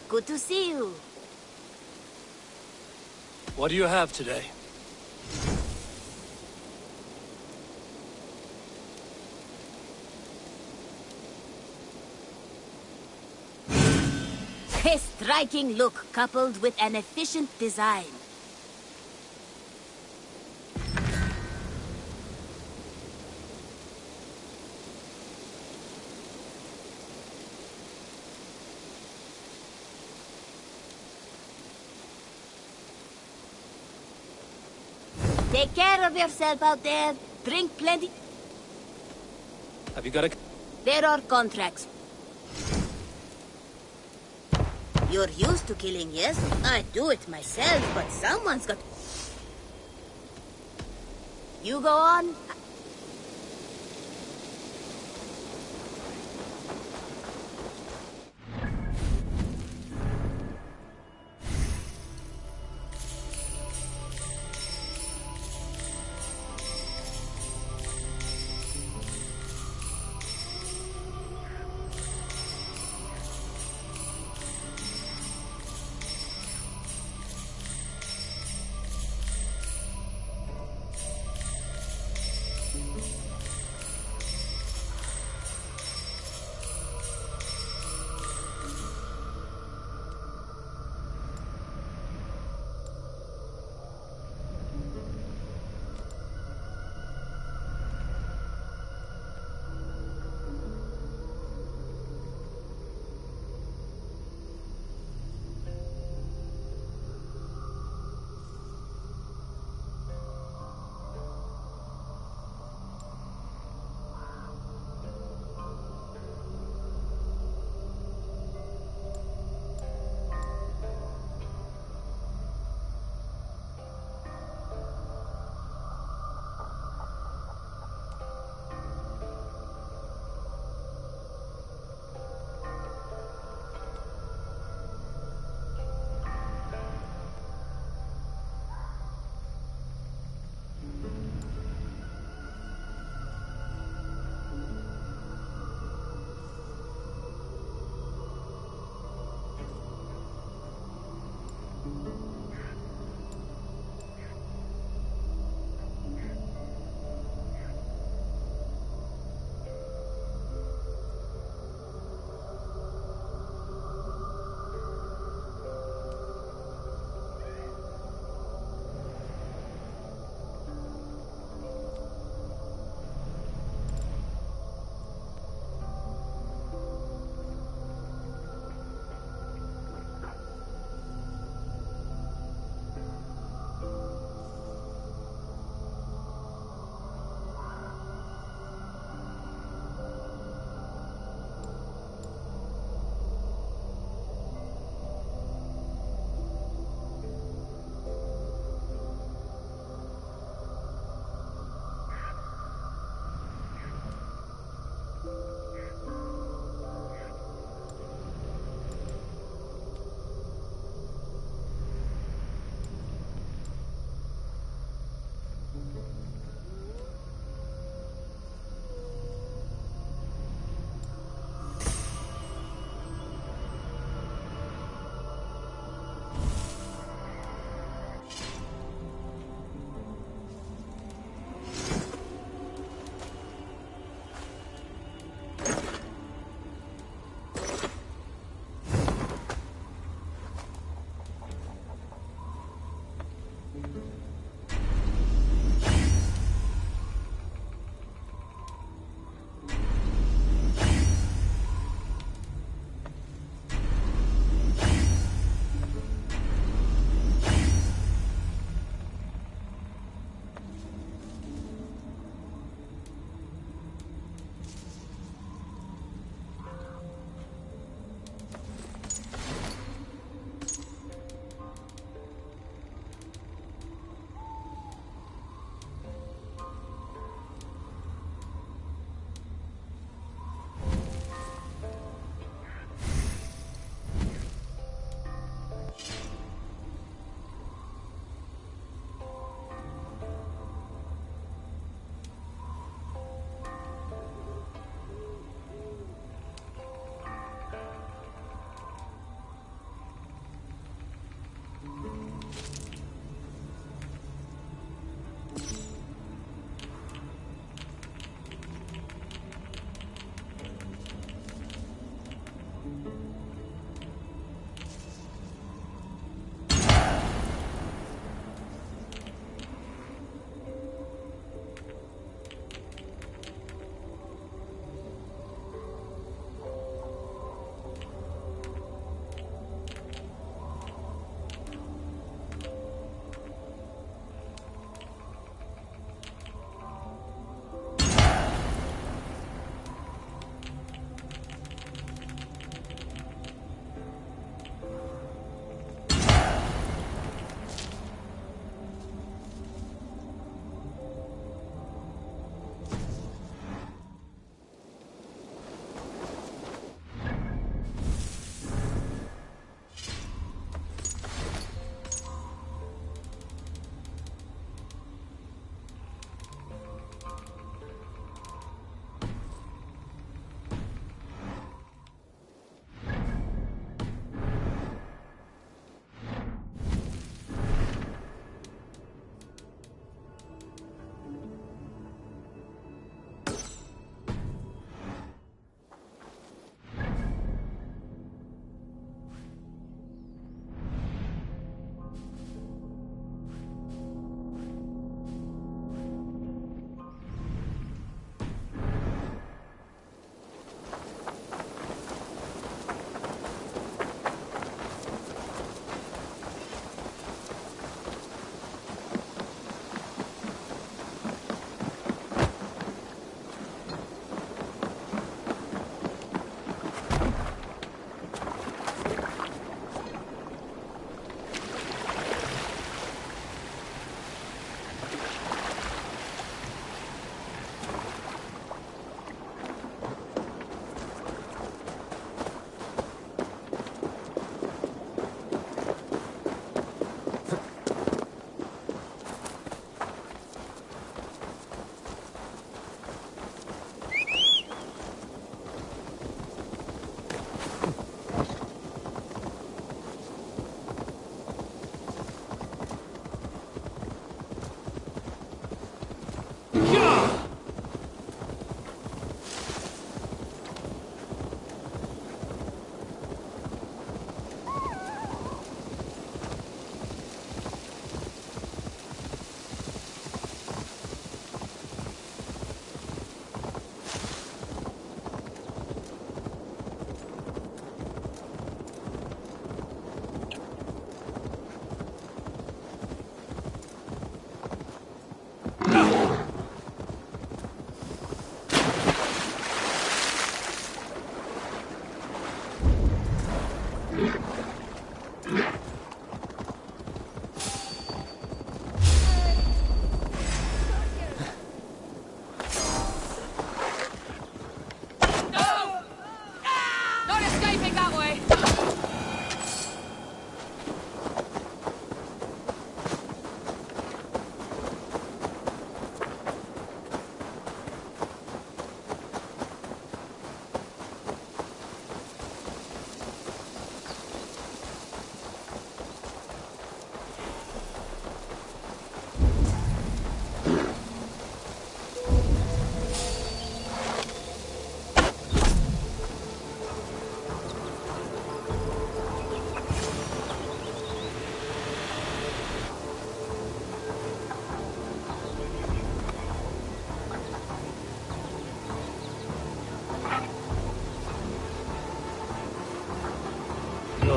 Good to see you. What do you have today? A striking look coupled with an efficient design. Take care of yourself out there. Drink plenty. Have you got a... There are contracts. You're used to killing, yes? I do it myself, but someone's got... You go on.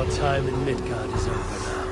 Your time in Midgard is over now.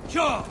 Sure!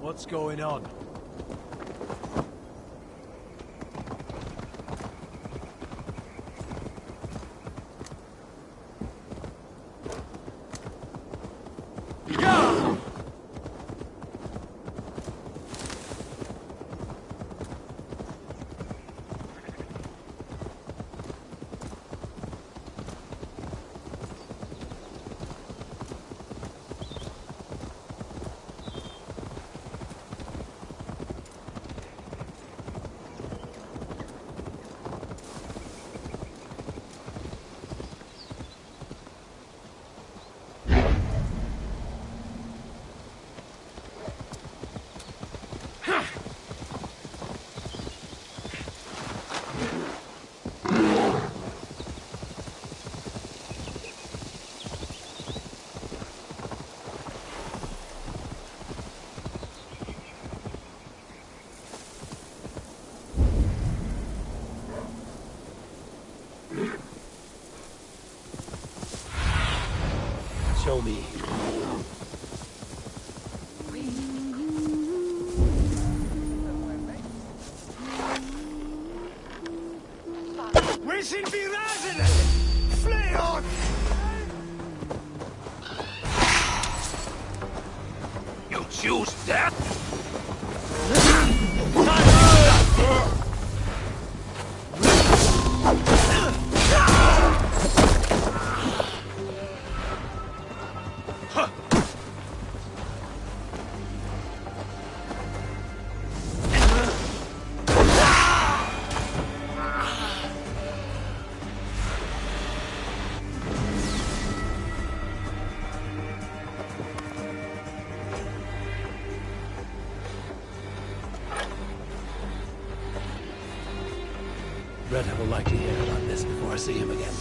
What's going on? Show me. Wir sind wie Rasende! Flee uns! You choose death? Reda will like to hear about this before I see him again.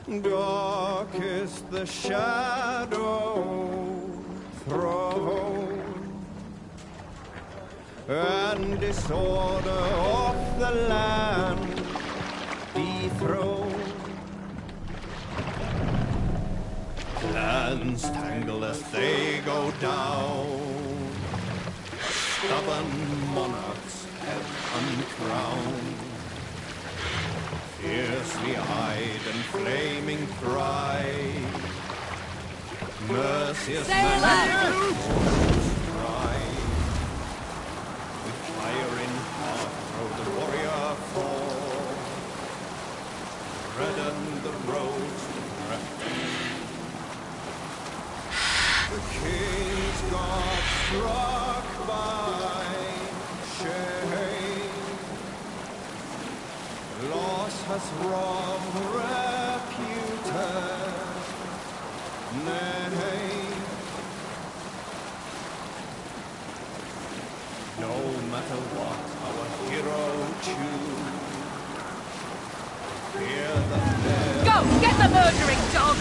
Dark is the shadow thrown, and disorder of the land dethroned. Lands tangle as they go down, stubborn monarchs head uncrowned, fiercely eyed and flaming pride, mercious man's pride. With fire in heart throw the warrior forth, redden the roads to Grafton. The king's God struck by shame, loss has robbed reputed name. No matter what our hero choose, fear the dead. Go! Get the murdering dog!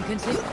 Continue.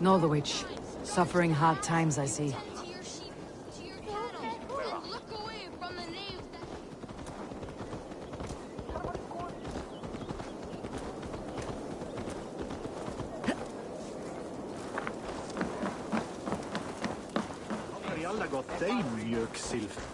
Know the witch. Suffering hard times, I see. Har i alla gått dig mjölksilf?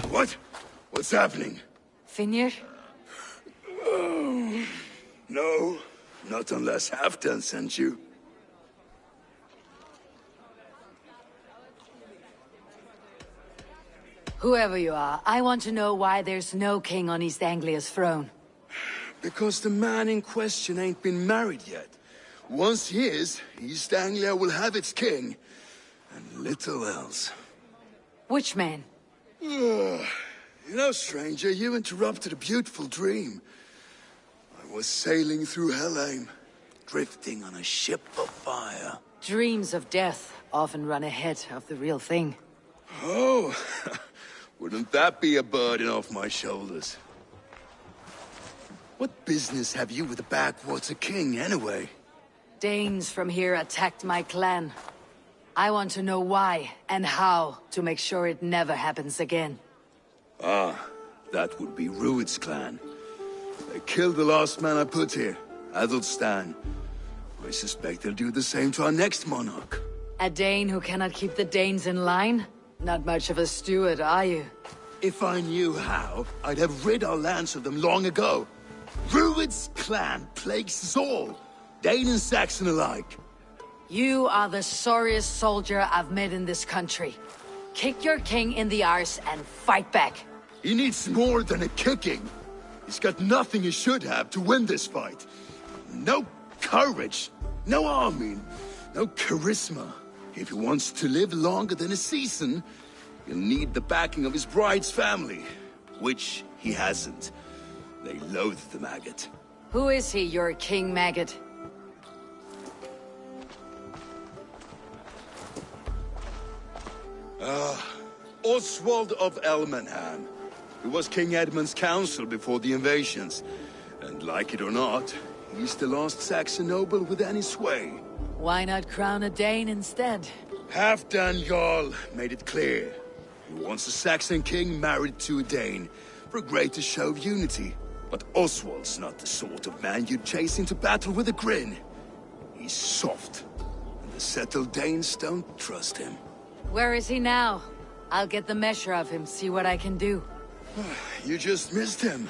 What? What's happening? Finir? No, not unless Halfdan sent you. Whoever you are, I want to know why there's no king on East Anglia's throne. Because the man in question ain't been married yet. Once he is, East Anglia will have its king. And little else. Which man? You know, stranger, you interrupted a beautiful dream. I was sailing through Helheim, drifting on a ship of fire. Dreams of death often run ahead of the real thing. Oh, wouldn't that be a burden off my shoulders? What business have you with the backwater king, anyway? Danes from here attacked my clan. I want to know why and how to make sure it never happens again. Ah, that would be Rued's clan. They killed the last man I put here, Adelstan. I suspect they'll do the same to our next monarch. A Dane who cannot keep the Danes in line? Not much of a steward, are you? If I knew how, I'd have rid our lands of them long ago. Rued's clan plagues us all, Dane and Saxon alike. You are the sorriest soldier I've met in this country. Kick your king in the arse and fight back. He needs more than a kicking. He's got nothing he should have to win this fight. No courage, no army, no charisma. If he wants to live longer than a season, he'll need the backing of his bride's family, which he hasn't. They loathe the maggot. Who is he, your king maggot? Oswald of Elmenham. He was King Edmund's counsel before the invasions. And like it or not, he's the last Saxon noble with any sway. Why not crown a Dane instead? Halfdan Jarl made it clear. He wants a Saxon king married to a Dane, for a greater show of unity. But Oswald's not the sort of man you'd chase into battle with a grin. He's soft, and the settled Danes don't trust him. Where is he now? I'll get the measure of him, see what I can do. You just missed him.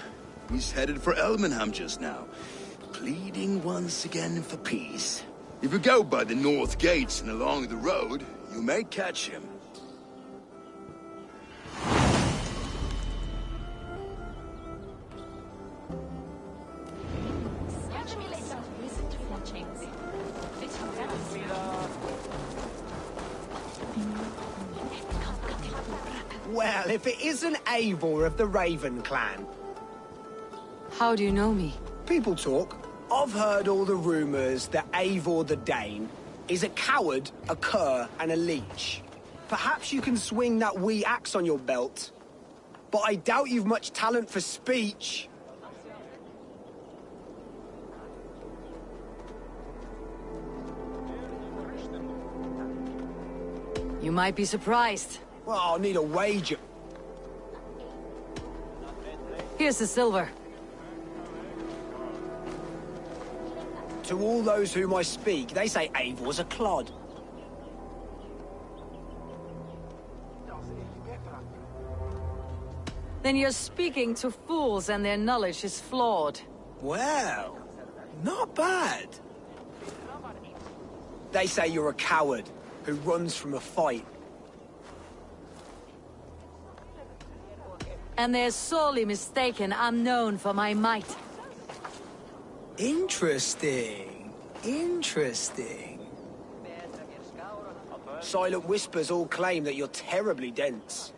He's headed for Elmenham just now, pleading once again for peace. If you go by the north gates and along the road, you may catch him. Well, if it isn't Eivor of the Raven clan. How do you know me? People talk. I've heard all the rumors that Eivor the Dane is a coward, a cur, and a leech. Perhaps you can swing that wee axe on your belt. But I doubt you've much talent for speech. You might be surprised. Well, I'll need a wager. Here's the silver. To all those whom I speak, they say Eivor's a clod. Then you're speaking to fools and their knowledge is flawed. Well, not bad. They say you're a coward who runs from a fight. And they're sorely mistaken I'm known for my might. Interesting. Interesting. Silent whispers all claim that you're terribly dense.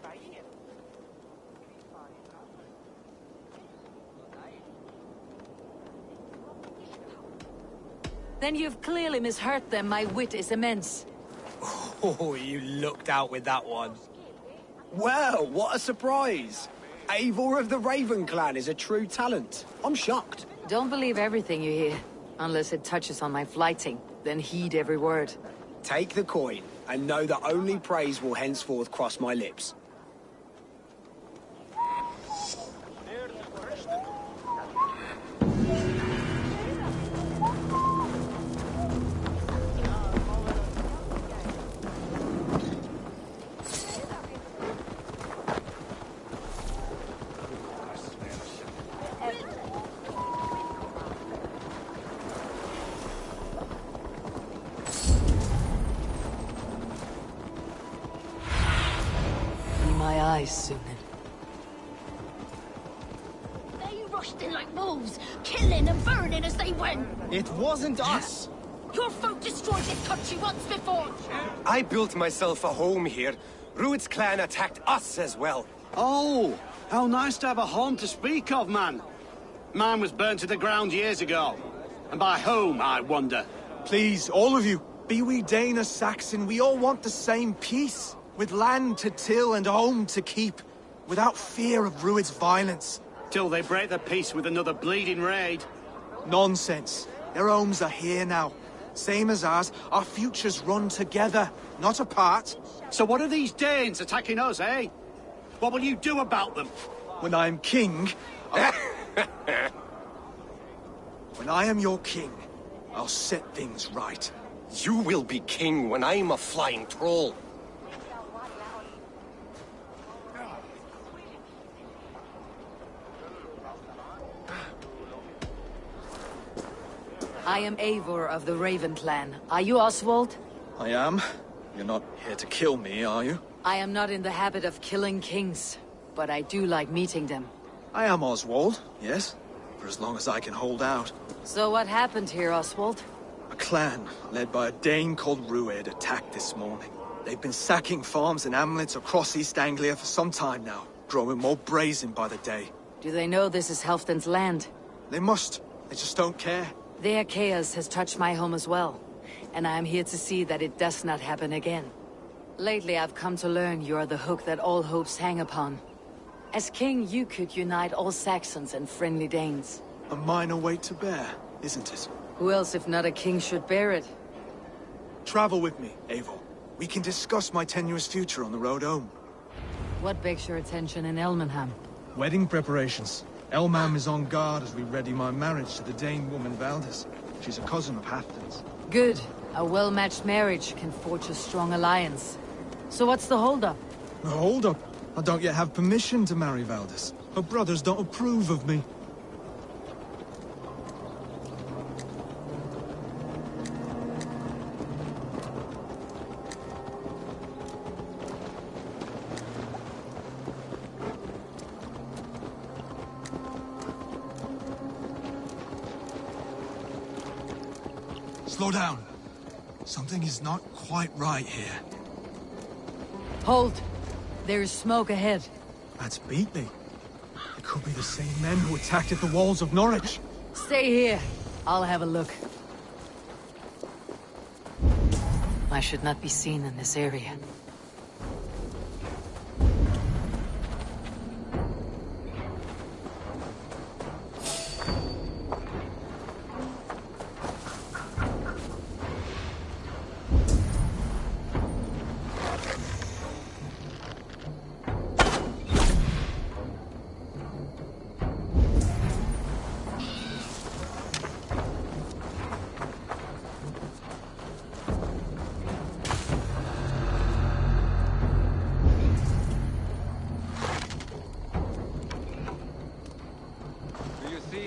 Then you've clearly misheard them. My wit is immense. Oh, you looked out with that one. Well, what a surprise. Eivor of the Raven clan is a true talent. I'm shocked. Don't believe everything you hear, unless it touches on my flighting. Then heed every word. Take the coin, and know that only praise will henceforth cross my lips. die soon. They rushed in like wolves, killing and burning as they went. It wasn't us! Your folk destroyed this country once before. I built myself a home here. Rued's clan attacked us as well. Oh, how nice to have a home to speak of, man. Mine was burnt to the ground years ago. And by whom, I wonder? Please, all of you, be we Dane or Saxon, we all want the same peace. With land to till and home to keep. Without fear of Rued's violence. Till they break the peace with another bleeding raid. Nonsense. Their homes are here now. Same as ours, our futures run together, not apart. So what are these Danes attacking us, eh? What will you do about them? When I am king... When I am your king, I'll set things right. You will be king when I'm a flying troll. I am Eivor of the Raven clan. Are you Oswald? I am. You're not here to kill me, are you? I am not in the habit of killing kings, but I do like meeting them. I am Oswald, yes. For as long as I can hold out. So what happened here, Oswald? A clan, led by a Dane called Rued, attacked this morning. They've been sacking farms and hamlets across East Anglia for some time now, growing more brazen by the day. Do they know this is Halfdan's land? They must. They just don't care. Their chaos has touched my home as well, and I am here to see that it does not happen again. Lately I've come to learn you are the hook that all hopes hang upon. As king, you could unite all Saxons and friendly Danes. A minor weight to bear, isn't it? Who else if not a king should bear it? Travel with me, Eivor. We can discuss my tenuous future on the road home. What begs your attention in Elmenham? Wedding preparations. Elmam is on guard as we ready my marriage to the Dane woman Valdis. She's a cousin of Halfdan's. Good. A well-matched marriage can forge a strong alliance. So what's the holdup? A hold-up? I don't yet have permission to marry Valdis. Her brothers don't approve of me. Slow down. Something is not quite right here. Hold! There is smoke ahead. That's Beatley. It could be the same men who attacked at the walls of Norwich. Stay here. I'll have a look. I should not be seen in this area.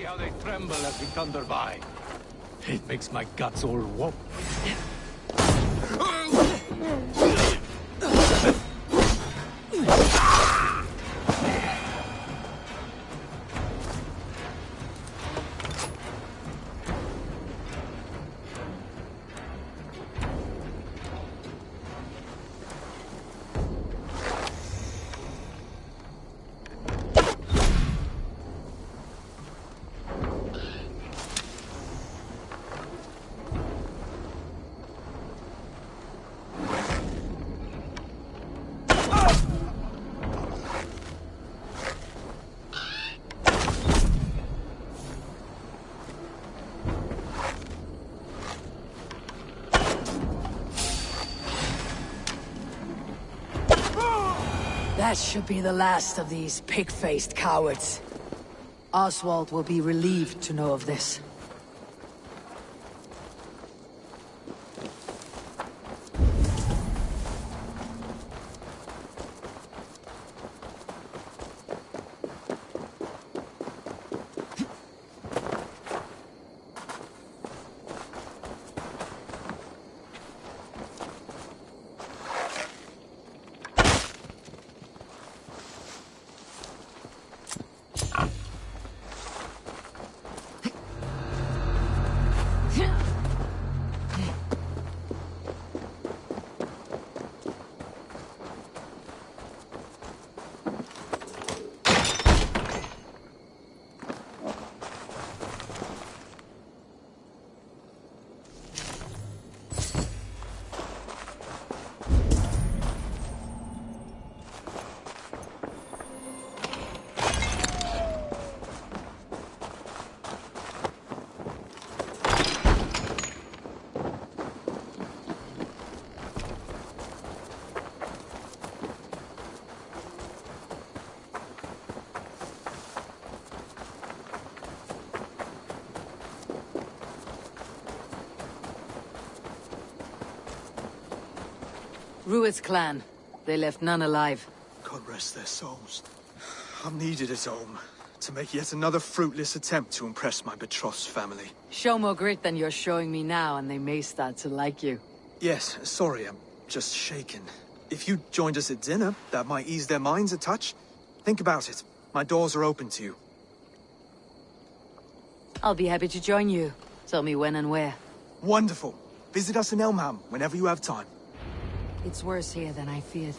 How they tremble as we thunder by. It makes my guts all whoop. That should be the last of these pig-faced cowards. Oswald will be relieved to know of this. Rued's clan. They left none alive. God rest their souls. I'm needed at home to make yet another fruitless attempt to impress my betrothed's family. Show more grit than you're showing me now, and they may start to like you. Yes, sorry, I'm just shaken. If you joined us at dinner, that might ease their minds a touch. Think about it. My doors are open to you. I'll be happy to join you. Tell me when and where. Wonderful. Visit us in Elmham whenever you have time. It's worse here than I feared.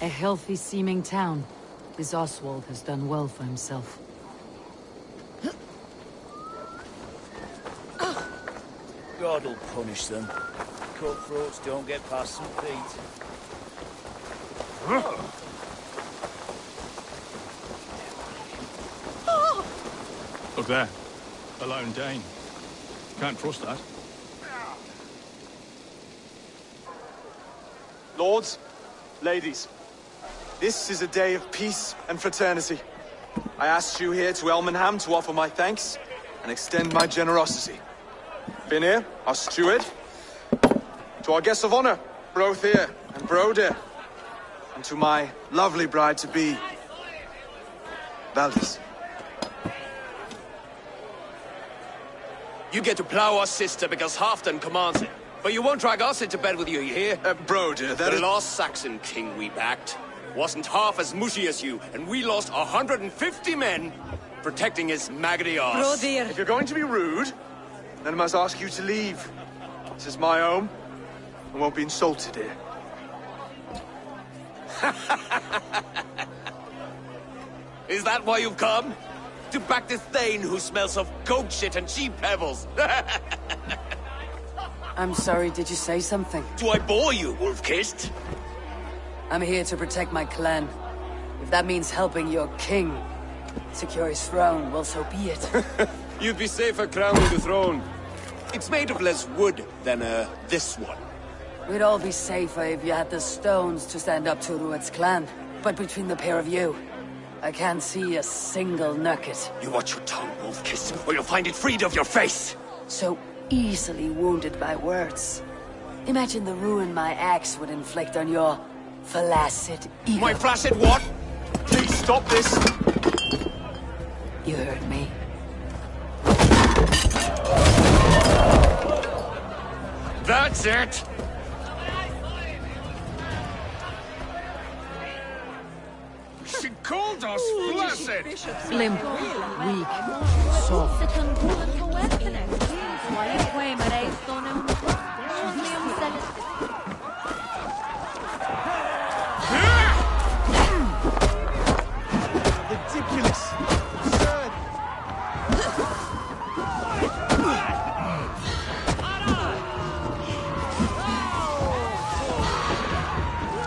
A healthy-seeming town. This Oswald has done well for himself. God will punish them. Cutthroats don't get past St. Pete. Look there. A lone Dane. Can't trust that. Lords, ladies, this is a day of peace and fraternity. I asked you here to Elmenham to offer my thanks and extend my generosity. Finir, our steward, to our guests of honor, Brothier and Broder, and to my lovely bride-to-be, Valdis. You get to plough our sister because Halfdan commands it. But you won't drag us into bed with you, you hear? Broder, that the is... last Saxon king we backed wasn't half as mushy as you, and we lost 150 men protecting his maggoty arse. Broder! If you're going to be rude, then I must ask you to leave. This is my home. I won't be insulted here. Is that why you've come? To back this Thane who smells of goat shit and cheap pebbles? I'm sorry, did you say something? Do I bore you, wolf-kissed? I'm here to protect my clan. If that means helping your king secure his throne, well, so be it. You'd be safer crowning the throne. It's made of less wood than, this one. We'd all be safer if you had the stones to stand up to Rued's clan. But between the pair of you, I can't see a single nugget. You watch your tongue, wolf-kissed, or you'll find it freed of your face! So easily wounded by words. Imagine the ruin my axe would inflict on your flaccid ego. My flaccid what? Please stop this! You heard me. That's it! She called us flaccid! Limp, weak, soft. Ridiculous! Absurd!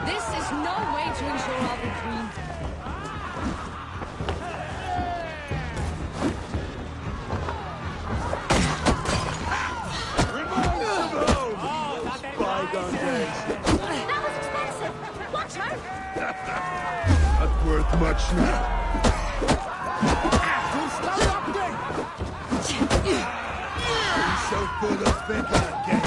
This is no way to ensure our retreat. That was expensive. Watch her. Not worth much now. He's so full of thinking again.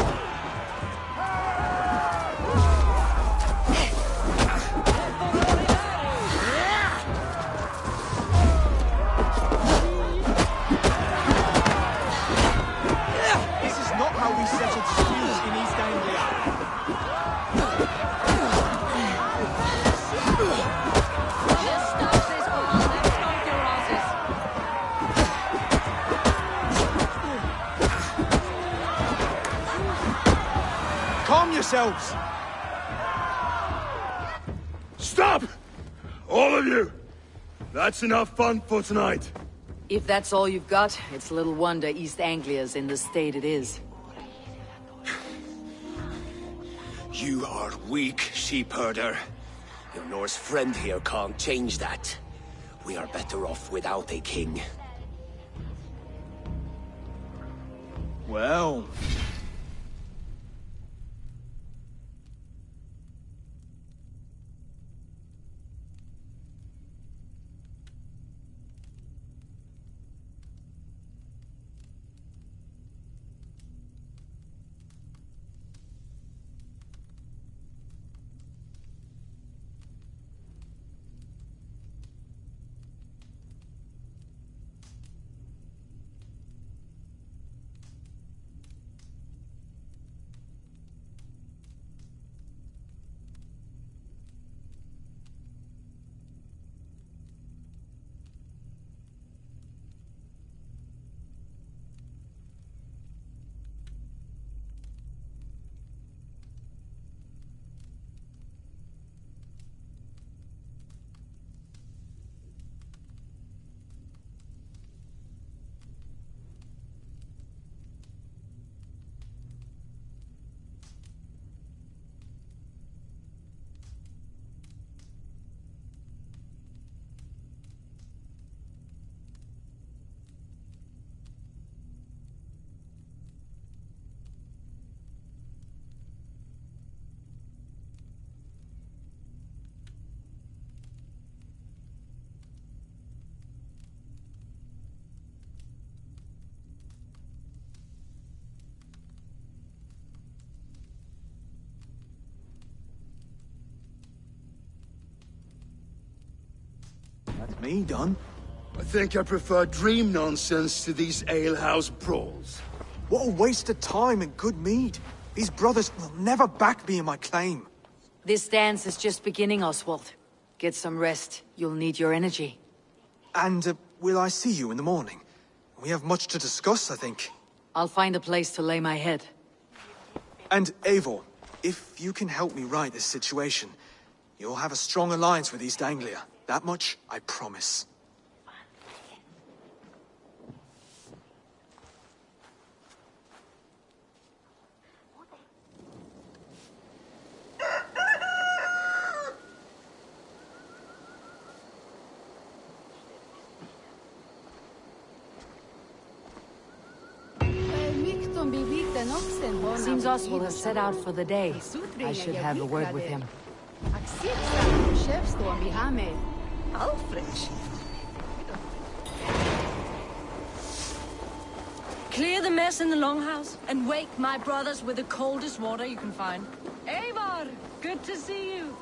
This is not how we settle disputes in East Anglia. Calm yourselves! Stop! All of you! That's enough fun for tonight. If that's all you've got, it's little wonder East Anglia's in the state it is. You are weak, sheep herder. Your Norse friend here can't change that. We are better off without a king. Well... That's me done. I think I prefer dream nonsense to these alehouse brawls. What a waste of time and good mead. These brothers will never back me in my claim. This dance is just beginning, Oswald. Get some rest. You'll need your energy. And, will I see you in the morning? We have much to discuss, I think. I'll find a place to lay my head. And, Eivor, if you can help me right this situation, you'll have a strong alliance with East Anglia. That much, I promise. Seems Oswald has set out for the day. I should have a word with him. Clear the mess in the longhouse and wake my brothers with the coldest water you can find. Eivor, good to see you.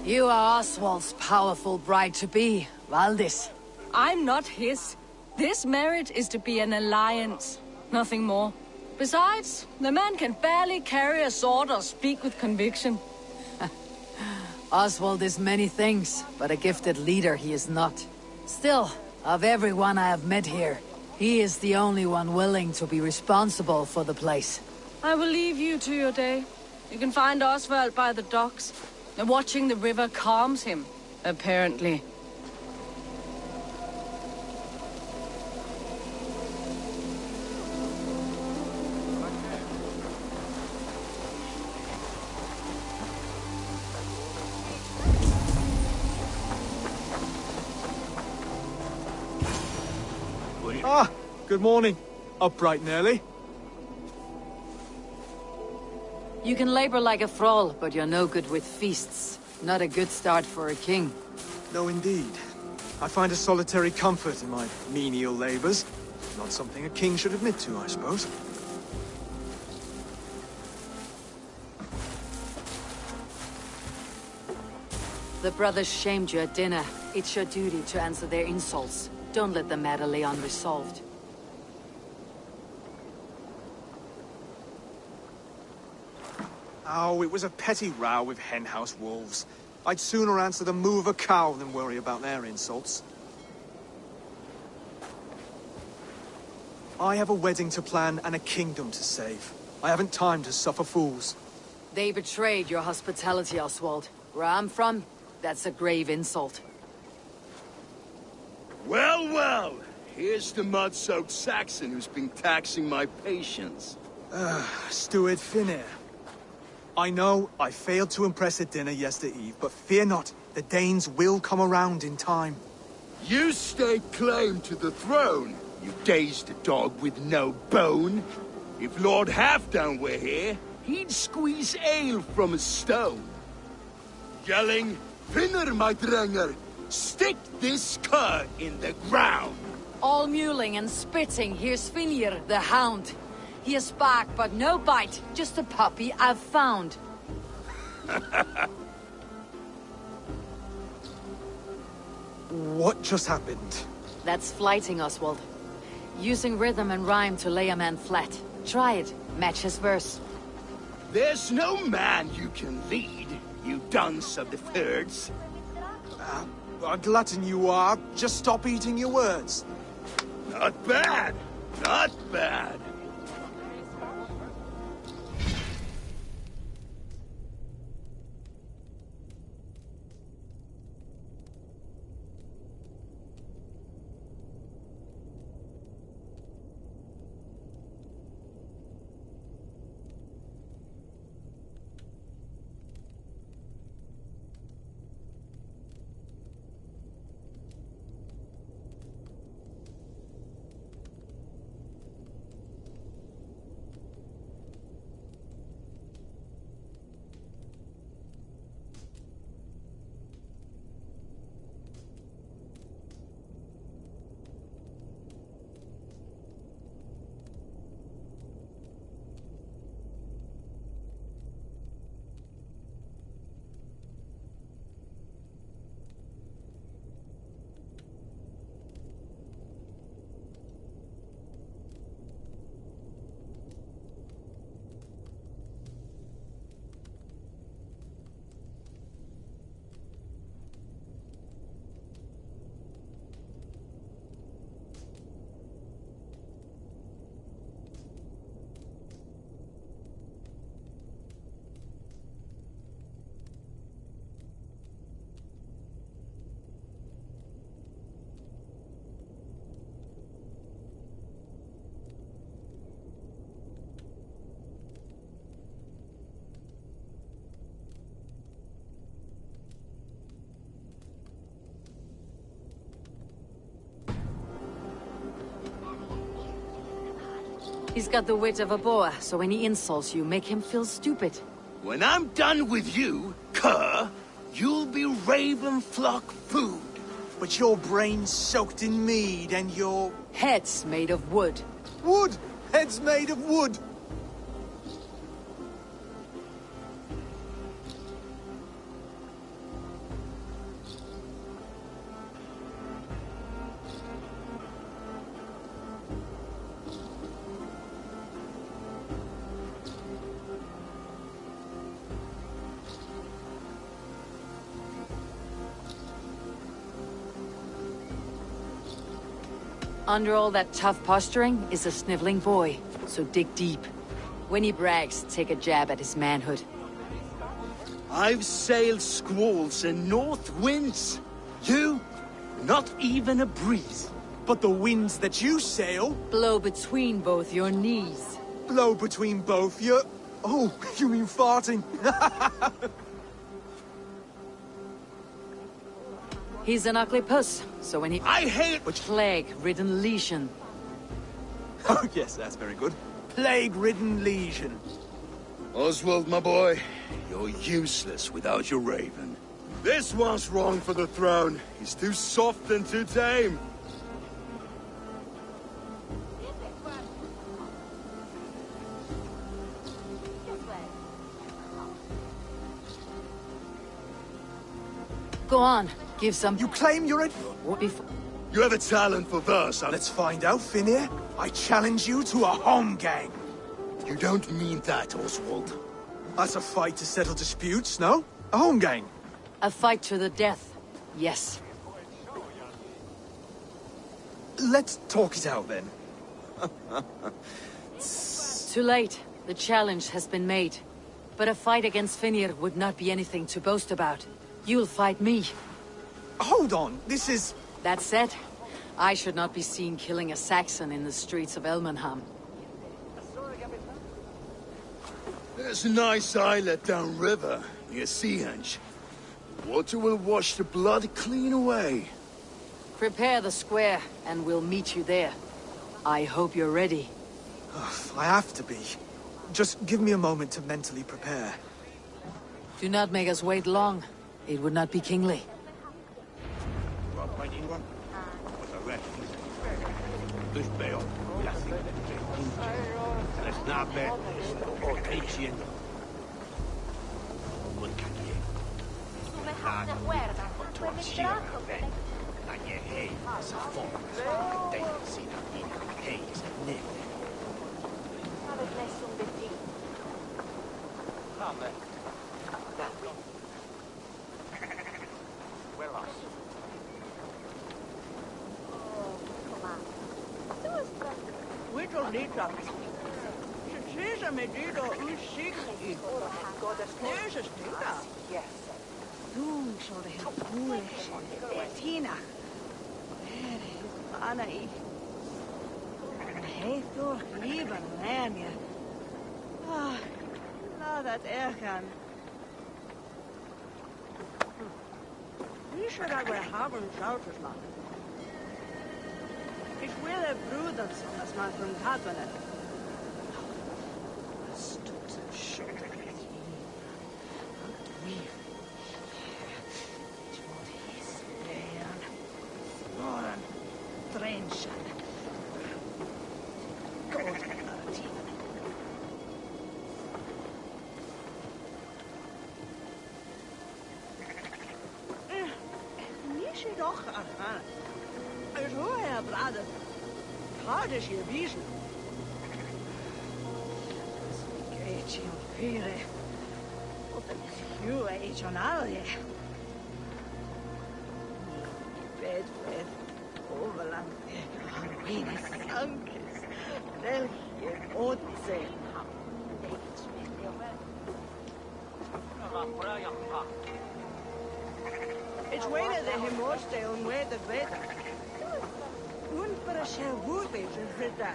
You are Oswald's powerful bride-to-be, Valdis. I'm not his. This marriage is to be an alliance, nothing more. Besides, the man can barely carry a sword or speak with conviction. Oswald is many things, but a gifted leader he is not. Still, of everyone I have met here, he is the only one willing to be responsible for the place. I will leave you to your day. You can find Oswald by the docks. Watching the river calms him, apparently. Ah, good morning. Up bright and early. You can labor like a thrall, but you're no good with feasts. Not a good start for a king. No, indeed. I find a solitary comfort in my menial labors. Not something a king should admit to, I suppose. The brothers shamed you at dinner. It's your duty to answer their insults. Don't let the matter lay unresolved. Oh, it was a petty row with henhouse wolves. I'd sooner answer the moo of a cow than worry about their insults. I have a wedding to plan and a kingdom to save. I haven't time to suffer fools. They betrayed your hospitality, Oswald. Where I'm from, that's a grave insult. Well, well! Here's the mud-soaked Saxon who's been taxing my patience. Steward Finnair. I know I failed to impress at dinner yesterday eve, but fear not, the Danes will come around in time. You stake claim to the throne, you dazed dog with no bone. If Lord Halfdown were here, he'd squeeze ale from a stone. Yelling, Finner, my drenger, stick this cur in the ground. All mewling and spitting, here's Finir, the hound. He has bark, but no bite, just a puppy I've found. What just happened? That's flighting, Oswald. Using rhythm and rhyme to lay a man flat. Try it, match his verse. There's no man you can lead, you dunce of the thirds. A glutton you are. Just stop eating your words. Not bad, not bad. He's got the wit of a boa, so when he insults you, make him feel stupid. When I'm done with you, cur, you'll be raven flock food. But your brain's soaked in mead and your... Head's made of wood. Wood! Head's made of wood! Under all that tough posturing is a sniveling boy, so dig deep. When he brags, take a jab at his manhood. I've sailed squalls and north winds. You, not even a breeze. But the winds that you sail... Blow between both your knees. Blow between both your... Oh, you mean farting? He's an ugly puss, so when he... I hate... Plague-ridden lesion. Oh, yes, that's very good. Plague-ridden lesion. Oswald, my boy, you're useless without your raven. This one's wrong for the throne. He's too soft and too tame. Go on, give some... You claim you're a... You have a talent for verse. Let's find out, Finir. I challenge you to a home gang. You don't mean that, Oswald. That's a fight to settle disputes, no? A home gang. A fight to the death, yes. Let's talk it out, then. Too late. The challenge has been made. But a fight against Finir would not be anything to boast about. You'll fight me. Hold on, this is... That said, I should not be seen killing a Saxon in the streets of Elmenham. There's a nice islet downriver, near Seahenge. Water will wash the blood clean away. Prepare the square, and we'll meet you there. I hope you're ready. I have to be. Just give me a moment to mentally prepare. Do not make us wait long. It would not be kingly. Dat ergen. Wie should I wear haben schauters machen? Ich will a Bruder, das man von Katwanen. Stutz und Schulter. Loren, Trenchen. Gott, doch, aha. So, Herr Brade. Hard is je wiezen. Geetje und Pire. Op een nieuwe etonalje. Bed, overland. Wenig sankes. Welche Ozean. It's when the himoste on where the Reda. One for a shell would be to Reda.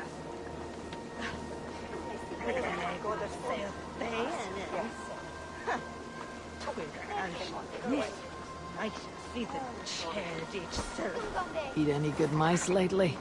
I got a fair day and nice see the charity itself. Eat any good mice lately?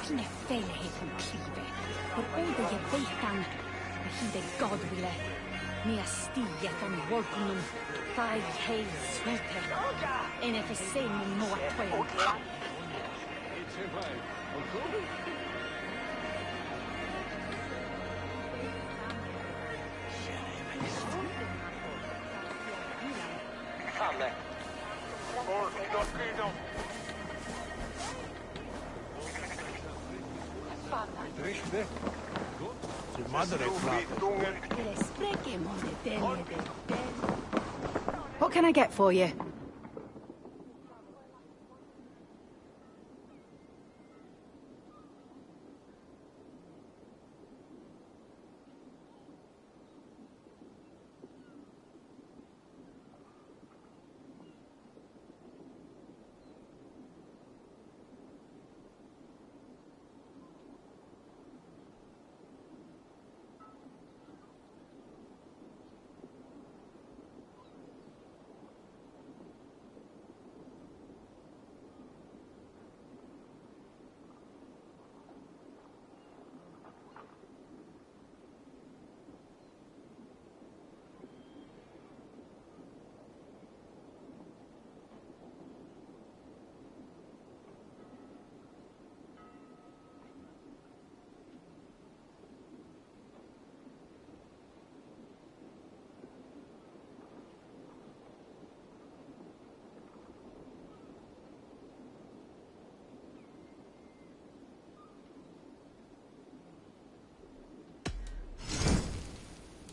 Cyn e ffeil heth yn clife. O'r oed y beitan. A hyd e god wile. Ni a stiet o'n wolcwn nhw. Fai heil swelte. En e ffesein yn mo a twain. Come. What can I get for you?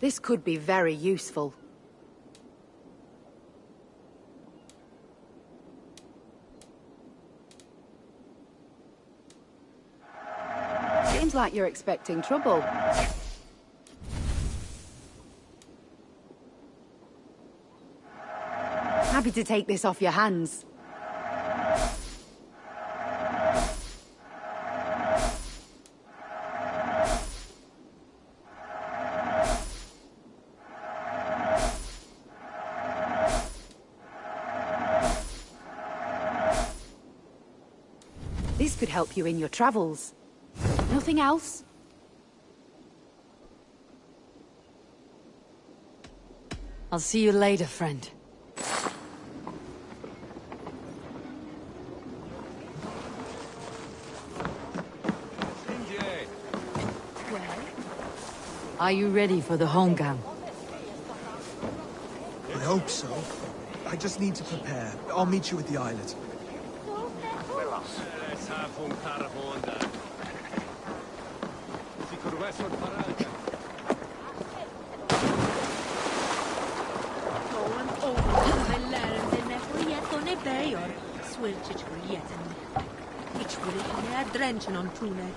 This could be very useful. Seems like you're expecting trouble. Happy to take this off your hands. This could help you in your travels. Nothing else? I'll see you later, friend. Are you ready for the homegang? I hope so. I just need to prepare. I'll meet you at the islet. Drenchen on Trune.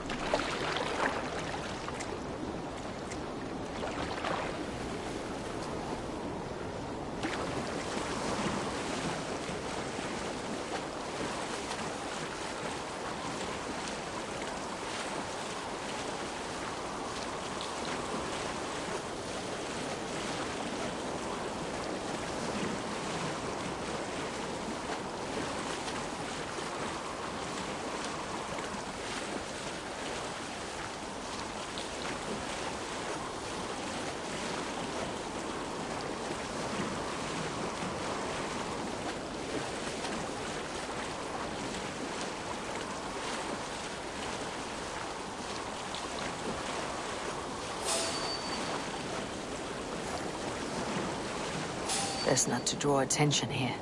Best not to draw attention here.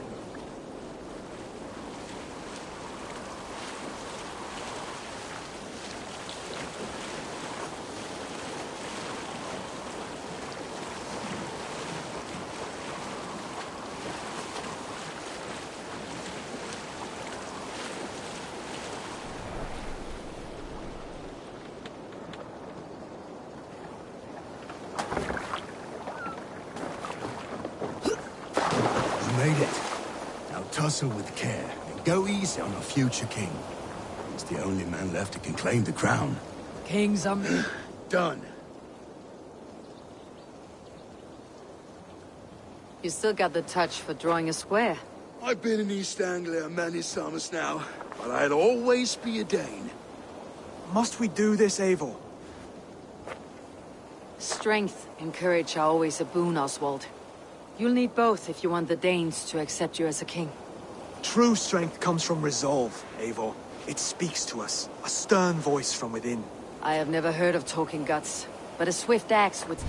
Made it. Now tussle with care and go easy on our future king. He's the only man left who can claim the crown. Kings are me. Done. You still got the touch for drawing a square. I've been in East Anglia many summers now, but I'll always be a Dane. Must we do this, Eivor? Strength and courage are always a boon, Oswald. You'll need both if you want the Danes to accept you as a king. True strength comes from resolve, Eivor. It speaks to us, a stern voice from within. I have never heard of talking guts, but a swift axe would...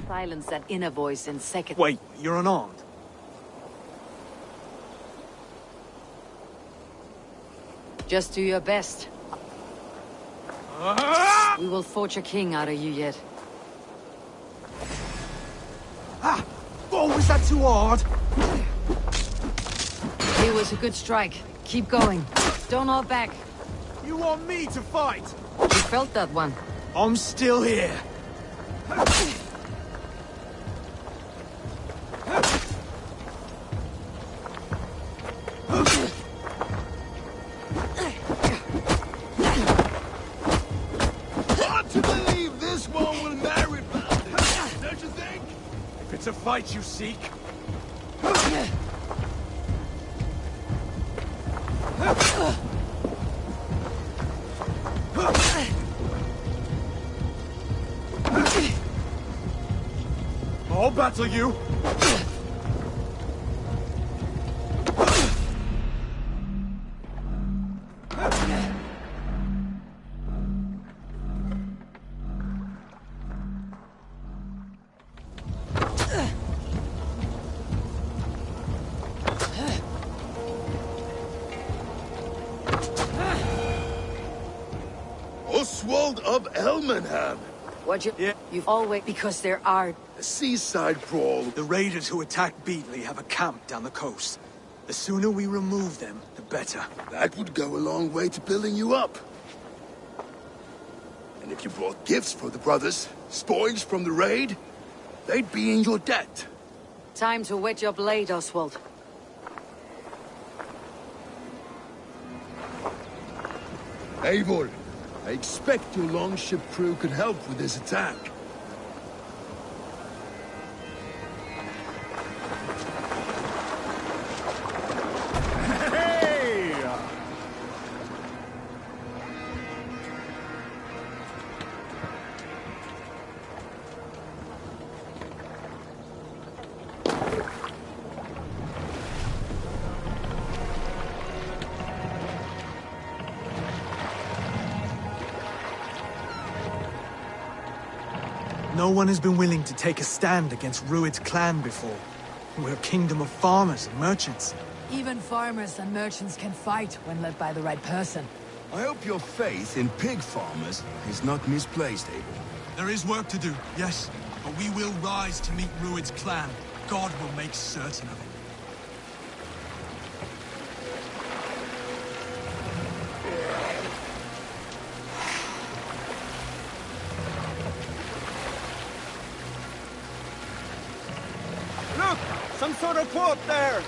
Silence that inner voice in seconds. Wait, you're unarmed? Just do your best. We will forge a king out of you yet. Ah! Oh, was that too hard? It was a good strike. Keep going. Don't hold back. You want me to fight? You felt that one. I'm still here. Hard to believe this one will marry Valhalla, don't you think? If it's a fight you seek... I'll battle you! Oswald of Elmenham! What you... Yeah. You've always... Because there are... A seaside brawl. The raiders who attacked Beatley have a camp down the coast. The sooner we remove them, the better. That would go a long way to building you up. And if you brought gifts for the brothers, spoils from the raid, they'd be in your debt. Time to wet your blade, Oswald. Eivor, I expect your longship crew could help with this attack. No one has been willing to take a stand against Rued's clan before. We're a kingdom of farmers and merchants. Even farmers and merchants can fight when led by the right person. I hope your faith in pig farmers is not misplaced, Eivor. There is work to do, yes, but we will rise to meet Rued's clan. God will make certain of it. Look! Some sort of boat there!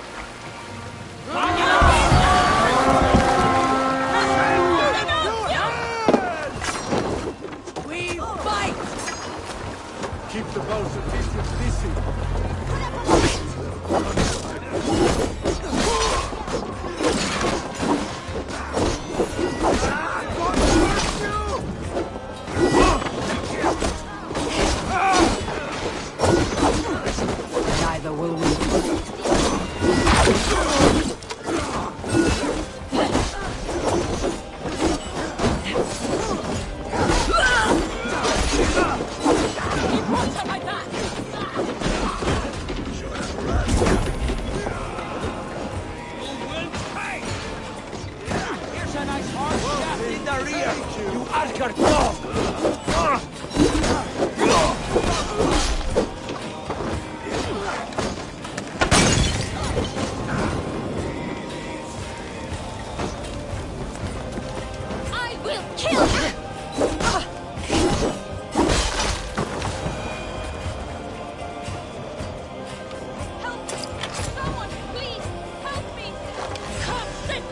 We fight! Keep the boats of distance busy. Neither will we. Here's a nice hard shaft in the rear, you Archer dog! I will kill you! Help me! Someone, please! Help me! Come, sit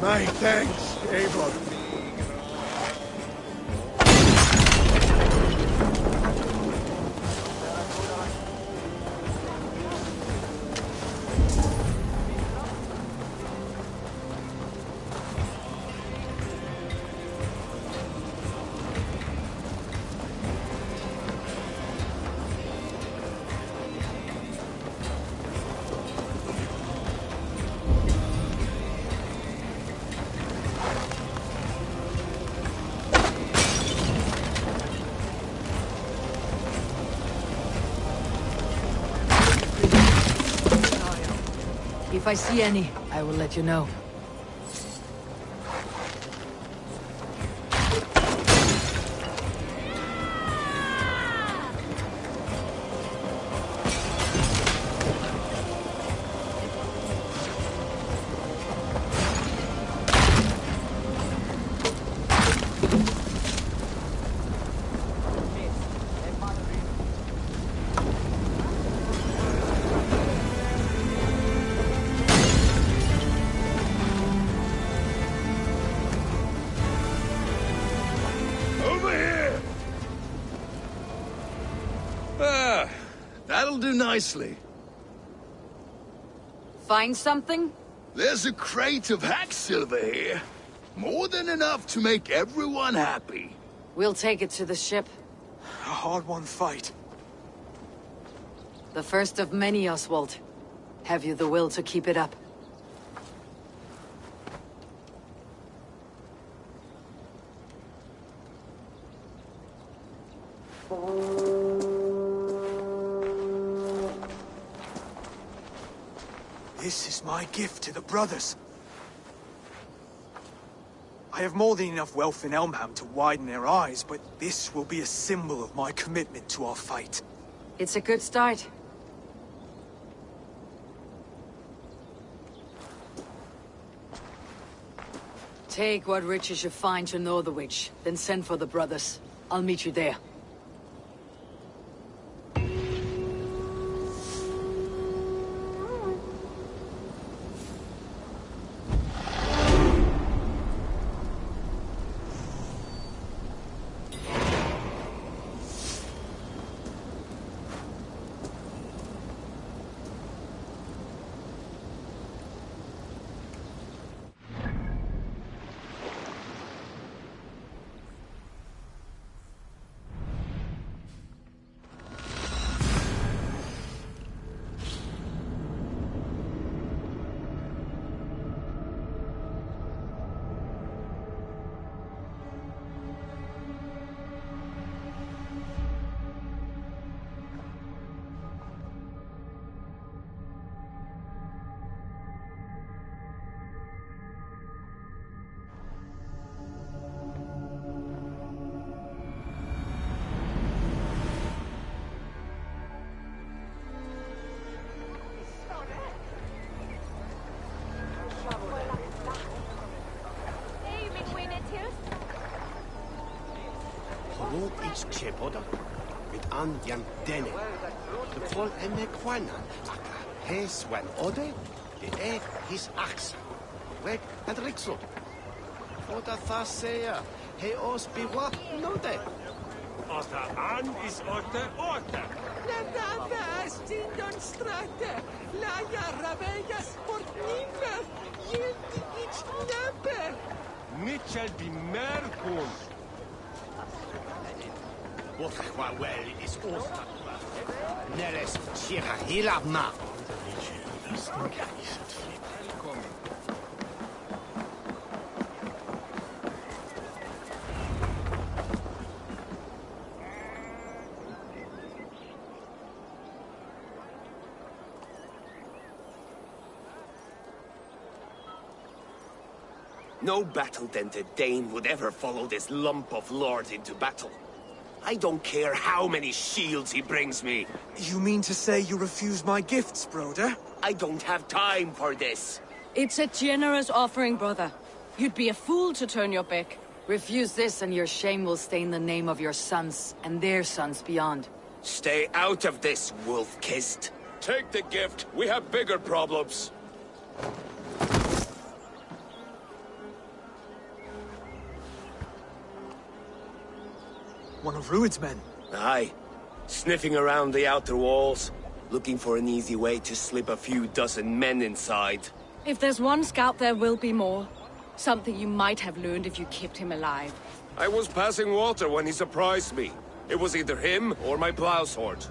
My thanks, Eivor. If I see any, I will let you know. That'll do nicely. Find something? There's a crate of hack silver here. More than enough to make everyone happy. We'll take it to the ship. A hard-won fight. The first of many, Oswald. Have you the will to keep it up? This is my gift to the brothers. I have more than enough wealth in Elmham to widen their eyes, but this will be a symbol of my commitment to our fight. It's a good start. Take what riches you find to Northwich, then send for the brothers. I'll meet you there. Each chepoda with an yan dene. The call eme quanan, he swan ode, the his axe. Weg and rixo. Oda thasea, he os biwa no de. Ota an is orte. Nada stindon strate, la yarravegas por nimmer, yildi ich nepe. Mitchell be merkun. What well is osta. Neres chira hilabna. No battle-dented Dane would ever follow this lump of lord into battle. I don't care how many shields he brings me. You mean to say you refuse my gifts, Broder? I don't have time for this. It's a generous offering, brother. You'd be a fool to turn your back. Refuse this and your shame will stain the name of your sons and their sons beyond. Stay out of this, wolf-kissed. Take the gift. We have bigger problems. One of Rued's men. Aye. Sniffing around the outer walls, looking for an easy way to slip a few dozen men inside. If there's one scout, there will be more. Something you might have learned if you kept him alive. I was passing water when he surprised me. It was either him or my plow sword.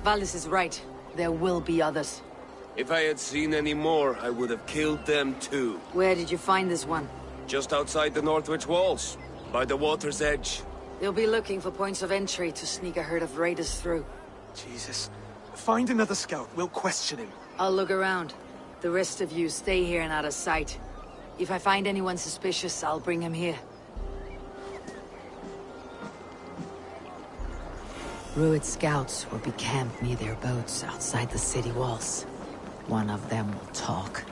Valis is right. There will be others. If I had seen any more, I would have killed them too. Where did you find this one? Just outside the Northwich walls, by the water's edge. They'll be looking for points of entry to sneak a herd of raiders through. Jesus. Find another scout. We'll question him. I'll look around. The rest of you stay here and out of sight. If I find anyone suspicious, I'll bring him here. Rued scouts will be camped near their boats outside the city walls. One of them will talk.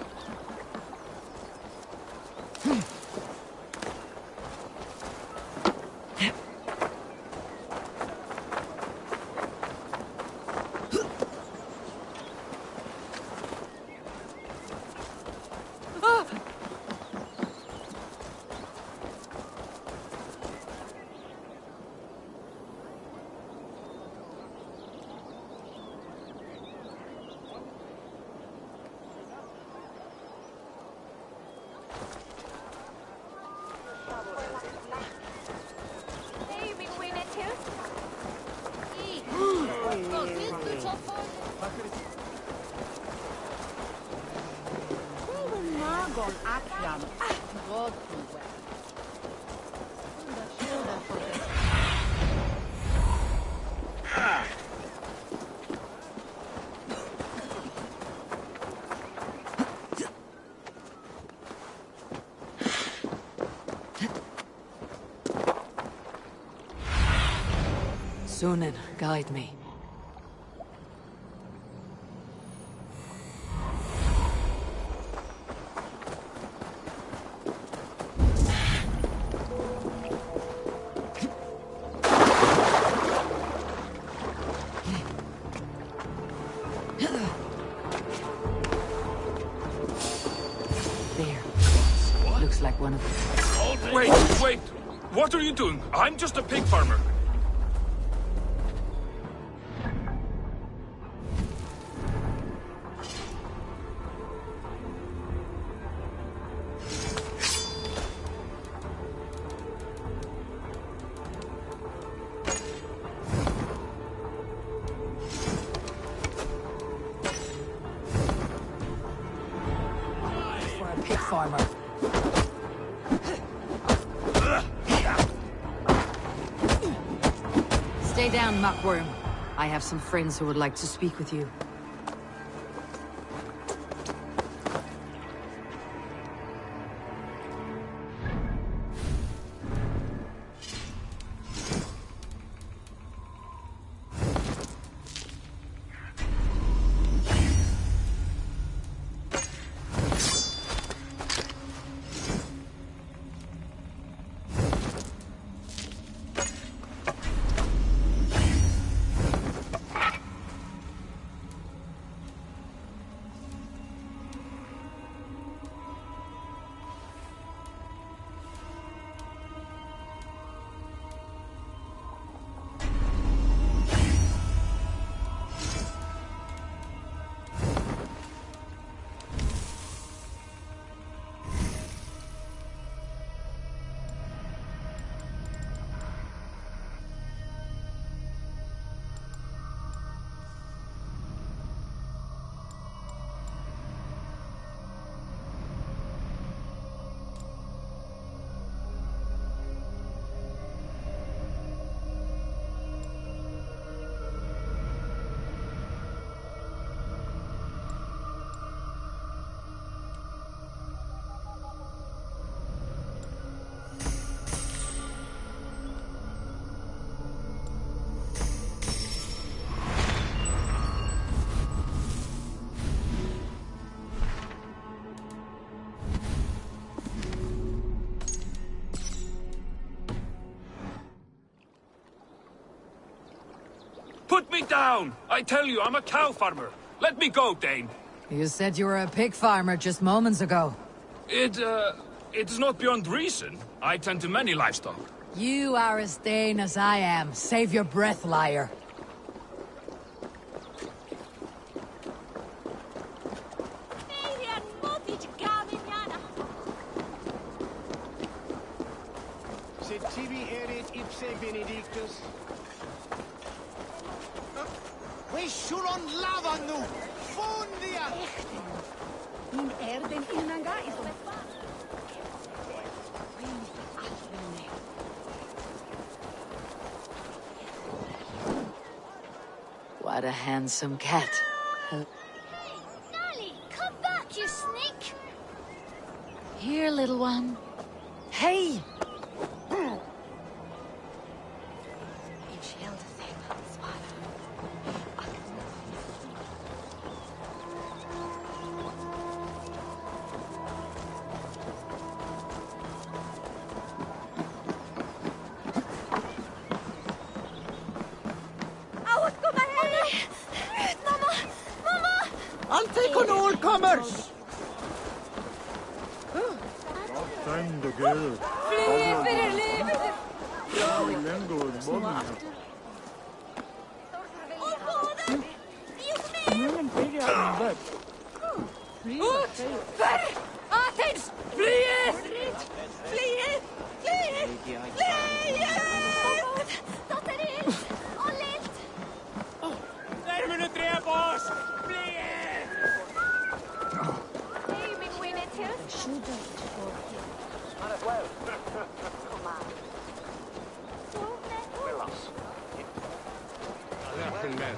Sunan, guide me. There. Looks like one of them. Wait, wait! What are you doing? I'm just a pig farmer. Pig farmer. Stay down, muckworm. I have some friends who would like to speak with you. Put me down! I tell you, I'm a cow farmer. Let me go, Dane. You said you were a pig farmer just moments ago. It's not beyond reason. I tend to many livestock. You are as Dane as I am. Save your breath, liar. Sed tibi erit ipse benedictus. We shulon lava nu! Fundia! Min erden innanga is What a handsome cat. Nally, come back, you snake! Here, little one. Hey! I'll take on all comers! Time to go. Ut! Ver! Athens! Flyet! Flyet! Flyet! Flyet! Dotterill! Ollilt! Nærmere drev oss! Flyet! Hej, min Winnetus! Han as well. Kom aan. Laughing men.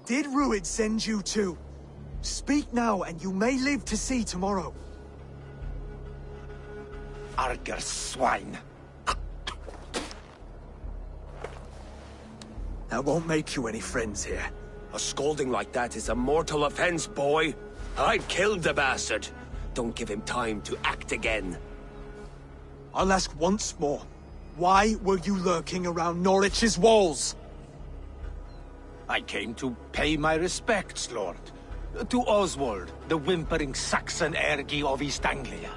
Did Ruid send you too? Speak now, and you may live to see tomorrow. Arger swine! That won't make you any friends here. A scolding like that is a mortal offense, boy. I'd killed the bastard. Don't give him time to act again. I'll ask once more. Why were you lurking around Norwich's walls? I came to pay my respects, Lord. To Oswald, the whimpering Saxon ergi of East Anglia.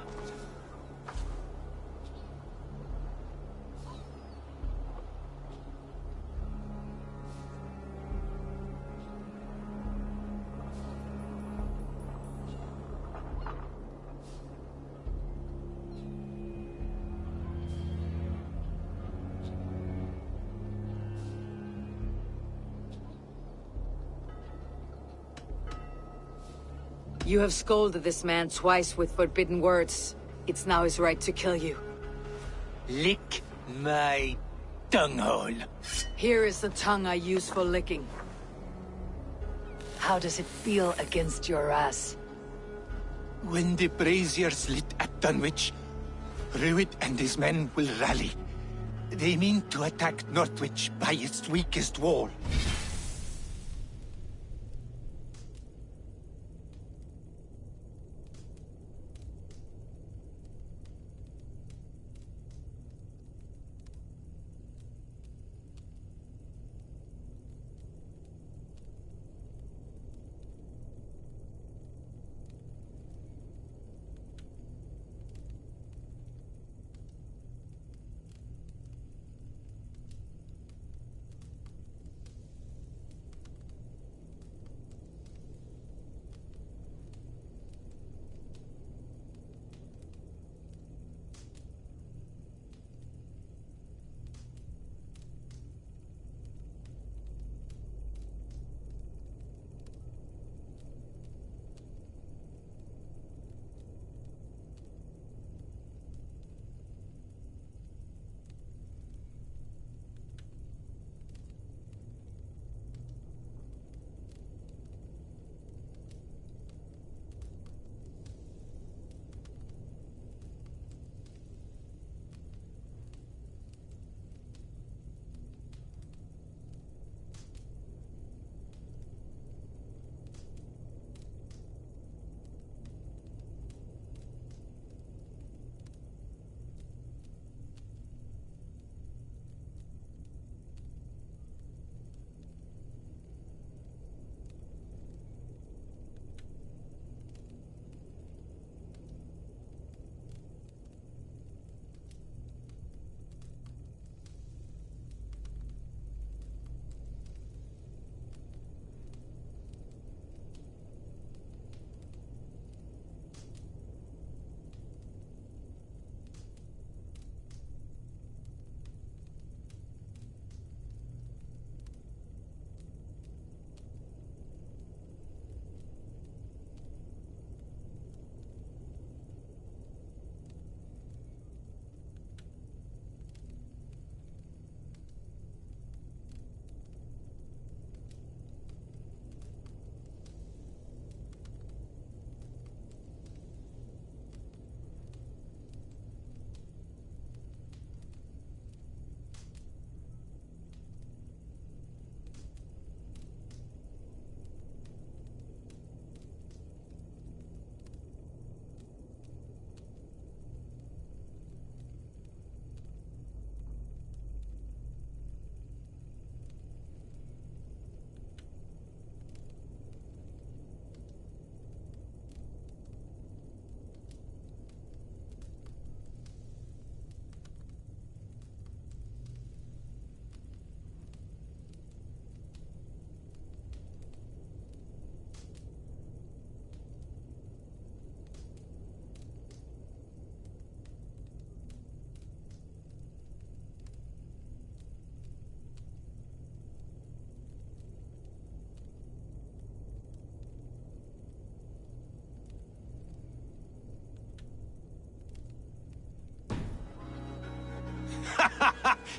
You have scolded this man twice with forbidden words. It's now his right to kill you. Lick my tonguehole. Here is the tongue I use for licking. How does it feel against your ass? When the braziers lit at Dunwich, Ruid and his men will rally. They mean to attack Northwich by its weakest wall.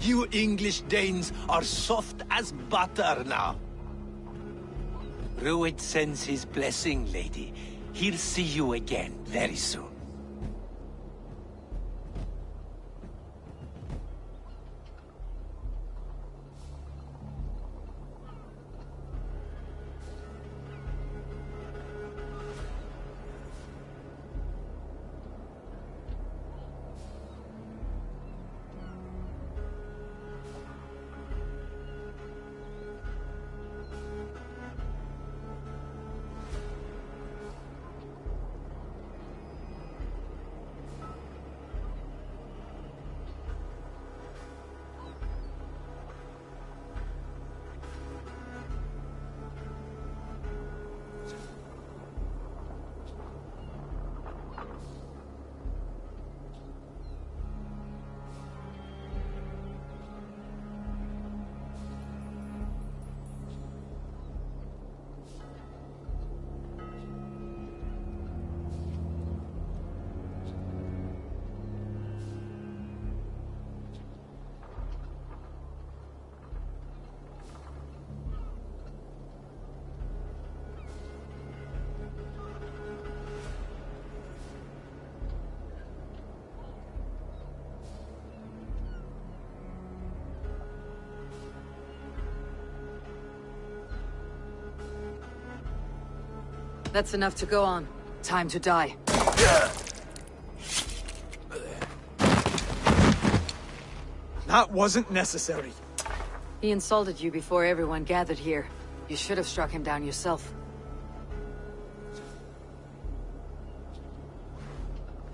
You English Danes are soft as butter now. Rued sends his blessing, lady. He'll see you again very soon. That's enough to go on. Time to die. That wasn't necessary. He insulted you before everyone gathered here. You should have struck him down yourself.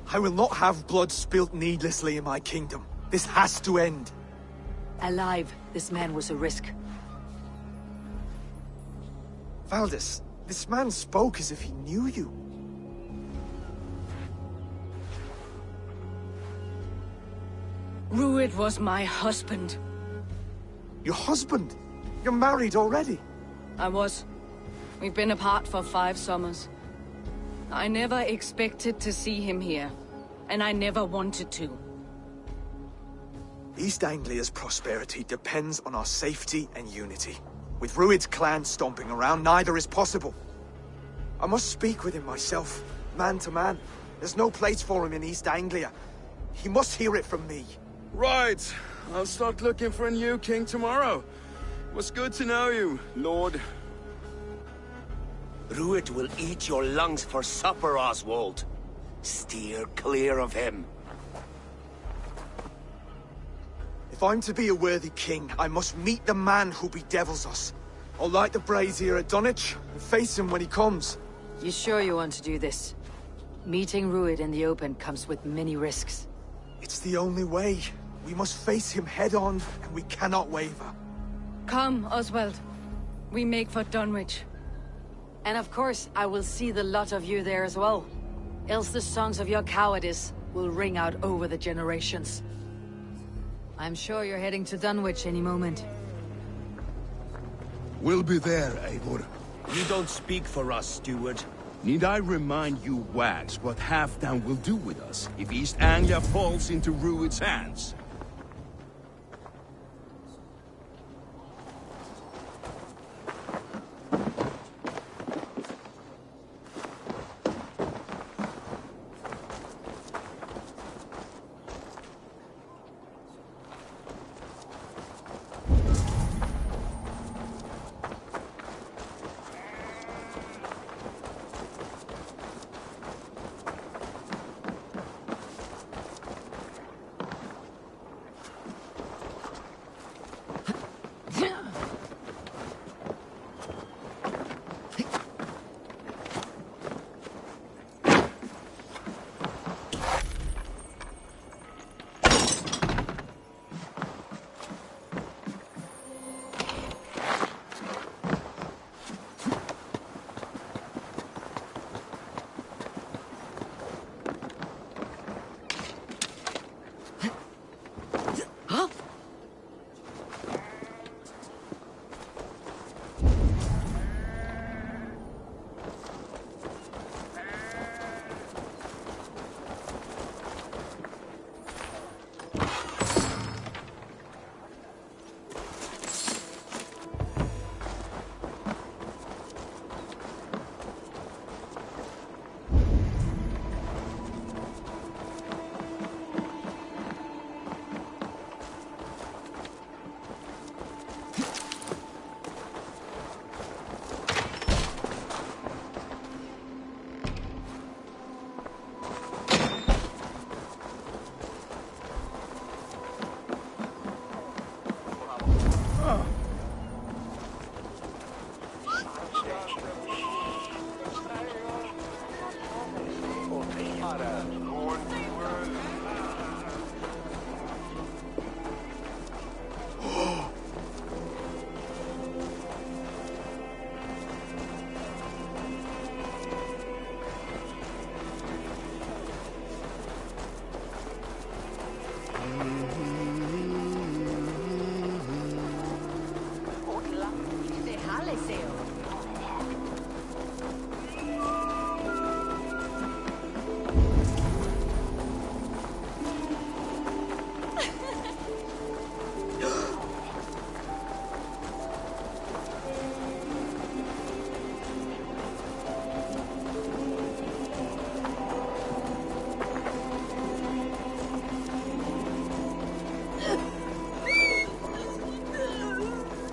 I will not have blood spilt needlessly in my kingdom. This has to end. Alive, this man was a risk. Valdis, this man spoke as if he knew you. Rued was my husband. Your husband? You're married already? I was. We've been apart for 5 summers. I never expected to see him here, and I never wanted to. East Anglia's prosperity depends on our safety and unity. With Rued's clan stomping around, neither is possible. I must speak with him myself, man to man. There's no place for him in East Anglia. He must hear it from me. Right. I'll start looking for a new king tomorrow. It was good to know you, Lord. Rued will eat your lungs for supper, Oswald. Steer clear of him. If I'm to be a worthy king, I must meet the man who bedevils us. I'll light the brazier at Dunwich and face him when he comes. You sure you want to do this? Meeting Rued in the open comes with many risks. It's the only way. We must face him head-on, and we cannot waver. Come, Oswald. We make for Dunwich. And of course, I will see the lot of you there as well. Else the songs of your cowardice will ring out over the generations. I'm sure you're heading to Dunwich any moment. We'll be there, Eivor. You don't speak for us, steward. Need I remind you wags what Halfdan will do with us if East Anglia falls into Rued's hands?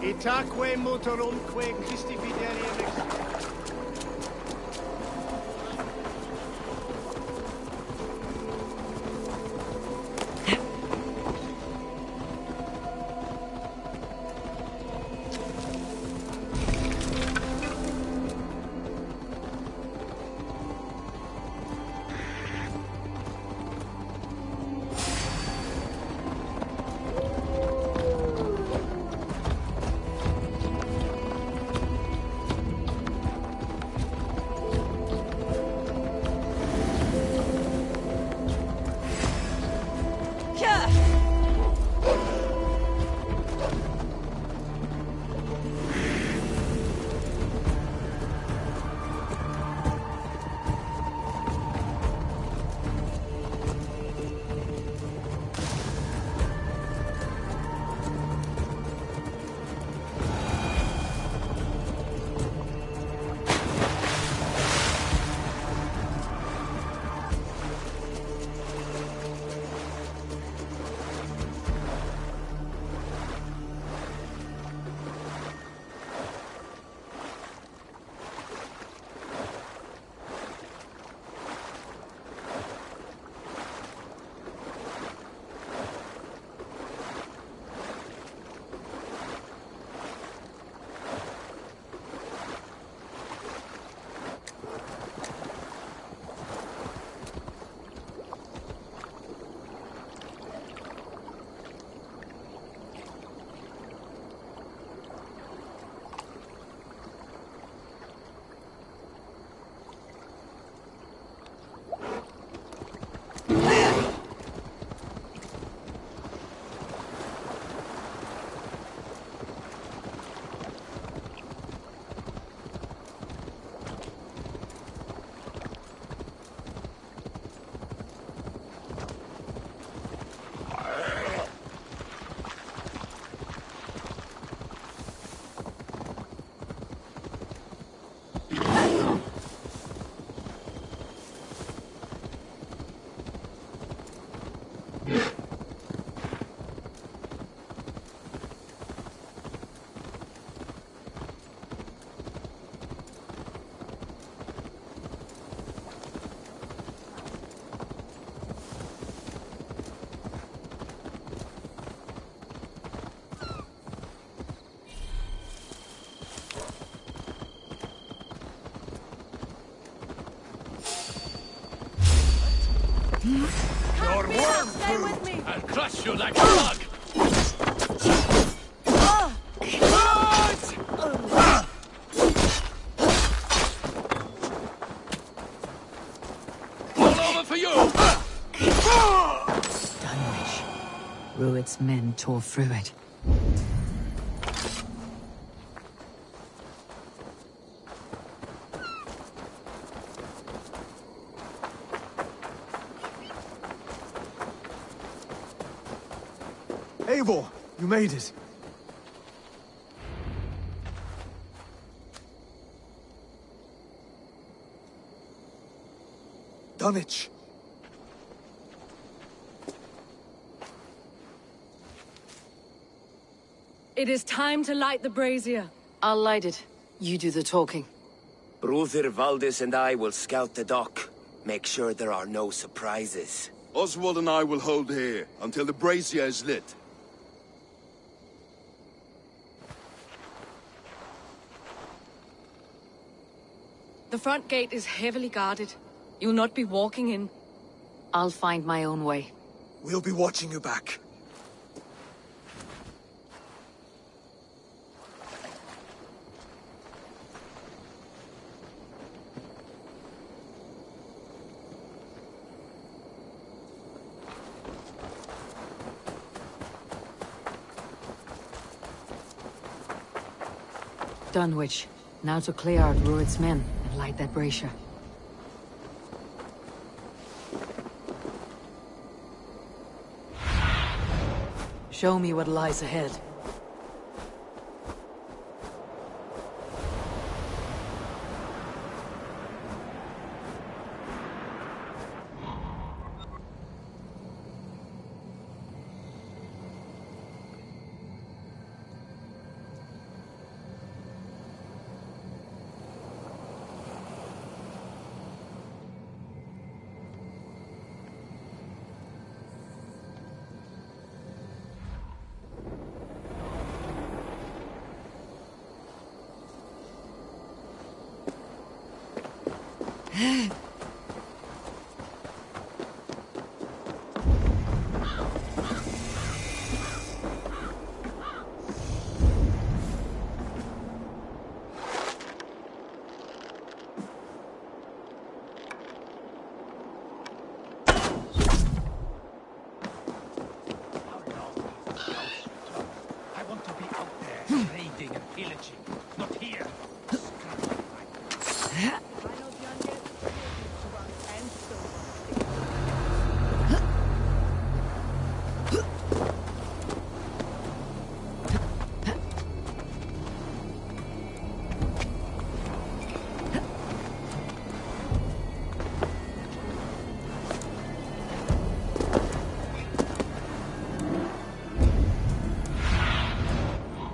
Itaque motorumque Christi fidelium ex... Your worm food! I'll crush you like a bug! All over for you! Dunwich. Rued's men tore through it. Eivor, you made it. Dunwich. It is time to light the brazier. I'll light it. You do the talking. Brother Valdis and I will scout the dock. Make sure there are no surprises. Oswald and I will hold here until the brazier is lit. The front gate is heavily guarded. You'll not be walking in. I'll find my own way. We'll be watching you back. Dunwich. Now to clear out Rued's men and light that brazier. Show me what lies ahead.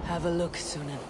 Have a look, Sunan.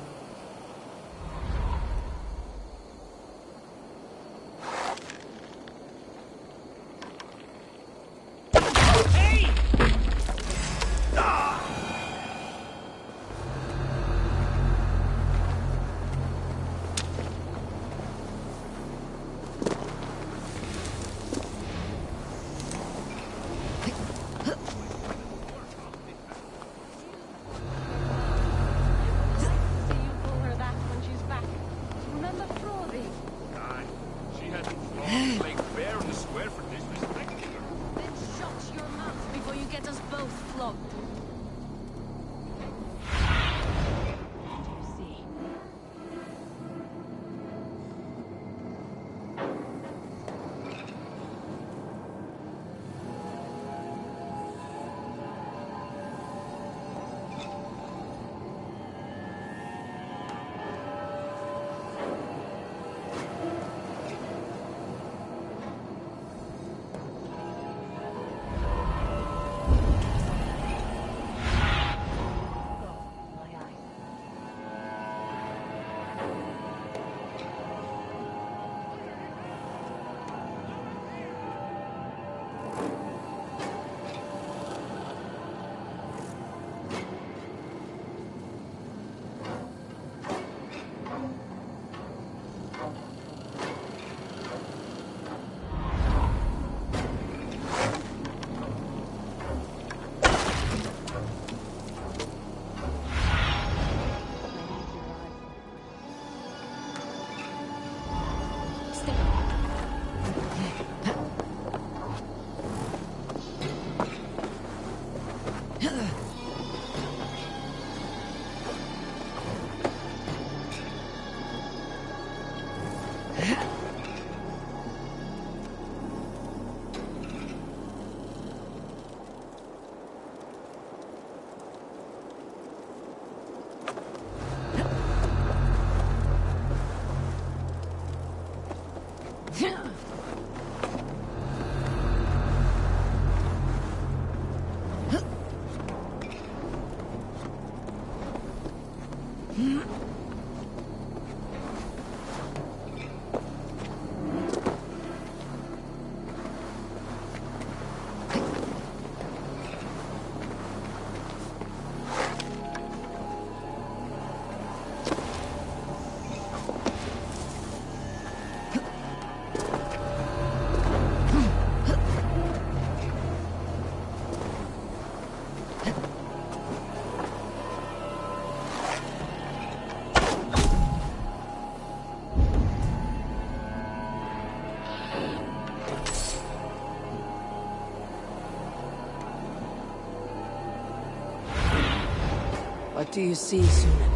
What do you see, Sunan?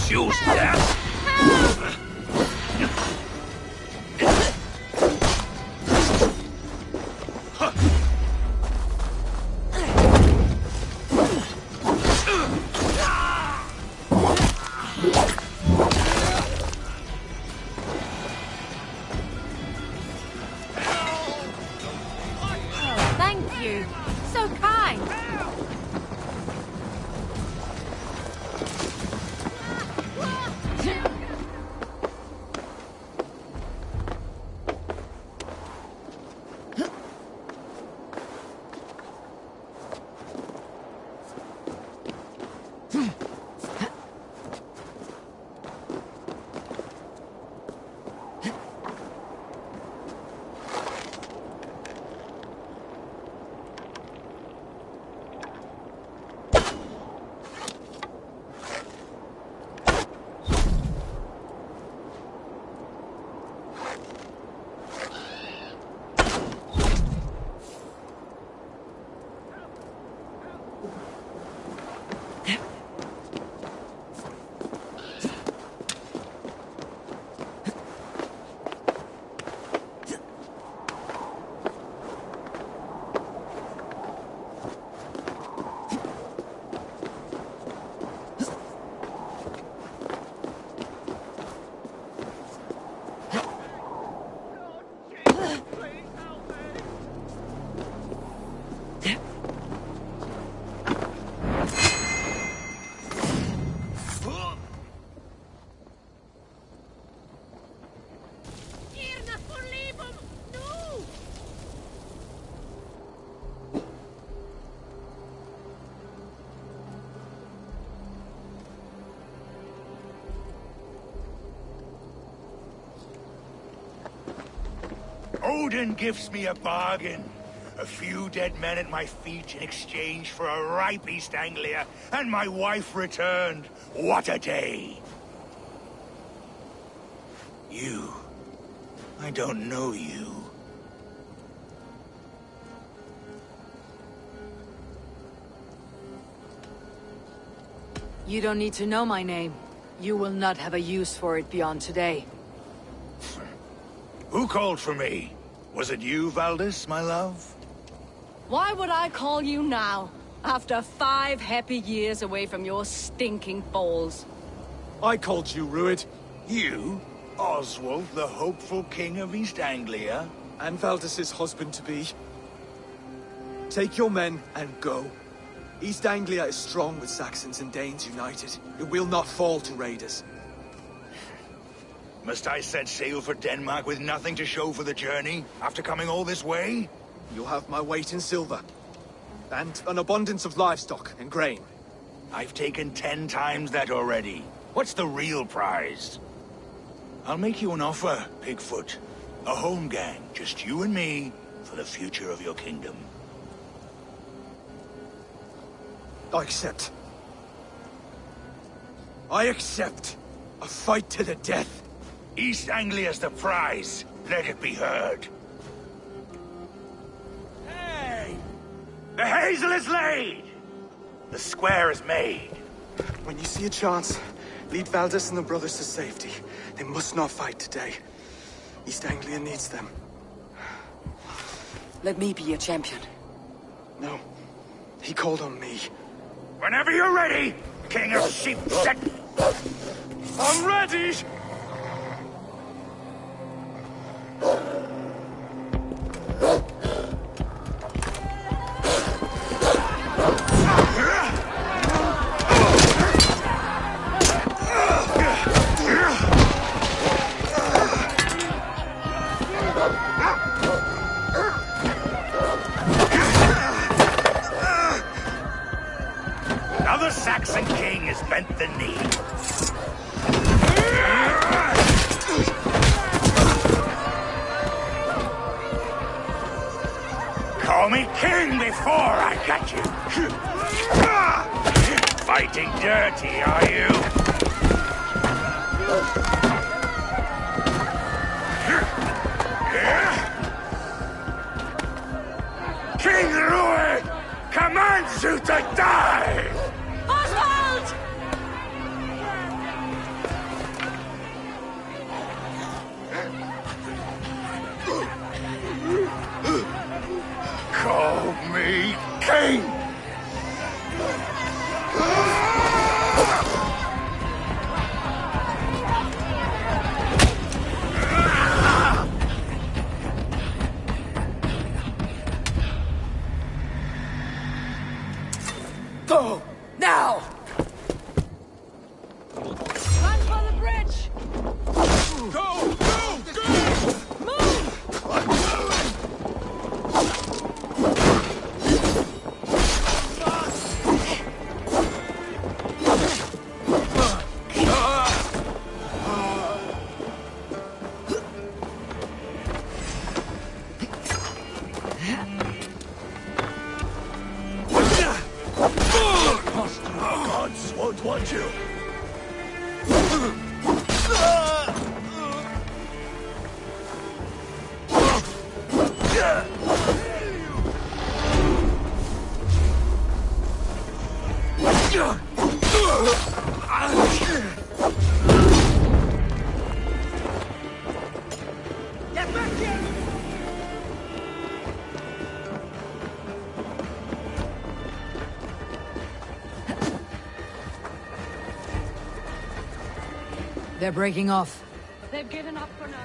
Choose that! Thank you. So kind. Odin gives me a bargain. A few dead men at my feet in exchange for a ripe East Anglia, and my wife returned. What a day! You. I don't know you. You don't need to know my name. You will not have a use for it beyond today. Who called for me? Was it you, Valdis, my love? Why would I call you now, after 5 happy years away from your stinking balls? I called you, Rued. You? Oswald, the hopeful king of East Anglia? And Valdis's husband-to-be. Take your men and go. East Anglia is strong with Saxons and Danes united. It will not fall to raiders. Must I set sail for Denmark with nothing to show for the journey, after coming all this way? You'll have my weight in silver. And an abundance of livestock and grain. I've taken 10 times that already. What's the real prize? I'll make you an offer, Pigfoot. A home gang, just you and me, for the future of your kingdom. I accept. I accept. A fight to the death. East Anglia's the prize. Let it be heard. Hey! The hazel is laid! The square is made. When you see a chance, lead Valdis and the brothers to safety. They must not fight today. East Anglia needs them. Let me be your champion. No. He called on me. Whenever you're ready, King of Sheep Set. I'm ready! Another Saxon king has bent the knee. Call me king before I got you. Fighting dirty, are you? King Rued commands you to die! Oswald! Call me king! Go! Now! Run for the bridge! Go! Go! Go! Move! Gods won't want you. Get back here! They're breaking off. They've given up for now.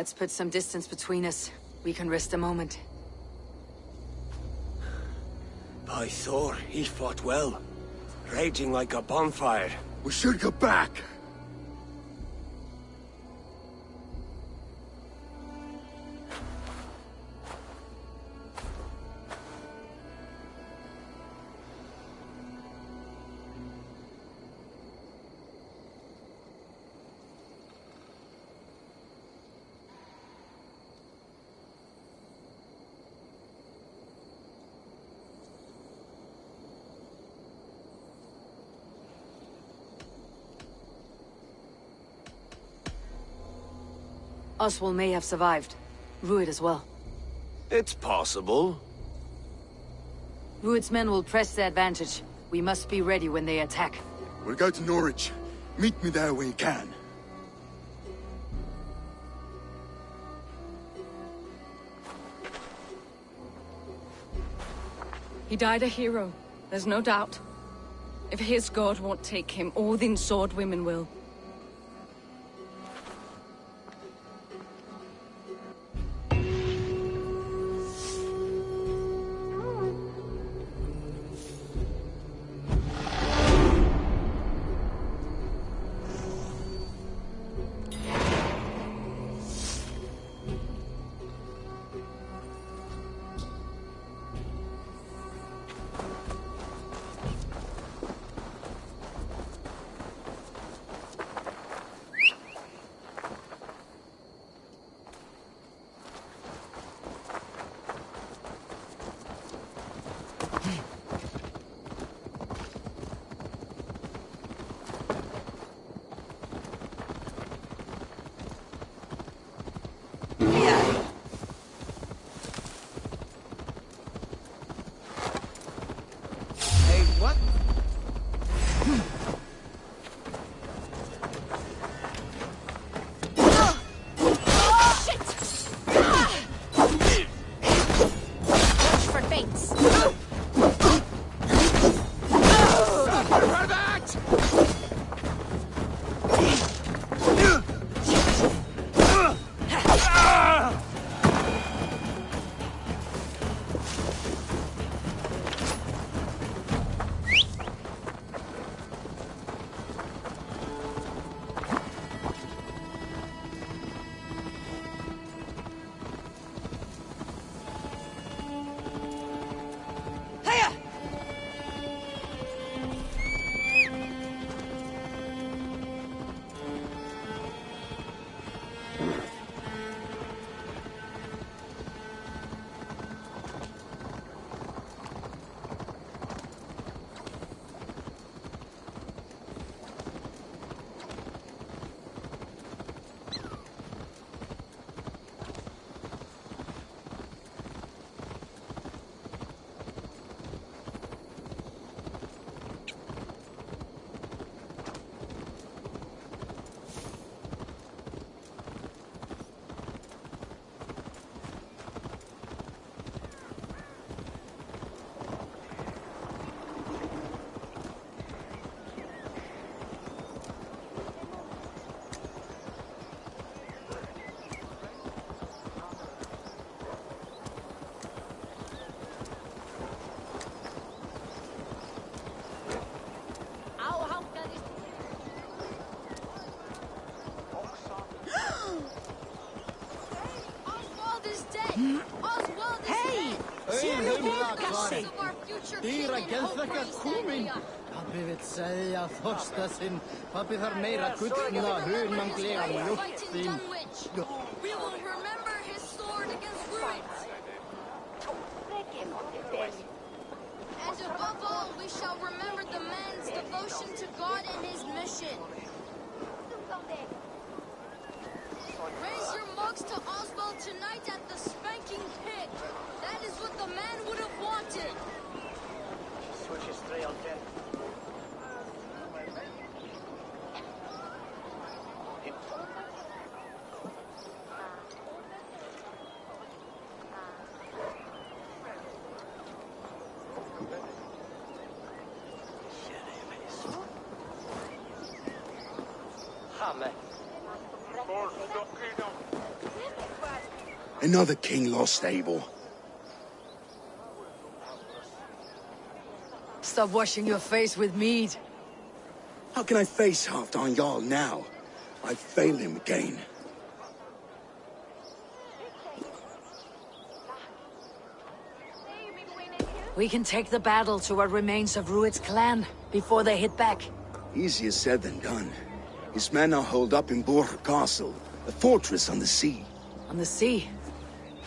Let's put some distance between us. We can rest a moment. By Thor, he fought well. Raging like a bonfire. We should go back. Oswald may have survived. Rued as well. It's possible. Rued's men will press the advantage. We must be ready when they attack. We'll go to Norwich. Meet me there when you can. He died a hero, there's no doubt. If his god won't take him, Odin's sword women will. Dýra geðþekka kúmin. Pabbi vill segja þorsta sinn. Pabbi þarf meira gullna hunanglega mjólk þín. We will remember his sword against Ruins. And above all, we shall remember the man's devotion to God and his mission. Raise your mugs to Oswald tonight at the spanking pit. That is what the man would have wanted. Hammer. Another king lost, Abel. Stop washing your face with mead. How can I face Halfdan Jarl now? I failed him again. We can take the battle to what remains of Rued's clan before they hit back. Easier said than done. His men are holed up in Borg Castle, a fortress on the sea. On the sea?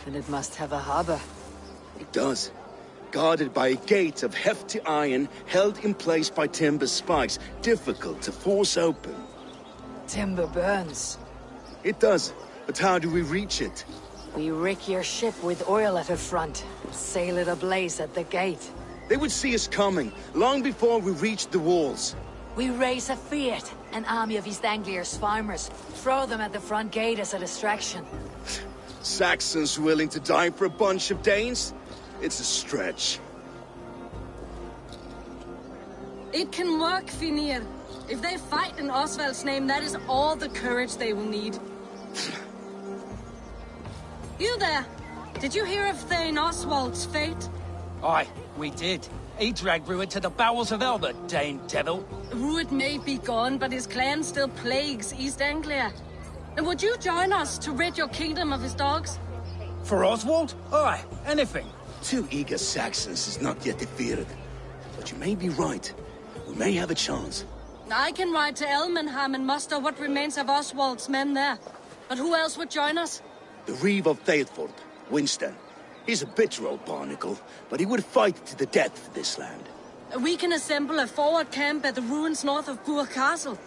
Then it must have a harbor. It does. Guarded by a gate of hefty iron, held in place by timber spikes, difficult to force open. Timber burns. It does, but how do we reach it? We rig your ship with oil at her front, sail it ablaze at the gate. They would see us coming, long before we reached the walls. We raise a fiat, an army of East Anglia's farmers, throw them at the front gate as a distraction. Saxons willing to die for a bunch of Danes? It's a stretch. It can work, Finir. If they fight in Oswald's name, that is all the courage they will need. You there! Did you hear of Thane Oswald's fate? Aye, we did. He dragged Rued to the bowels of hell, the Dane devil. Rued may be gone, but his clan still plagues East Anglia. And would you join us to rid your kingdom of his dogs? For Oswald? Aye, anything. 2 eager Saxons is not yet defeated. But you may be right. We may have a chance. I can ride to Elmenham and muster what remains of Oswald's men there. But who else would join us? The Reeve of Thetford, Winston. He's a bitter old barnacle, but he would fight to the death for this land. We can assemble a forward camp at the ruins north of Burg Castle.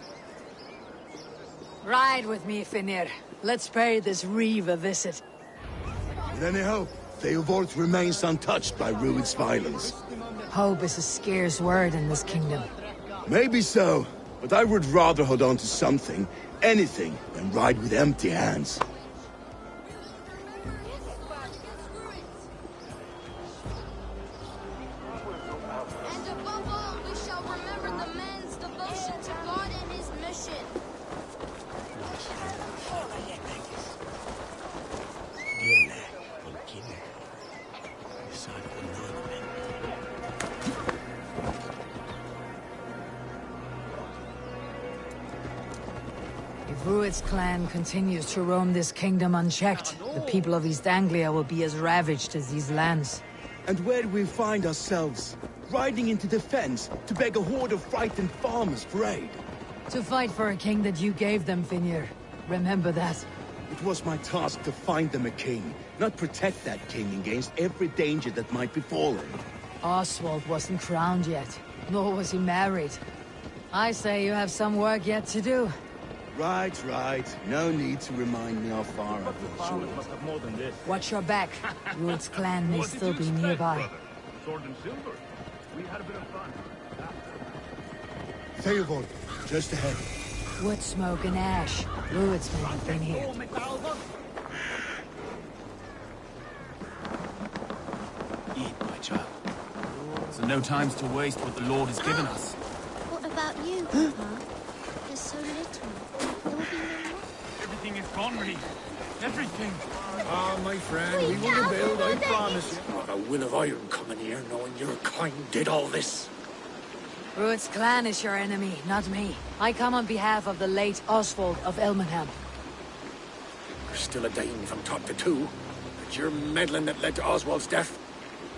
Ride with me, Finir. Let's pay this Reeve a visit. With any hope, Theobald remains untouched by Rued's violence. Hope is a scarce word in this kingdom. Maybe so, but I would rather hold on to something, anything, than ride with empty hands. And above all, we shall remember the man's devotion to God and his mission. If Rued's clan continues to roam this kingdom unchecked, the people of East Anglia will be as ravaged as these lands. And where do we find ourselves? Riding into defense to beg a horde of frightened farmers for aid. To fight for a king that you gave them, Finir. Remember that. It was my task to find them a king, not protect that king against every danger that might befall him. Oswald wasn't crowned yet, nor was he married. I say you have some work yet to do. Right, right. No need to remind me how far I've fallen short. Watch your back. Rued's clan may still be nearby. Sword and silver. We had a bit of fun. Theobald, just ahead. Wood smoke and ash. Rued's men have been here. Eat, my child. So no time's to waste what the Lord has given us. What about you, Papa? There's so little. There will be no more. Everything is gone, Reed. Everything. Ah, my friend, we will rebuild, I promise you. Not a will of iron coming here, knowing your kind did all this. Rued's clan is your enemy, not me. I come on behalf of the late Oswald of Elmenham. You're still a Dane from top to two. It's your meddling that led to Oswald's death,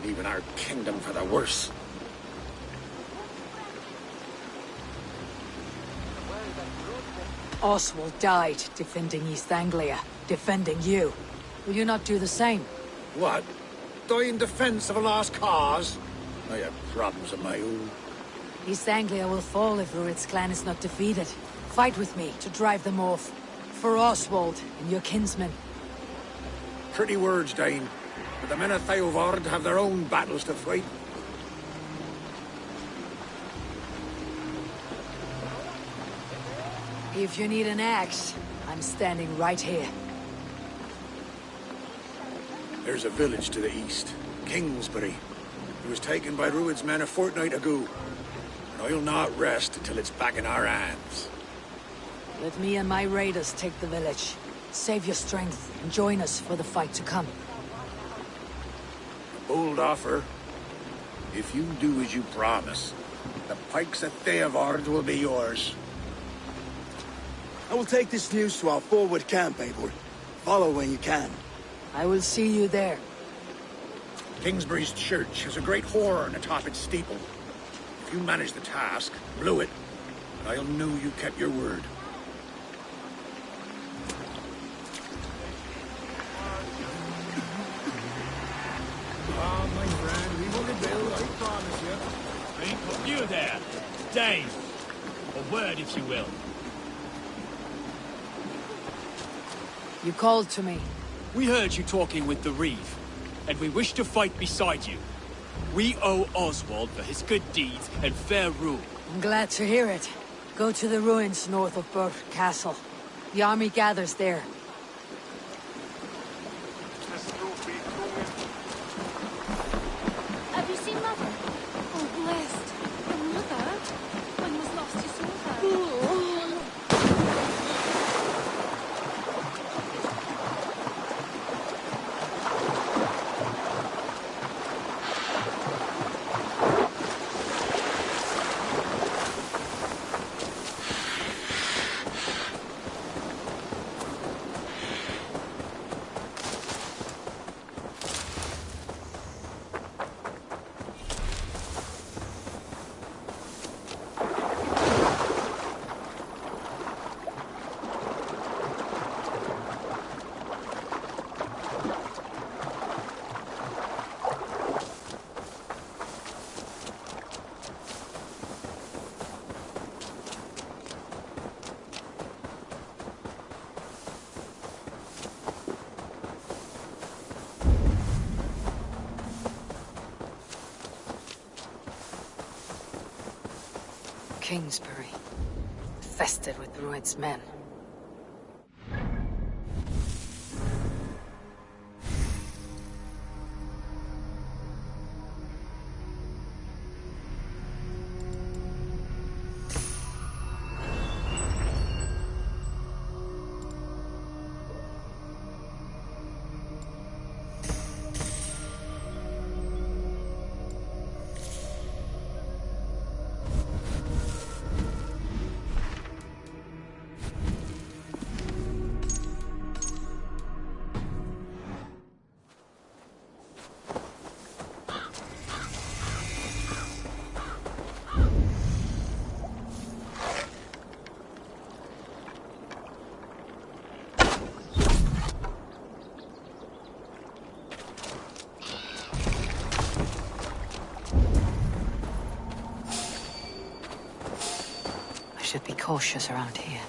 leaving our kingdom for the worse. Oswald died defending East Anglia, defending you. Will you not do the same? What? Die in defense of a lost cause? I have problems of my own. East Anglia will fall if Rued's clan is not defeated. Fight with me to drive them off. For Oswald and your kinsmen. Pretty words, Dane. But the men of Theovard have their own battles to fight. If you need an axe, I'm standing right here. There's a village to the east, Kingsbury. It was taken by Rued's men a fortnight ago. And I'll not rest until it's back in our hands. Let me and my raiders take the village. Save your strength and join us for the fight to come. Bold offer. If you do as you promise, the pikes at Theavard will be yours. I will take this news to our forward camp, Eivor. Follow when you can. I will see you there. Kingsbury's church has a great horn atop its steeple. If you manage the task, blow it, and I'll know you kept your word. Ah, my friend, we will build, I promise you. You there, Dane. A word, if you will. You called to me. We heard you talking with the Reeve, and we wish to fight beside you. We owe Oswald for his good deeds and fair rule. I'm glad to hear it. Go to the ruins north of Burke Castle. The army gathers there. Have you seen Mother? Oh, blessed. Your mother? When was lost you saw her? Kingsbury. Infested with Rued's men. Should be cautious around here.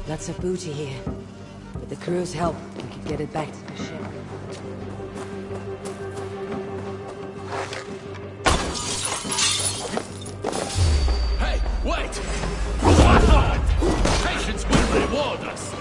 Lots of booty here. With the crew's help, we could get it back to the ship. Hey, wait! What? Patience will reward us!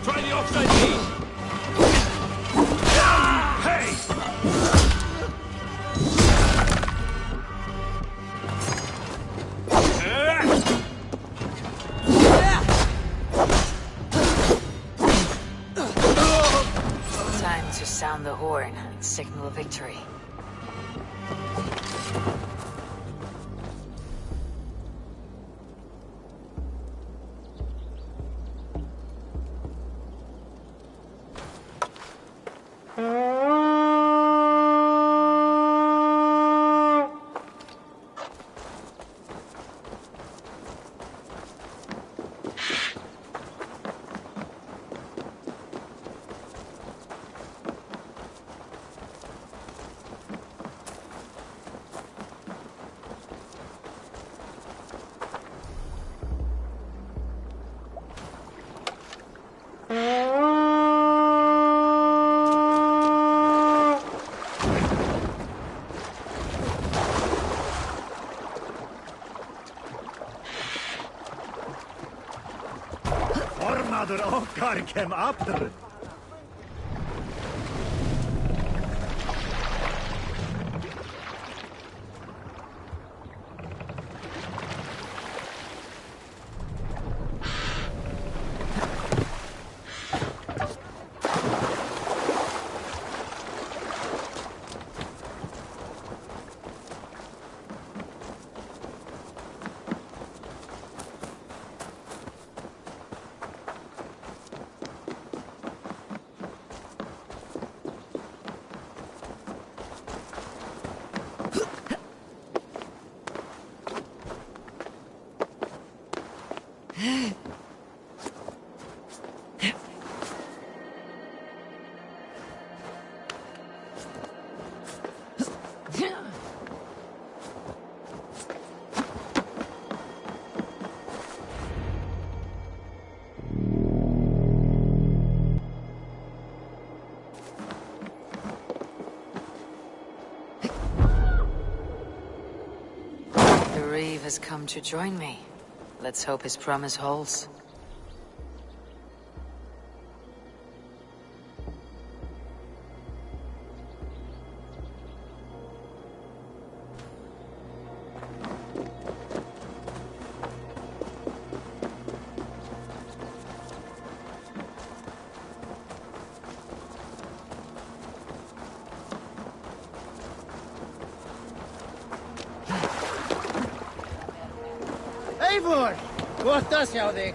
Try the offside knee! Hey! Time to sound the horn and signal victory. Formadur okkar kem aftur. The Reeve has come to join me. Let's hope his promise holds. Eivor! Gott að sjá þig.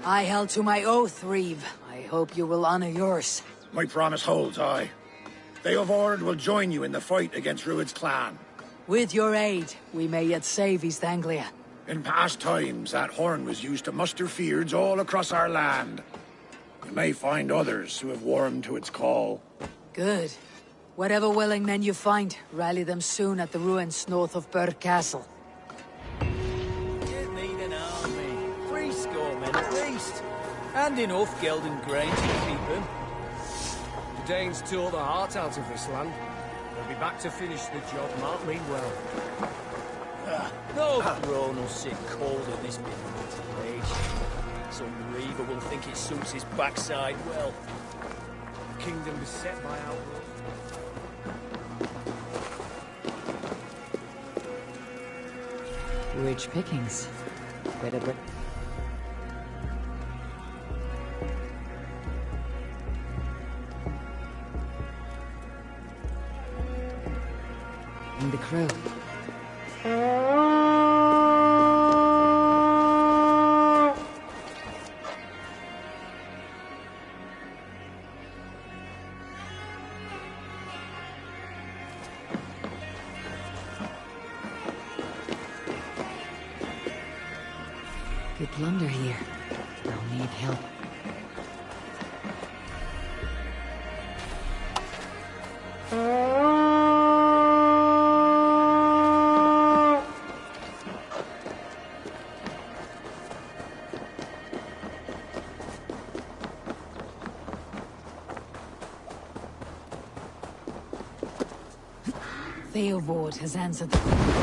I held to my oath, Reeve. I hope you will honor yours. My promise holds, aye. They of Ord will join you in the fight against Rued's clan. With your aid, we may yet save East Anglia. In past times, that horn was used to muster fyrds all across our land. You may find others who have warmed to its call. Good. Whatever willing men you find, rally them soon at the ruins north of Burg Castle. You need an army. 70 men at least. And enough geld and grain to keep them. The Danes tore the heart out of this land. They'll be back to finish the job, mark me well. No throne will sit cold at this bit age. Some reaver will think it suits his backside well. Kingdom beset by outlaws. Rich pickings. Better break. The crew. Good plunder here. I'll need help. Theobald has answered the call.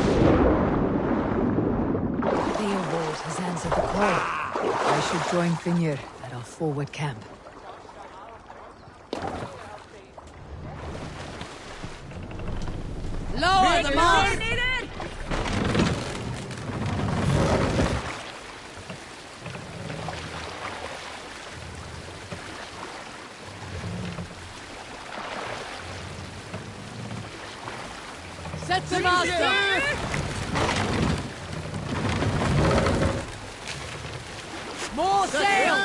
I should join Finnr at our forward camp. Lower the mast! Set the mast! More sail!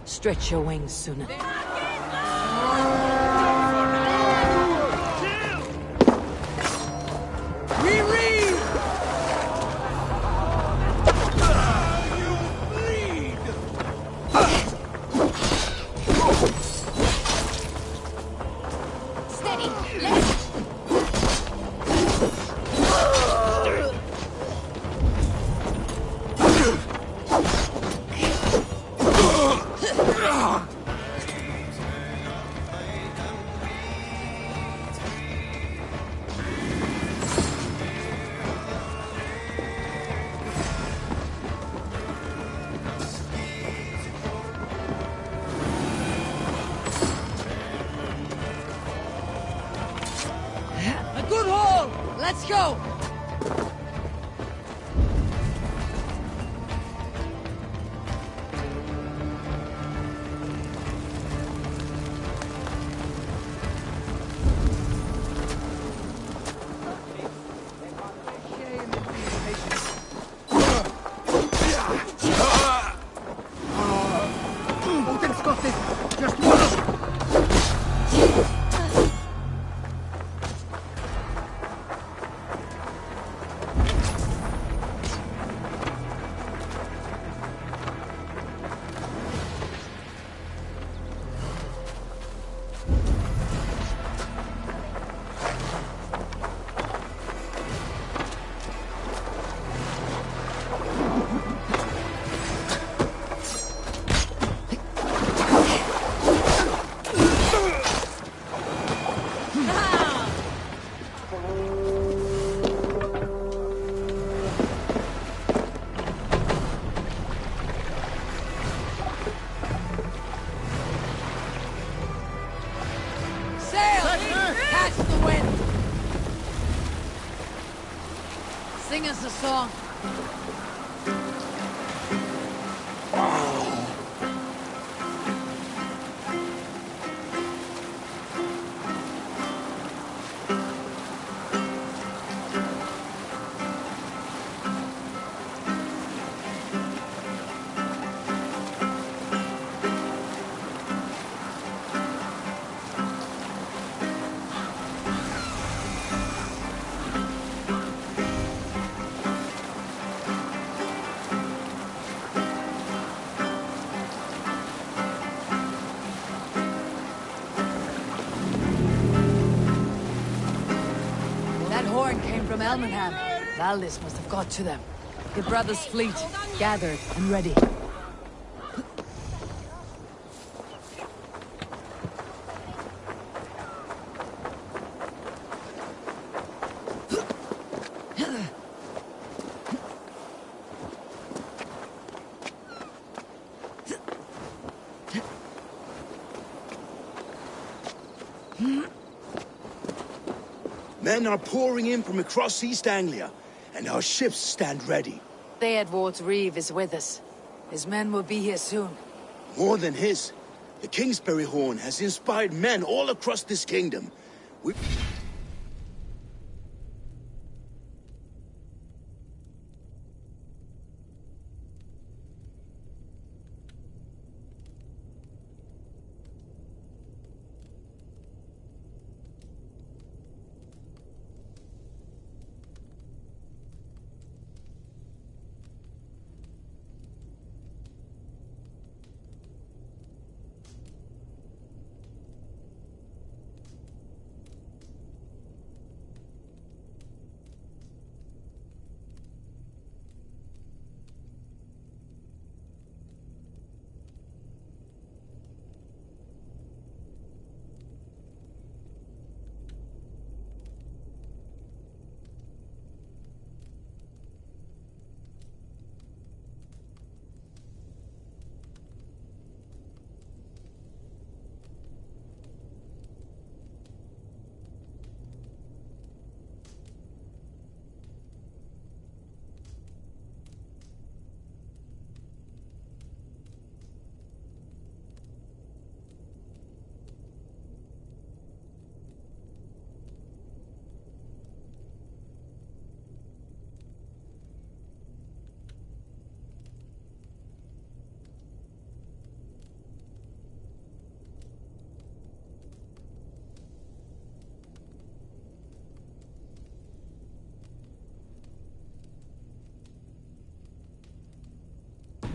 Stretch your wings sooner. Let's go! Odin's got this! Just one! There's the song. That horn came from Elmenham. Valdis must have got to them. Your brother's fleet, gathered and ready. Men are pouring in from across East Anglia, and our ships stand ready. Theodward's Reeve is with us. His men will be here soon. More than his, the Kingsbury Horn has inspired men all across this kingdom.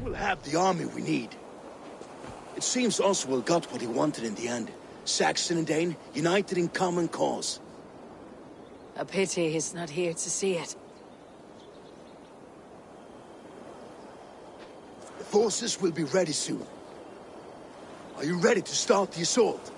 We'll have the army we need. It seems Oswald got what he wanted in the end. Saxon and Dane, united in common cause. A pity he's not here to see it. The forces will be ready soon. Are you ready to start the assault?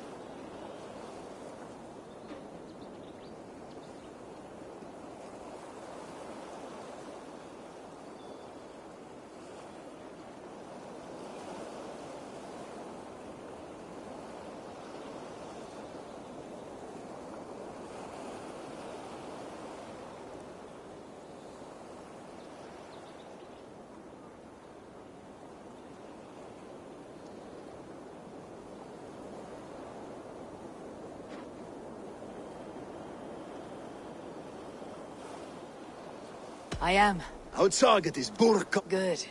I am. Our target is Burka. Good.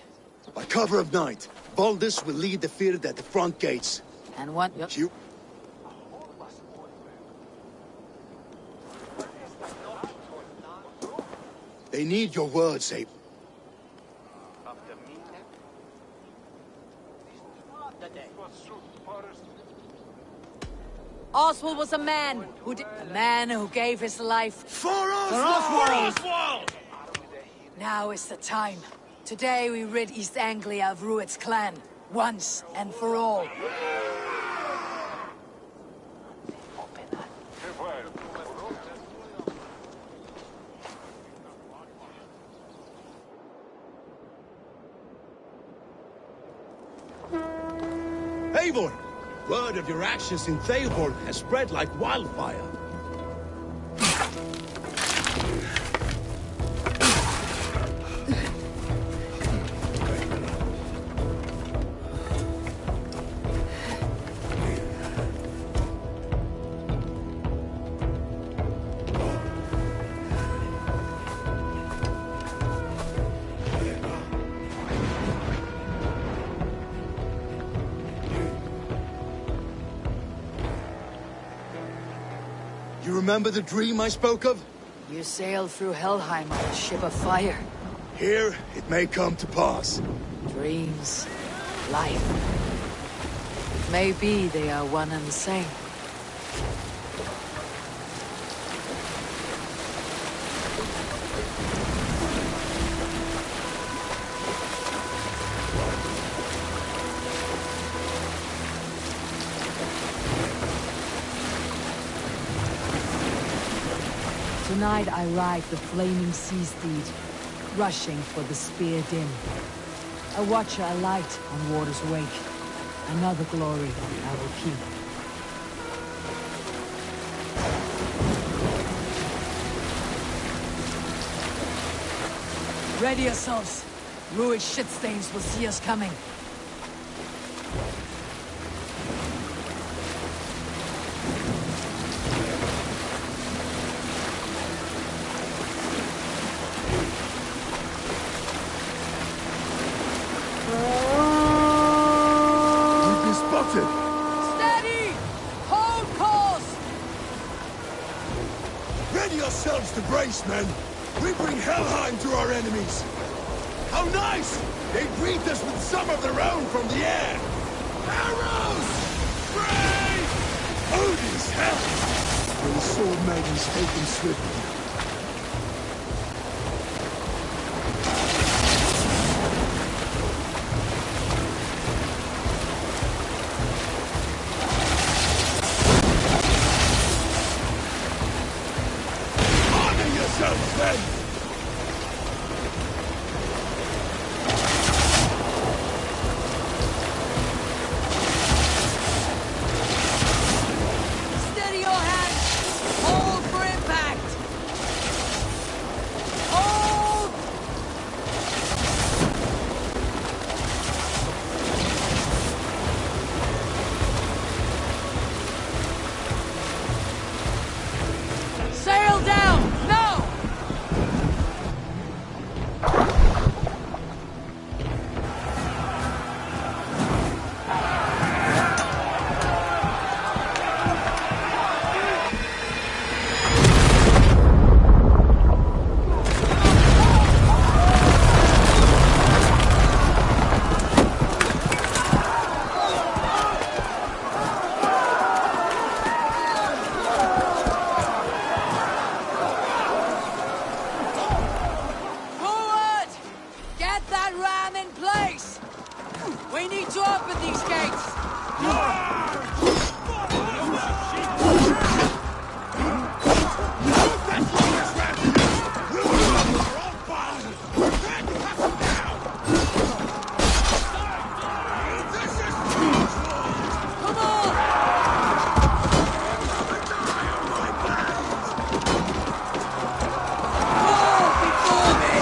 By cover of night, Valdis will lead the field at the front gates. And what... You... They need your words, Abe. Oswald was a man who gave his life for Oswald! Now is the time. Today we rid East Anglia of Rued's clan, once and for all. Eivor! Word of your actions in Theodward has spread like wildfire. remember the dream I spoke of? You sailed through Helheim on a ship of fire. Here, it may come to pass. Dreams, life. Maybe they are one and the same. Tonight I ride the flaming sea steed, rushing for the spear dim. A watcher alight on water's wake. Another glory I will keep. Ready yourselves. Ruined shitstains will see us coming. Steady! Hold course! Ready yourselves to brace, men! We bring Helheim to our enemies! How nice! They greet us with some of their own from the air! Arrows! Brave! Odin's help! Will the sword maidens take them swiftly? Steady your hands! Hold for impact! Hold! Sail down! No! Forward! Get that ram in place! We need to open these gates! Come on! Fall before me!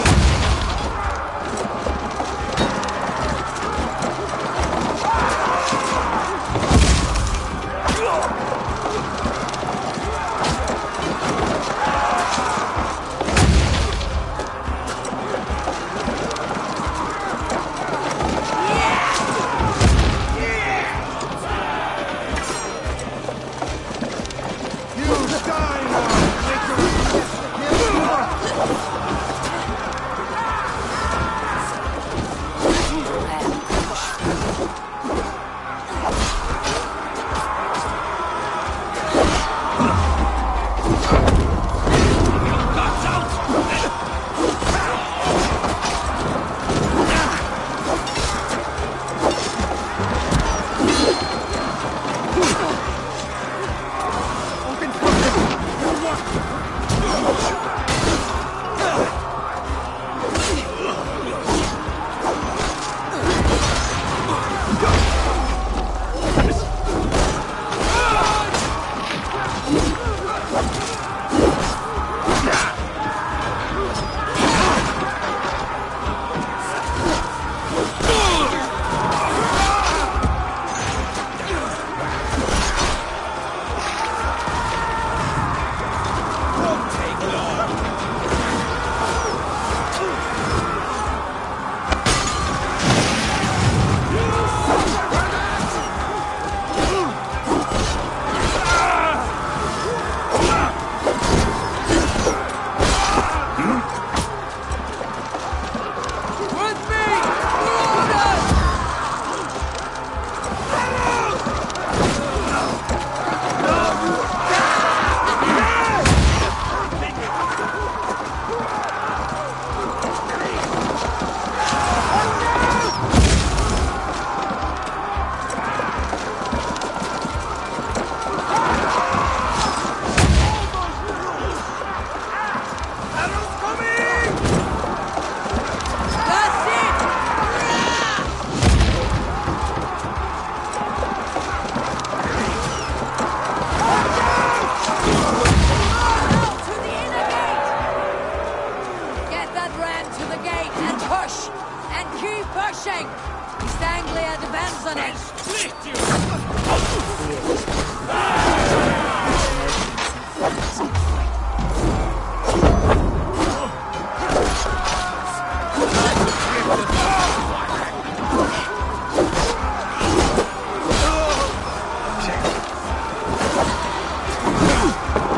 depends on it. Split you!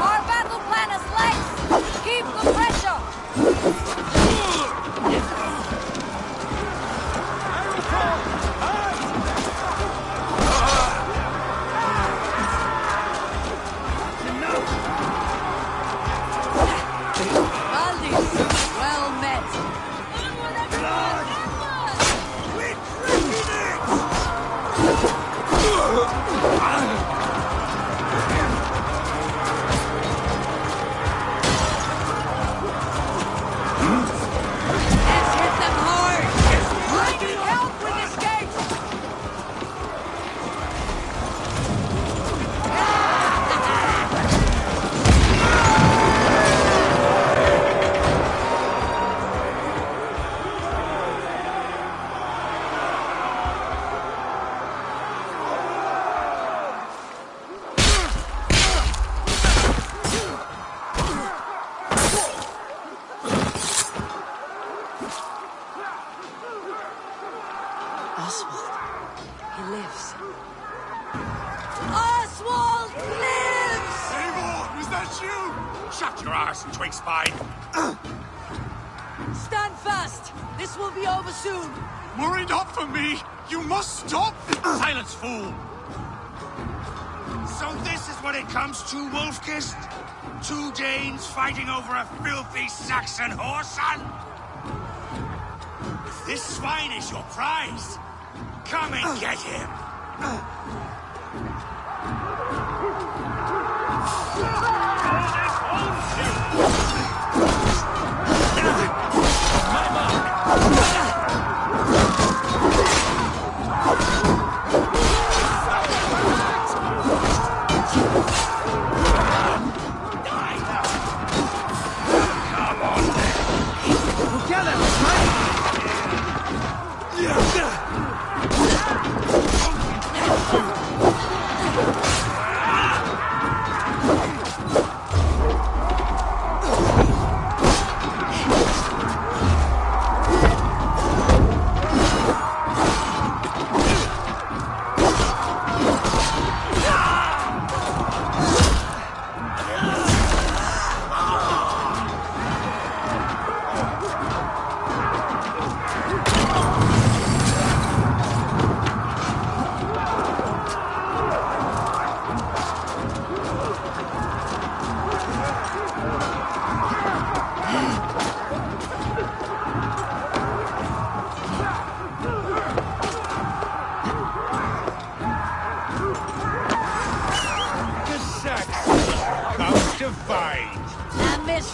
Our battle plan is legs. Keep the pressure. Valdis, well met. Let's hit them hard. I need help with this gate. Oswald, he lives. Oswald lives! Eivor, was that you? Shut your arse, twig spine. Stand fast. This will be over soon. Worried up for me? You must stop! Silence, fool! So this is what it comes to, Wolfkist? 2 Danes fighting over a filthy Saxon whoreson? If this swine is your prize, come and get him!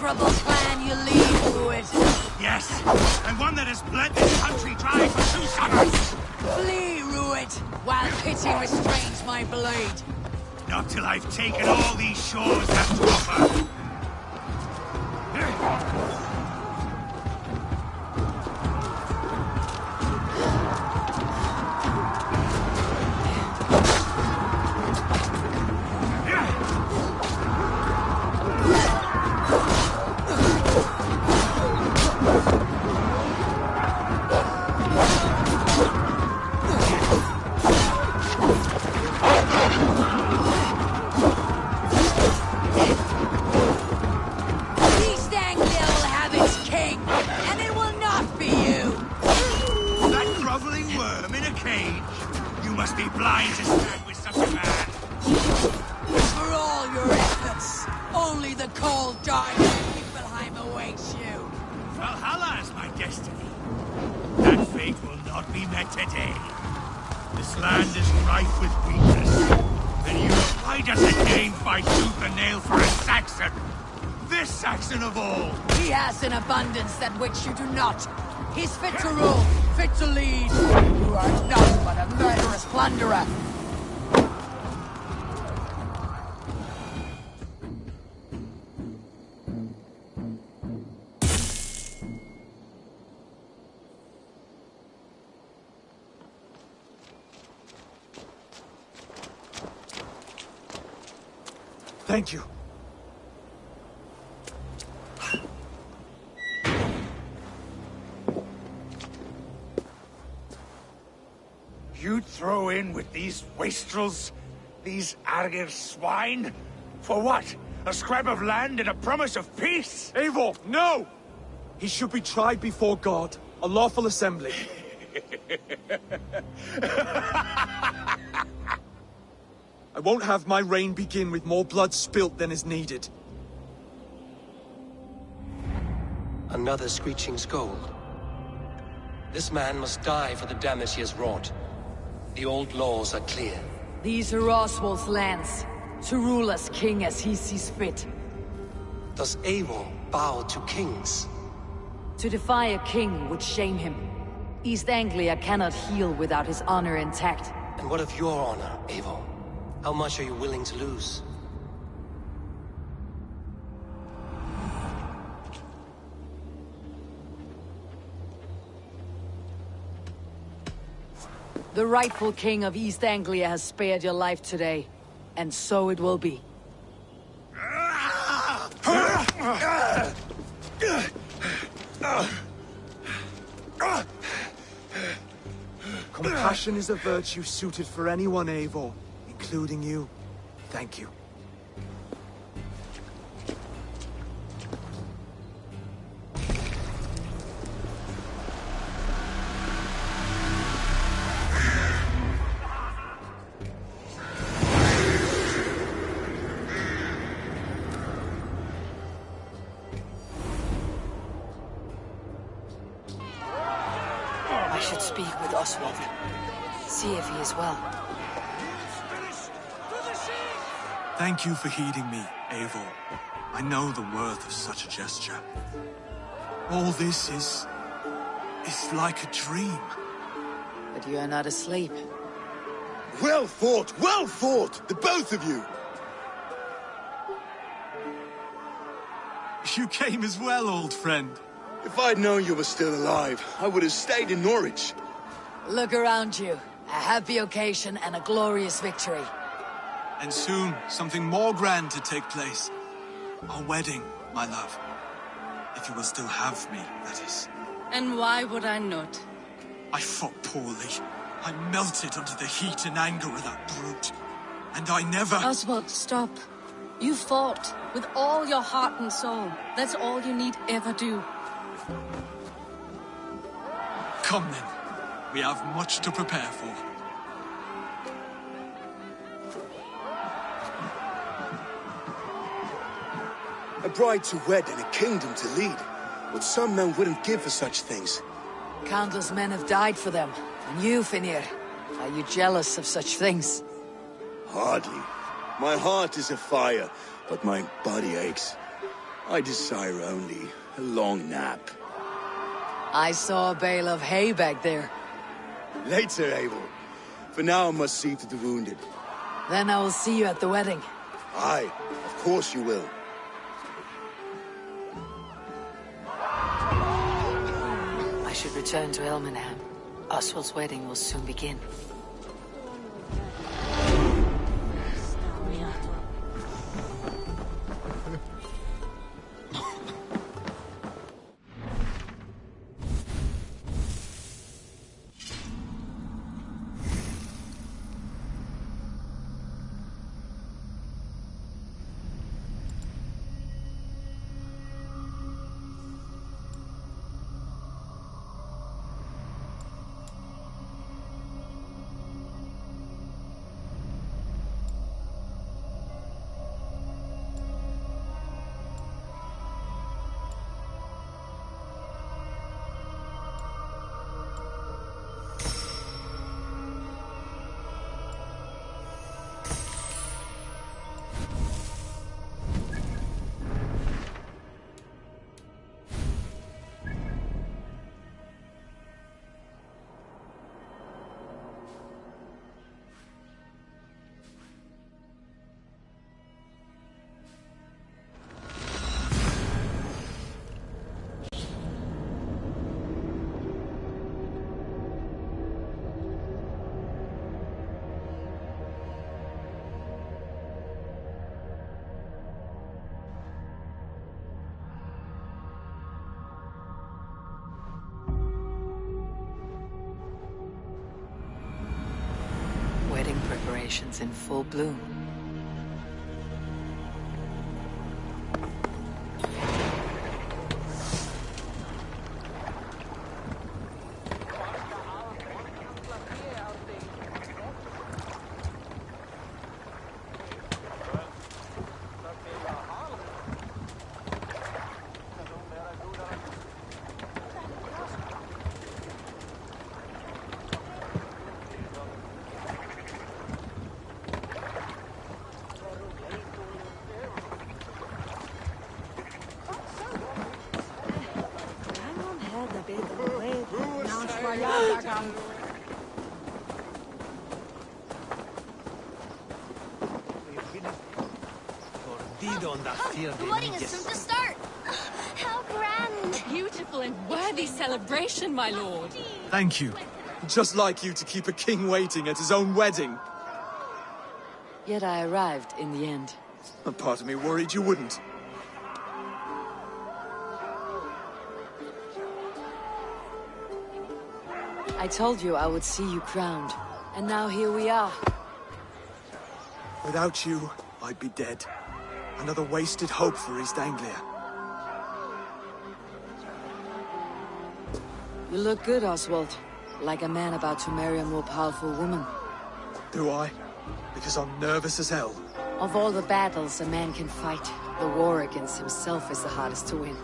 miserable clan you lead to it. Yes, and one that has bled this country dry for 2 summers. Flee, Ruit, while pity restrains my blade. Not till I've taken all these shores have to offer. Valhalla is my destiny. That fate will not be met today. This land is rife with weakness. And you, why does a Dane fight tooth and nail for a Saxon? This Saxon of all! He has an abundance that which you do not. He's fit to rule, fit to lead. You are nothing but a murderous plunderer. Thank you. You'd throw in with these wastrels? These Argir swine? For what? A scrap of land and a promise of peace? Eivor, no! He should be tried before God, a lawful assembly. I won't have my reign begin with more blood spilt than is needed. Another screeching scold. This man must die for the damage he has wrought. The old laws are clear. These are Oswald's lands, to rule as king as he sees fit. Does Eivor bow to kings? To defy a king would shame him. East Anglia cannot heal without his honor intact. And what of your honor, Eivor? How much are you willing to lose? The rightful king of East Anglia has spared your life today, and so it will be. Compassion is a virtue suited for anyone, Eivor, including you. Thank you. I should speak with Oswald. See if he is well. Thank you for heeding me, Eivor. I know the worth of such a gesture. All this is like a dream. But you are not asleep. Well fought, the both of you! You came as well, old friend. If I'd known you were still alive, I would have stayed in Norwich. Look around you. A happy occasion and a glorious victory. And soon, something more grand to take place. Our wedding, my love. If you will still have me, that is. And why would I not? I fought poorly. I melted under the heat and anger of that brute. And I never... Oswald, stop. You fought with all your heart and soul. That's all you need ever do. Come then. We have much to prepare for. A bride to wed and a kingdom to lead. What some men wouldn't give for such things. Countless men have died for them. And you, Finnir, are you jealous of such things? Hardly. My heart is afire, but my body aches. I desire only a long nap. I saw a bale of hay back there. Later, Eivor. For now, I must see to the wounded. Then I will see you at the wedding. Aye, of course you will. I should return to Elmenham. Oswald's wedding will soon begin. preparations in full bloom. The wedding is soon to start! How grand! Beautiful and worthy celebration, my lord. Thank you. Just like you to keep a king waiting at his own wedding. Yet I arrived in the end. A part of me worried you wouldn't. I told you I would see you crowned, and now here we are. Without you, I'd be dead. Another wasted hope for East Anglia. You look good, Oswald. Like a man about to marry a more powerful woman. Do I? Because I'm nervous as hell. Of all the battles a man can fight, the war against himself is the hardest to win.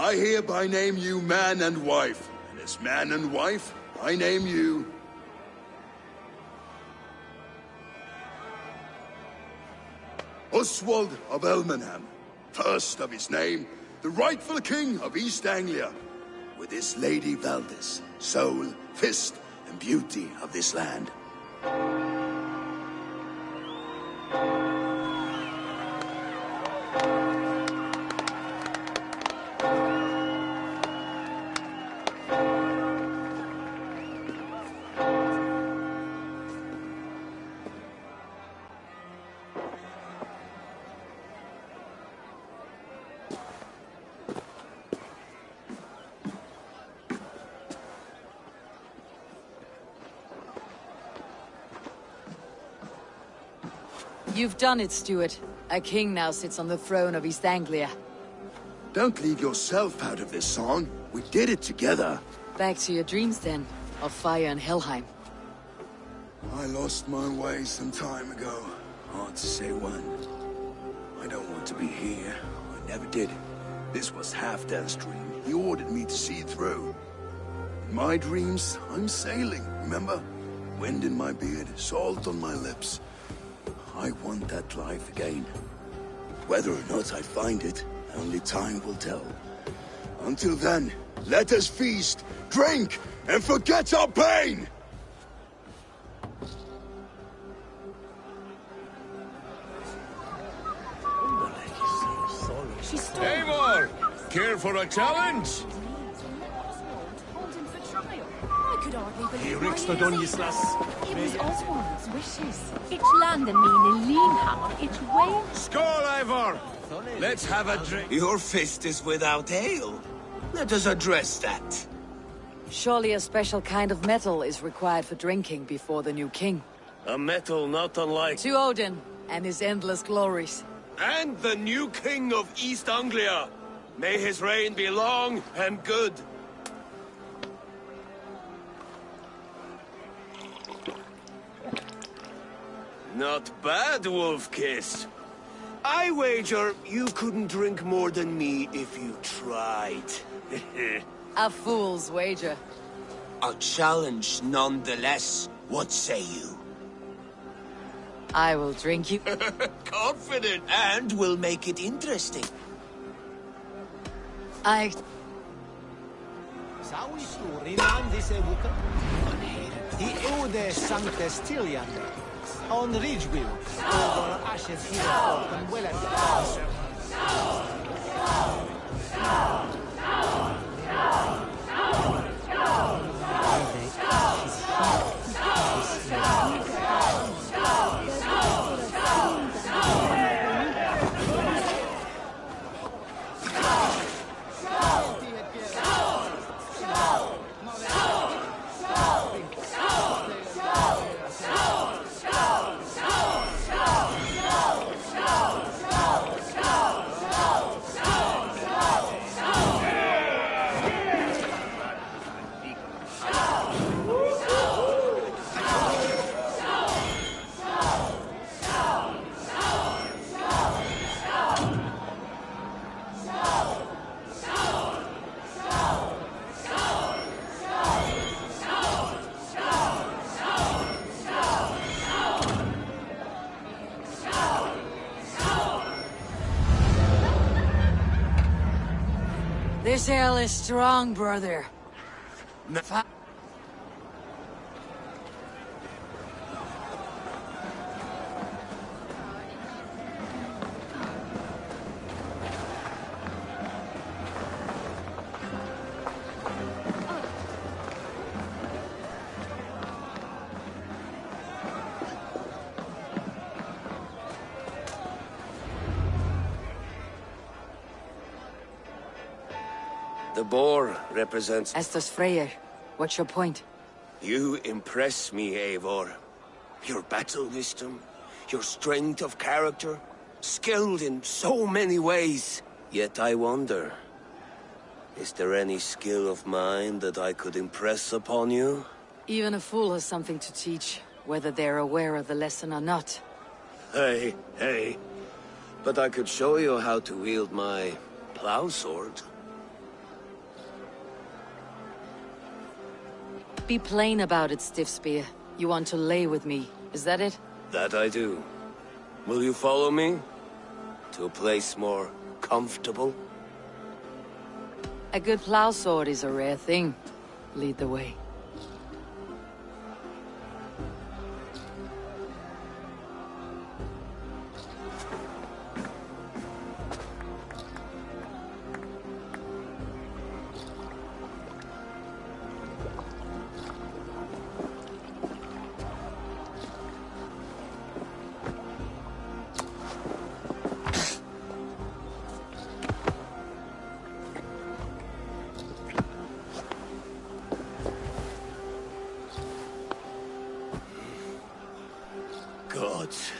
I hereby name you man and wife, and as man and wife, I name you... Oswald of Elmenham, first of his name, the rightful king of East Anglia, with this Lady Valdis, soul, fist, and beauty of this land. You've done it, Stuart. A king now sits on the throne of East Anglia. Don't leave yourself out of this song. We did it together. Back to your dreams, then, of fire and Helheim. I lost my way some time ago. Hard to say when. I don't want to be here. I never did. This was Halfdan's dream. He ordered me to see it through. In my dreams, I'm sailing, remember? Wind in my beard, salt on my lips. I want that life again. Whether or not I find it, only time will tell. Until then, Let us feast, drink, and forget our pain! Eivor! Care for a challenge? I could hardly believe my ears. It was Oswald's wishes. It's land and mean in Linhammer. It's way. Skål, Eivor! Let's have a drink. Your fist is without ale. Let us address that. Surely a special kind of metal is required for drinking before the new king. A metal not unlike... To Odin and his endless glories. And the new king of East Anglia. May his reign be long and good. Not bad, Wolf-Kiss. I wager you couldn't drink more than me if you tried. A fool's wager. A challenge nonetheless. What say you? I will drink you. Confident, and will make it interesting. I... On Ridgeville, over Ashes Hill, and This ale is strong, brother. The boar represents... Estus Freyr, what's your point? You impress me, Eivor. Your battle wisdom, your strength of character, skilled in so many ways. Yet I wonder, is there any skill of mine that I could impress upon you? Even a fool has something to teach, whether they're aware of the lesson or not. Hey. But I could show you how to wield my plow sword. Be plain about it, Stiff Spear. You want to lay with me, is that it? That I do. Will you follow me? To a place more comfortable? A good plow sword is a rare thing. Lead the way. Gods.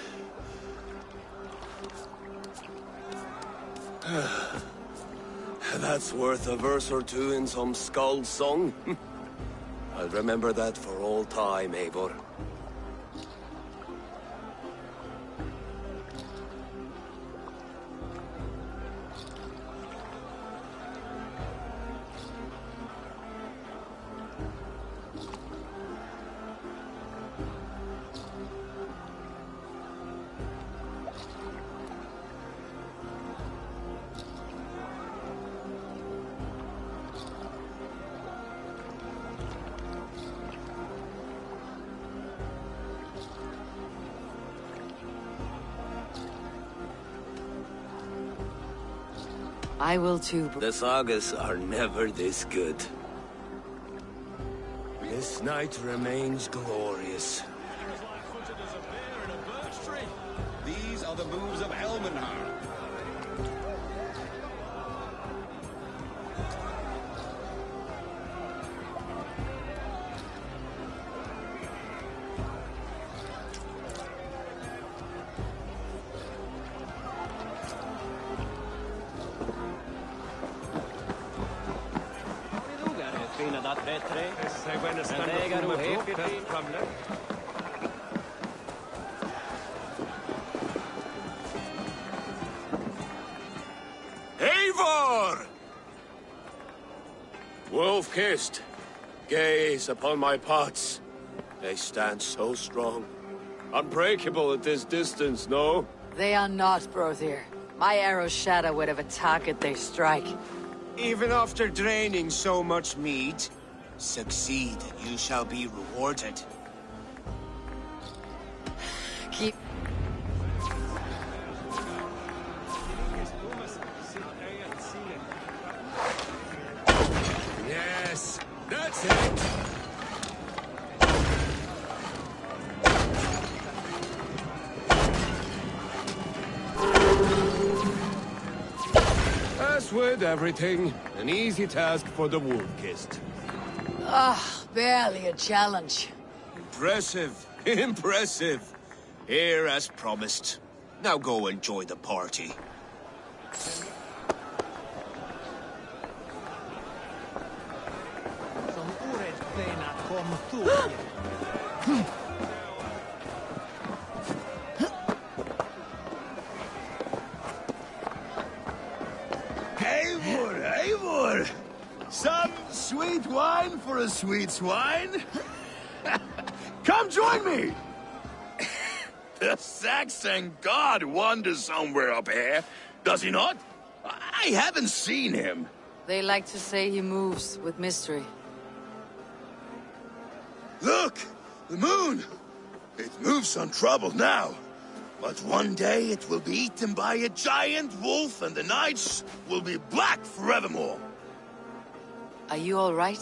That's worth a verse or two in some skald song. I'll remember that for all time, Eivor. I will too. The sagas are never this good. This night remains glorious. These are the moves of Elmenhar. Eivor! Wolf-kissed, gaze upon my pots. They stand so strong. Unbreakable at this distance, no? They are not, Brother. My arrows shatter whatever target they strike. Even after draining so much meat, succeed and you shall be rewarded. Keep... Yes, that's it! As with everything, an easy task for the wolf-kissed. Ah, barely a challenge. Impressive, impressive. Here as promised. Now go enjoy the party. Eivor, Eivor! Some sweet wine for a sweet swine? Come join me! The Saxon god wanders somewhere up here, does he not? I haven't seen him. They like to say he moves with mystery. Look! The moon! It moves untroubled now. But one day it will be eaten by a giant wolf and the nights will be black forevermore. Are you all right?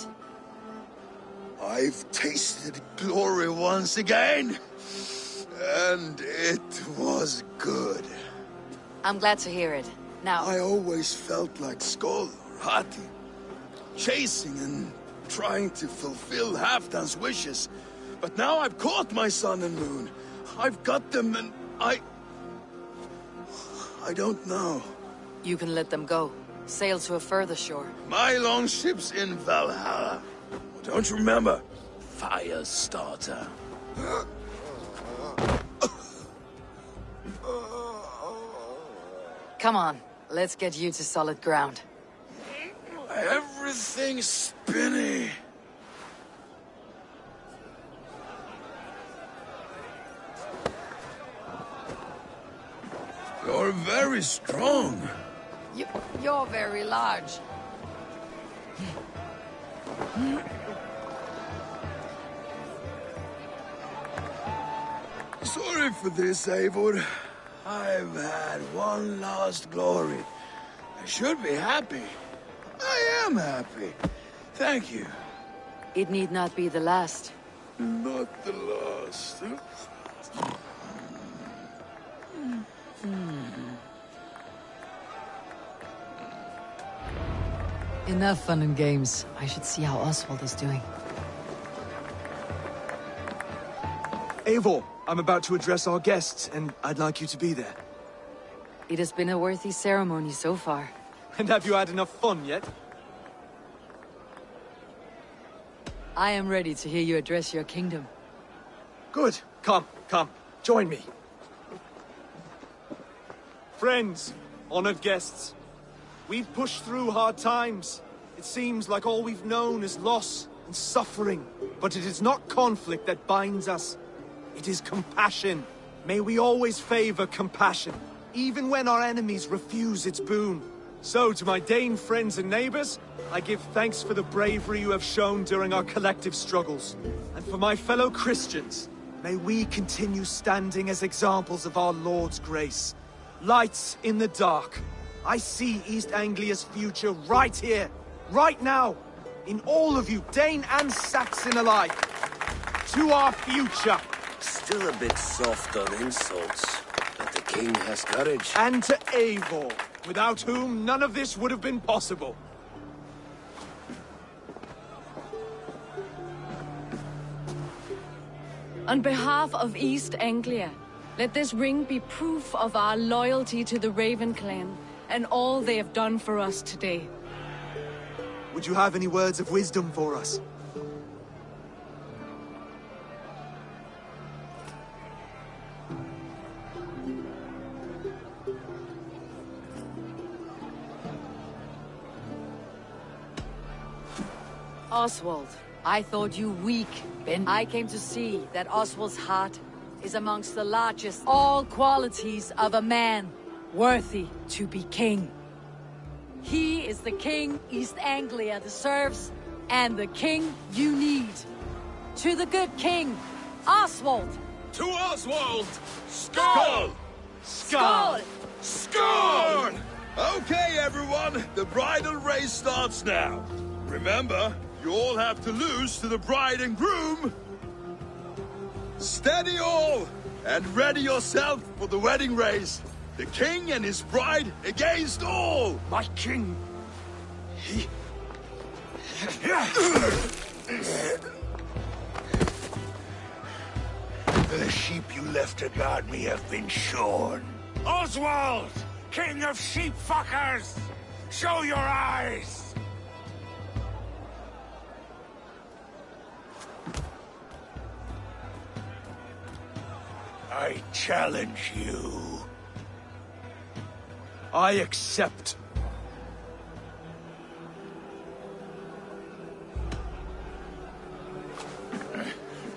I've tasted glory once again. And it was good. I'm glad to hear it. Now... I always felt like Skoll or Hati. Chasing and trying to fulfill Halfdan's wishes. But now I've caught my sun and moon. I've got them and I don't know. You can let them go. Sail to a further shore. My longship's in Valhalla. Don't you remember? Firestarter. Come on, let's get you to solid ground. Everything's spinny. You're very strong. You're very large. Sorry for this, Eivor. I've had one last glory. I should be happy. I am happy. Thank you. It need not be the last. Not the last. Enough fun and games. I should see how Oswald is doing. Eivor, I'm about to address our guests, and I'd like you to be there. It has been a worthy ceremony so far. And have you had enough fun yet? I am ready to hear you address your kingdom. Good. Come, join me. Friends, honored guests, we've pushed through hard times. It seems like all we've known is loss and suffering. But it is not conflict that binds us. It is compassion. May we always favor compassion, even when our enemies refuse its boon. So, to my Dane friends and neighbors, I give thanks for the bravery you have shown during our collective struggles. And for my fellow Christians, may we continue standing as examples of our Lord's grace. Lights in the dark, I see East Anglia's future right here, right now, in all of you, Dane and Saxon alike. To our future. Still a bit soft on insults, but the king has courage. And to Eivor, without whom none of this would have been possible. On behalf of East Anglia, let this ring be proof of our loyalty to the Raven clan and all they have done for us today. Would you have any words of wisdom for us? Oswald, I thought you weak, Ben. I came to see that Oswald's heart is amongst the largest all qualities of a man worthy to be king. He is the king East Anglia deserves, and the king you need. To the good king, Oswald! To Oswald! Skull! Skull! Skull! Okay, everyone, the bridal race starts now. Remember, you all have to lose to the bride and groom. Steady all, and ready yourself for the wedding race. The king and his bride against all! My king! He... The sheep you left to guard me have been shorn. Oswald! King of sheep fuckers! Show your eyes! I challenge you. I accept.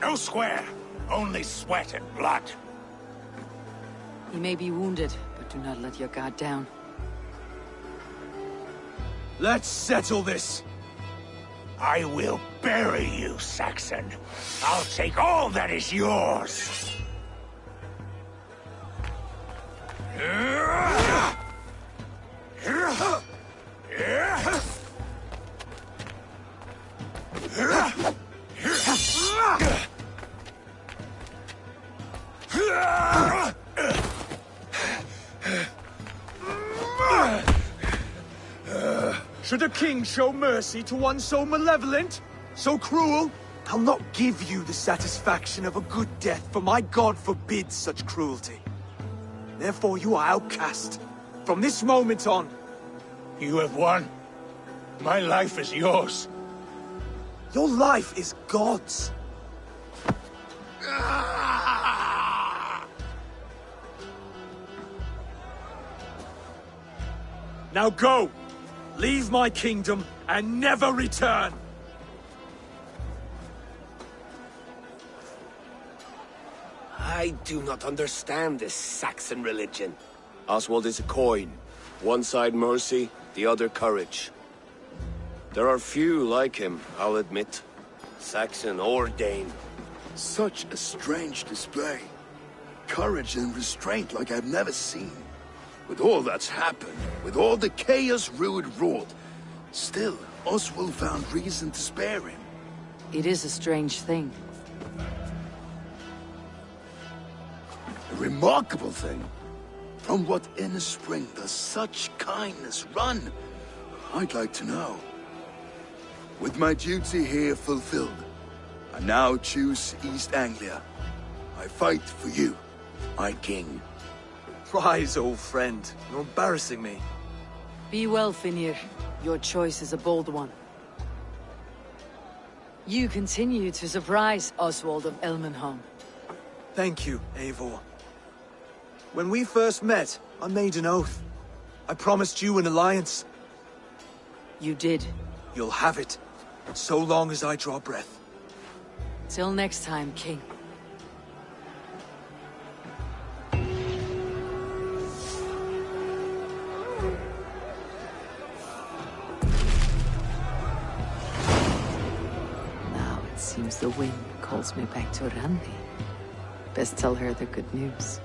No square, only sweat and blood. He may be wounded, but do not let your guard down. Let's settle this. I will bury you, Saxon. I'll take all that is yours. Should a king show mercy to one so malevolent, so cruel? I'll not give you the satisfaction of a good death, for my god forbids such cruelty. Therefore you are outcast. From this moment on. You have won. My life is yours. Your life is God's. Now go! Leave my kingdom and never return! I do not understand this Saxon religion. Oswald is a coin. One side mercy, the other courage. There are few like him, I'll admit. Saxon or Dane. Such a strange display. Courage and restraint like I've never seen. With all that's happened, with all the chaos Rued wrought, still, Oswald found reason to spare him. It is a strange thing. A remarkable thing. From what inner spring does such kindness run? I'd like to know. With my duty here fulfilled, I now choose East Anglia. I fight for you, my king. Rise, old friend. You're embarrassing me. Be well, Finnir. Your choice is a bold one. You continue to surprise Oswald of Elmenholm. Thank you, Eivor. When we first met, I made an oath. I promised you an alliance. You did. You'll have it, so long as I draw breath. Till next time, King. Now it seems the wind calls me back to Randi. Best tell her the good news.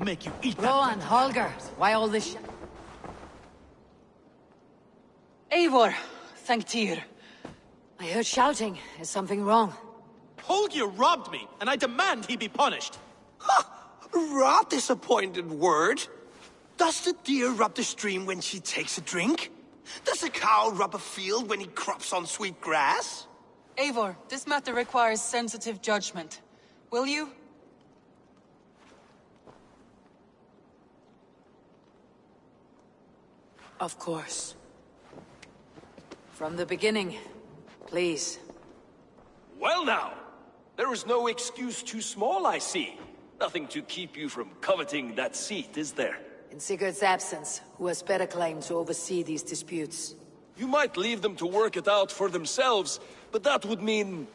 make you eat that. Rowan, Holger, why all this Eivor, thank Tyr. I heard shouting. Is something wrong? Holger robbed me, and I demand he be punished. Rot disappointed word. Does the deer rub the stream when she takes a drink? Does a cow rub a field when he crops on sweet grass? Eivor, this matter requires sensitive judgment. Will you? Of course. From the beginning, please. Well now, there is no excuse too small, I see. Nothing to keep you from coveting that seat, is there? In Sigurd's absence, who has better claim to oversee these disputes? You might leave them to work it out for themselves, but that would mean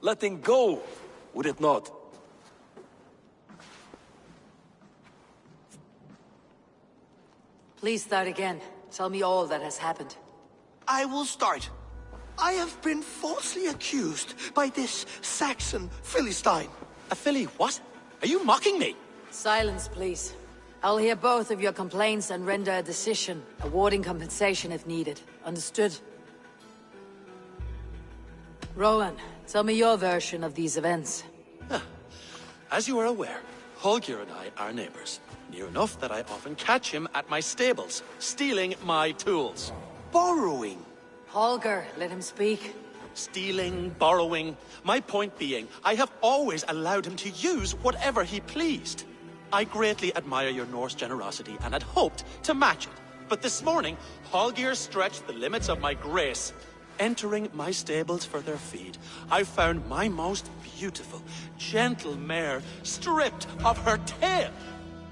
letting go, would it not? Please start again. Tell me all that has happened. I will start. I have been falsely accused by this Saxon Philistine. A Philly what? Are you mocking me? Silence, please. I'll hear both of your complaints and render a decision, awarding compensation if needed. Understood? Rowan, tell me your version of these events. As you are aware, Holger and I are neighbors. Near enough that I often catch him at my stables, stealing my tools. Borrowing. Holger, let him speak. Stealing, borrowing. My point being, I have always allowed him to use whatever he pleased. I greatly admire your Norse generosity and had hoped to match it. But this morning, Holger stretched the limits of my grace. Entering my stables for their feed, I found my most beautiful, gentle mare stripped of her tail.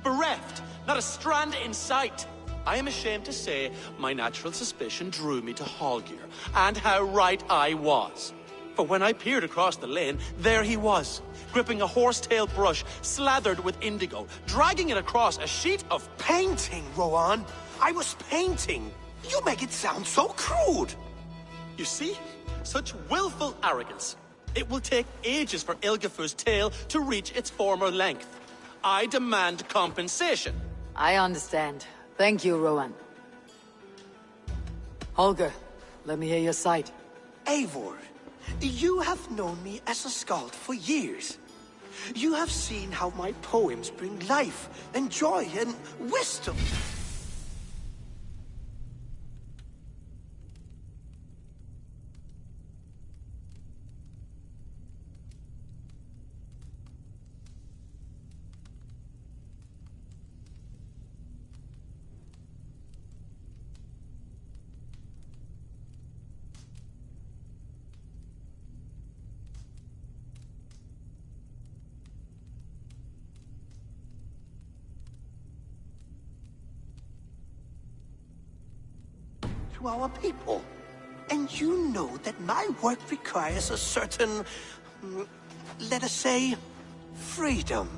Bereft, not a strand in sight. I am ashamed to say my natural suspicion drew me to Holger, and how right I was. For when I peered across the lane, there he was, gripping a horsetail brush slathered with indigo, dragging it across a sheet of painting, Rowan. I was painting. You make it sound so crude. You see? Such willful arrogance. It will take ages for Ilgafur's tail to reach its former length. I demand compensation. I understand. Thank you, Rowan. Holger, let me hear your side. Eivor, you have known me as a skald for years. You have seen how my poems bring life and joy and wisdom. To our people. And you know that my work requires a certain, let us say, freedom.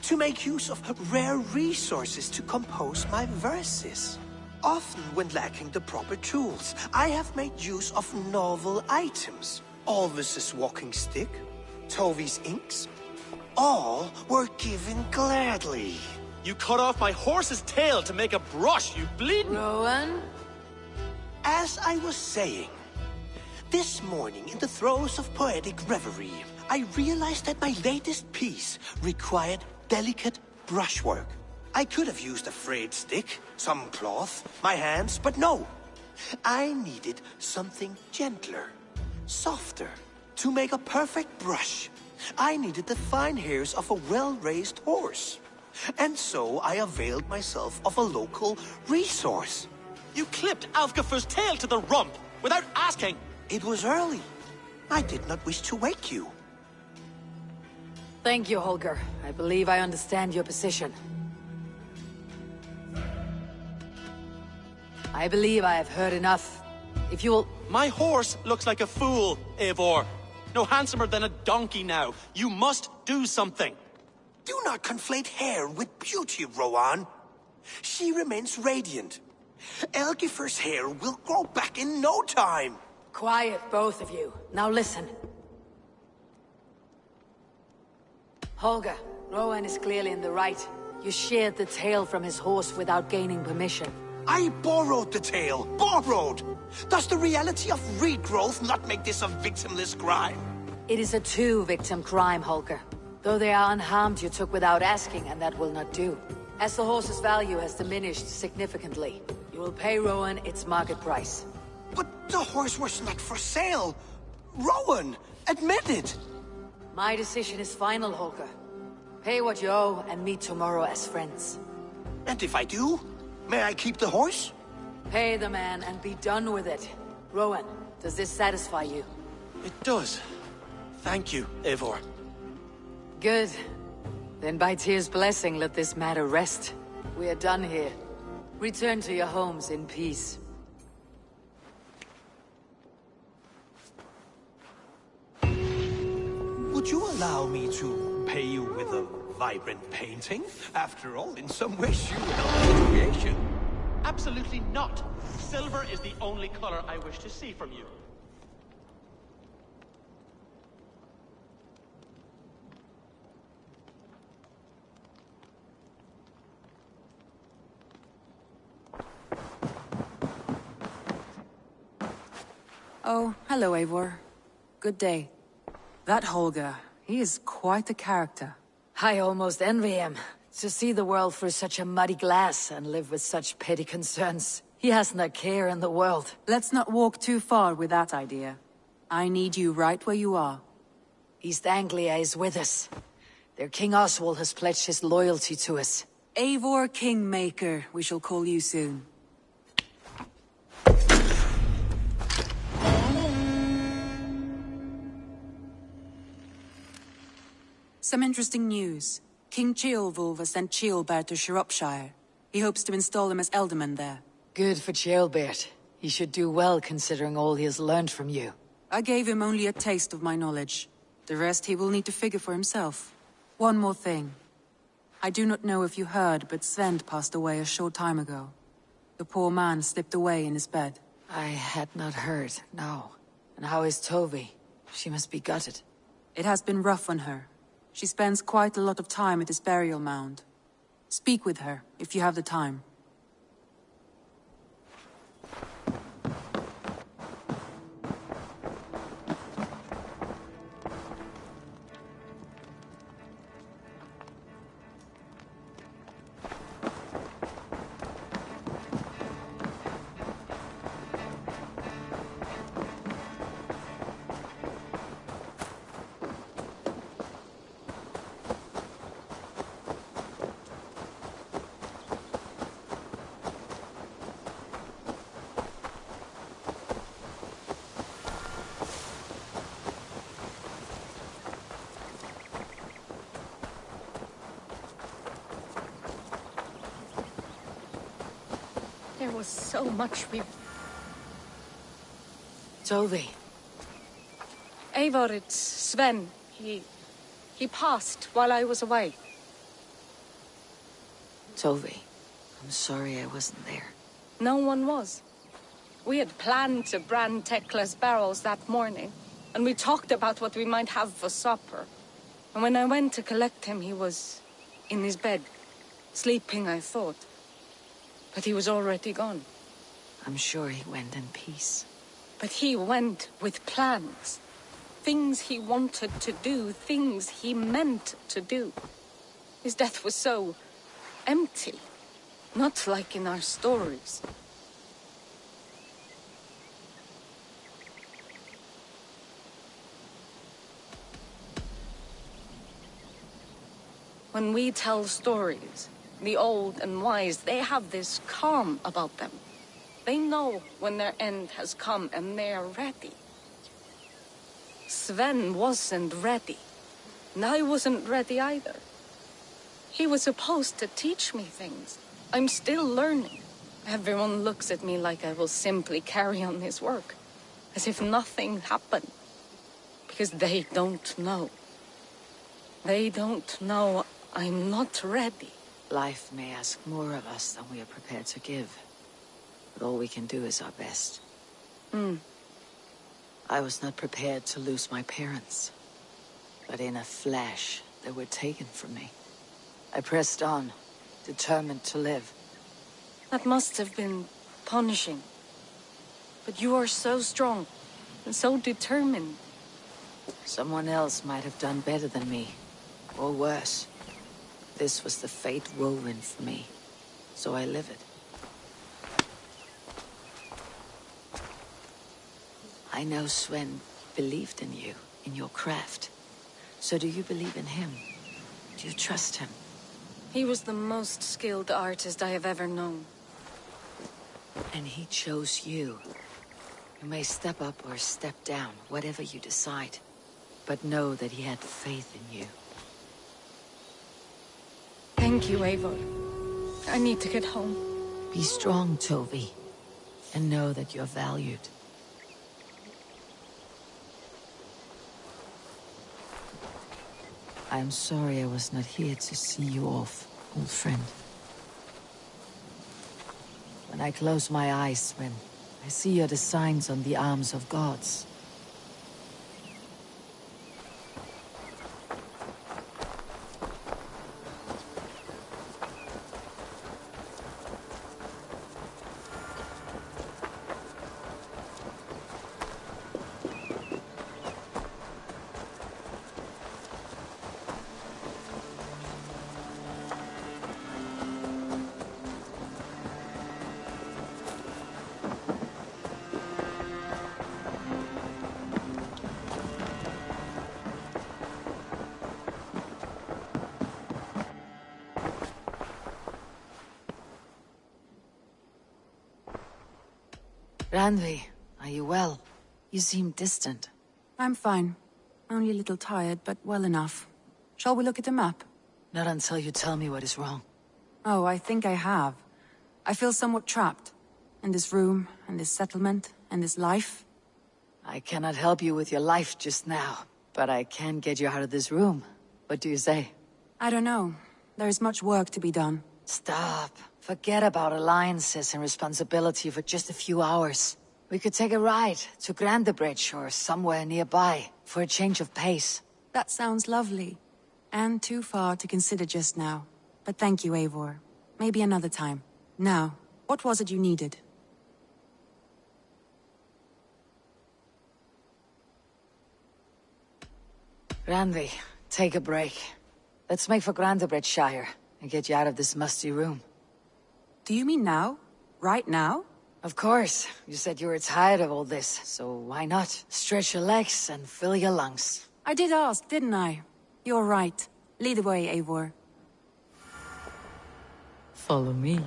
To make use of rare resources to compose my verses. Often when lacking the proper tools, I have made use of novel items. Alvis's walking stick, Tovi's inks. All were given gladly. You cut off my horse's tail to make a brush, you bleeding... Rowan? As I was saying, this morning in the throes of poetic reverie, I realized that my latest piece required delicate brushwork. I could have used a frayed stick, some cloth, my hands, but no. I needed something gentler, softer. To make a perfect brush, I needed the fine hairs of a well-raised horse. And so I availed myself of a local resource. You clipped Alfgafur's tail to the rump, without asking. It was early. I did not wish to wake you. Thank you, Holger. I believe I understand your position. I believe I have heard enough. If you'll... My horse looks like a fool, Eivor. No handsomer than a donkey now. You must do something. Do not conflate hair with beauty, Rowan. She remains radiant. Elgifur's hair will grow back in no time. Quiet, both of you. Now listen. Holger, Rowan is clearly in the right. You sheared the tail from his horse without gaining permission. I borrowed the tail. Borrowed! Does the reality of regrowth not make this a victimless crime? It is a two-victim crime, Holger. Though they are unharmed, you took without asking, and that will not do. As the horse's value has diminished significantly, you will pay Rowan its market price. But the horse was not for sale. Rowan, admit it. My decision is final, Holger. Pay what you owe and meet tomorrow as friends. And if I do, may I keep the horse? Pay the man and be done with it. Rowan, does this satisfy you? It does. Thank you, Eivor. Good. Then by Tyr's blessing, let this matter rest. We are done here. Return to your homes in peace. Would you allow me to pay you with a vibrant painting? After all, in some ways you helped its creation. Absolutely not. Silver is the only color I wish to see from you. Oh, hello, Eivor. Good day. That Holger, he is quite the character. I almost envy him. To see the world through such a muddy glass and live with such petty concerns. He hasn't a care in the world. Let's not walk too far with that idea. I need you right where you are. East Anglia is with us. Their King Oswald has pledged his loyalty to us. Eivor Kingmaker, we shall call you soon. Some interesting news. King Ceolwulf has sent Ceolbert to Shropshire. He hopes to install him as Elderman there. Good for Ceolbert. He should do well considering all he has learned from you. I gave him only a taste of my knowledge. The rest he will need to figure for himself. One more thing. I do not know if you heard, but Svend passed away a short time ago. The poor man slipped away in his bed. I had not heard, no. And how is Tove? She must be gutted. It has been rough on her. She spends quite a lot of time at his burial mound. Speak with her, if you have the time. There was so much we... Tove. Eivor, it's Sven. He passed while I was away. Tove, I'm sorry I wasn't there. No one was. We had planned to brand Tekla's barrels that morning, and we talked about what we might have for supper. And when I went to collect him, he was in his bed, sleeping, I thought. But he was already gone. I'm sure he went in peace. But he went with plans. Things he wanted to do, things he meant to do. His death was so empty. Not like in our stories. When we tell stories, the old and wise, they have this calm about them. They know when their end has come and they are ready. Sven wasn't ready. And I wasn't ready either. He was supposed to teach me things. I'm still learning. Everyone looks at me like I will simply carry on his work. As if nothing happened. Because they don't know. They don't know I'm not ready. Life may ask more of us than we are prepared to give. But all we can do is our best. I was not prepared to lose my parents. But in a flash, they were taken from me. I pressed on, determined to live. That must have been punishing. But you are so strong and so determined. Someone else might have done better than me, or worse. This was the fate woven for me, so I live it. I know Sven believed in you, in your craft. So do you believe in him? Do you trust him? He was the most skilled artist I have ever known. And he chose you. You may step up or step down, whatever you decide. But know that he had faith in you. Thank you, Eivor. I need to get home. Be strong, Tovi. And know that you're valued. I'm sorry I was not here to see you off, old friend. When I close my eyes, Sven, I see your designs on the arms of gods. Randvi, are you well? You seem distant. I'm fine. Only a little tired, but well enough. Shall we look at the map? Not until you tell me what is wrong. Oh, I think I have. I feel somewhat trapped. In this room, in this settlement, in this life. I cannot help you with your life just now, but I can get you out of this room. What do you say? I don't know. There is much work to be done. Stop. Forget about alliances and responsibility for just a few hours. We could take a ride to Grandebridge or somewhere nearby for a change of pace. That sounds lovely. And too far to consider just now. But thank you, Eivor. Maybe another time. Now, what was it you needed? Randvi, take a break. Let's make for Grandebridgeshire and get you out of this musty room. Do you mean now? Right now? Of course. You said you were tired of all this, so why not? Stretch your legs and fill your lungs. I did ask, didn't I? You're right. Lead the way, Eivor. Follow me.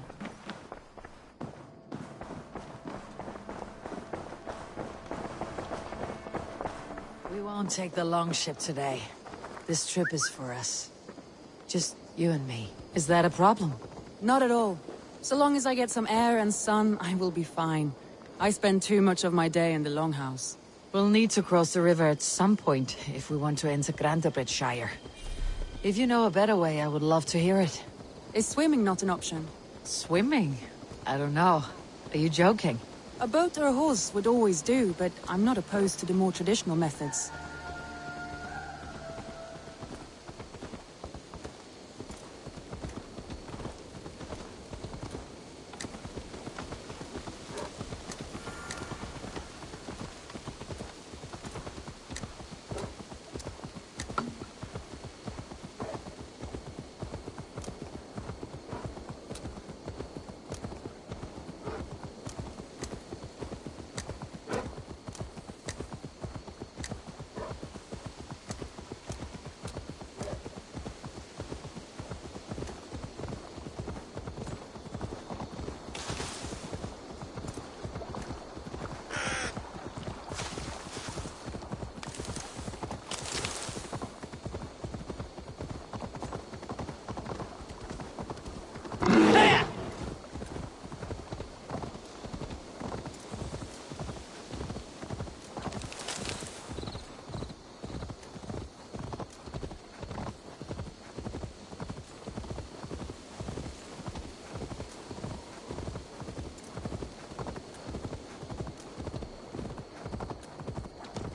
We won't take the long ship today. This trip is for us. Just you and me. Is that a problem? Not at all. So long as I get some air and sun, I will be fine. I spend too much of my day in the Longhouse. We'll need to cross the river at some point if we want to enter Grandebridgeshire. If you know a better way, I would love to hear it. Is swimming not an option? Swimming? I don't know. Are you joking? A boat or a horse would always do, but I'm not opposed to the more traditional methods.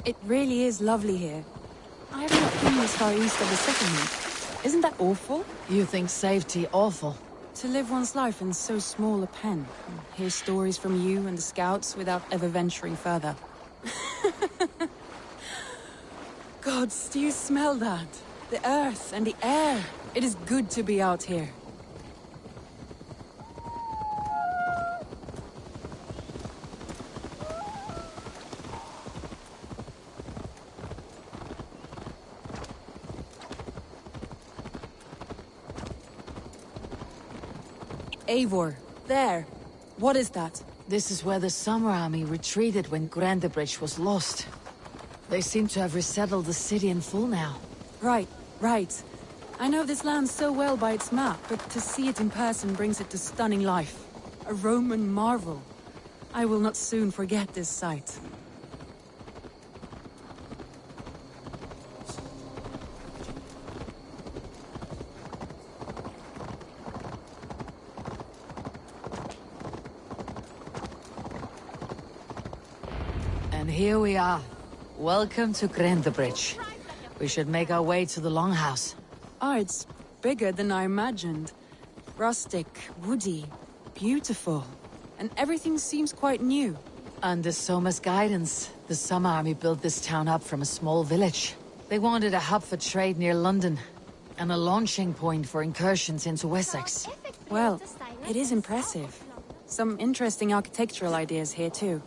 It really is lovely here. I have not been this far east of the settlement. Isn't that awful? You think safety awful? To live one's life in so small a pen, and hear stories from you and the scouts without ever venturing further. Gods, do you smell that? The earth and the air. It is good to be out here. Eivor, there. What is that? This is where the Summer Army retreated when Grandebridge was lost. They seem to have resettled the city in full now. Right. I know this land so well by its map, but to see it in person brings it to stunning life. A Roman marvel. I will not soon forget this sight. And here we are. Welcome to Grandebridge. We should make our way to the Longhouse. Ah, it's bigger than I imagined. Rustic, woody, beautiful. And everything seems quite new. Under Soma's guidance, the Summer Army built this town up from a small village. They wanted a hub for trade near London, and a launching point for incursions into Wessex. Well, it is impressive. Some interesting architectural ideas here too.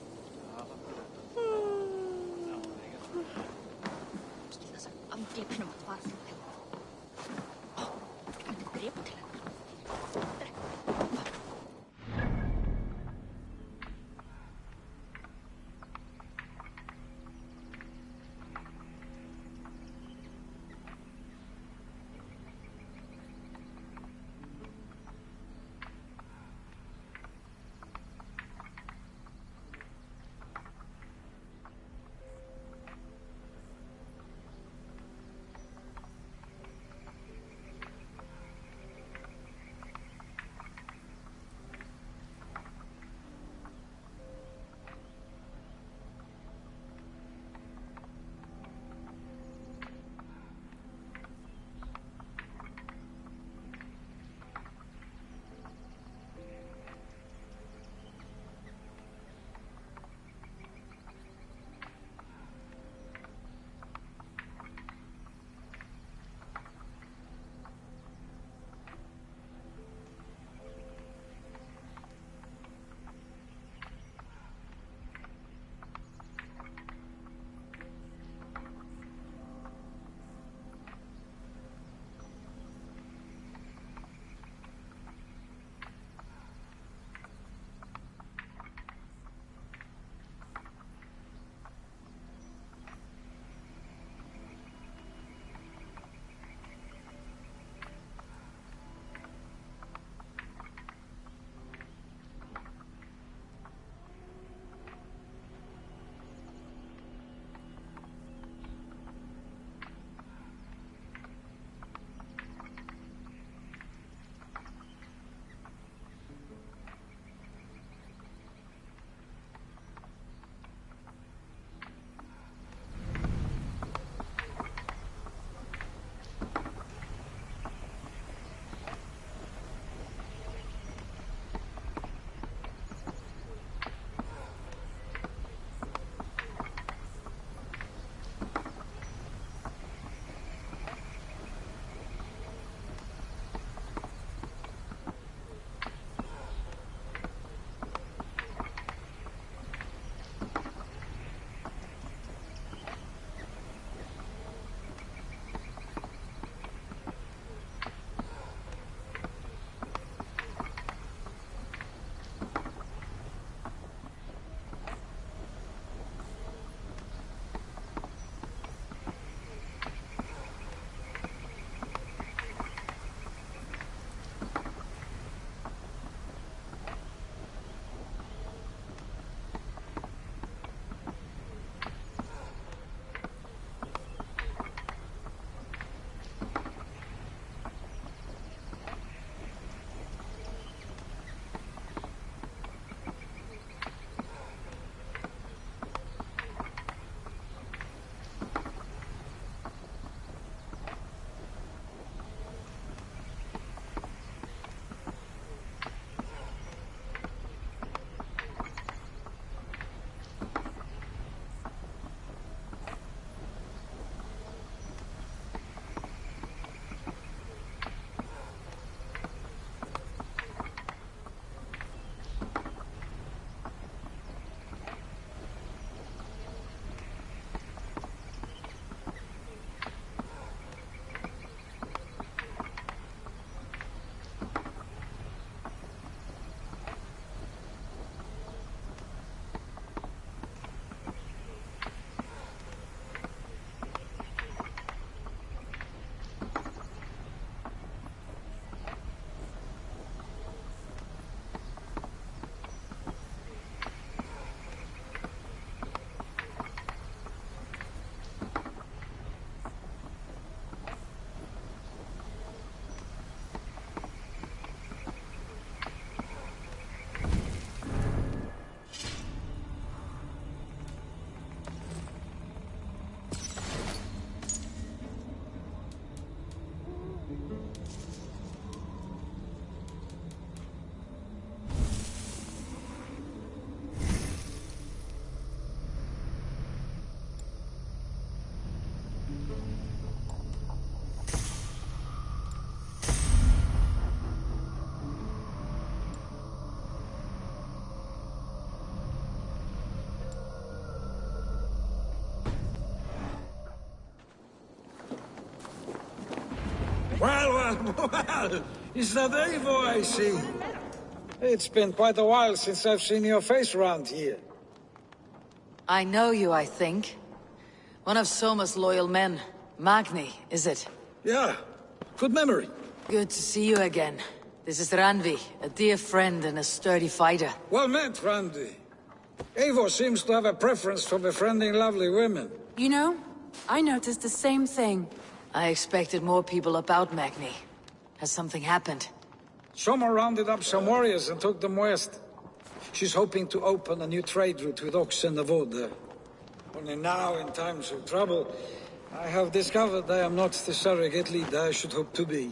Well, is that Eivor I see? It's been quite a while since I've seen your face around here. I know you, I think. One of Soma's loyal men. Magni, is it? Yeah, good memory. Good to see you again. This is Randvi, a dear friend and a sturdy fighter. Well met, Randvi. Eivor seems to have a preference for befriending lovely women. You know, I noticed the same thing. I expected more people about Magni. Has something happened? Soma rounded up some warriors and took them west. She's hoping to open a new trade route with oxen of wood there. Only now, in times of trouble, I have discovered I am not the surrogate leader I should hope to be.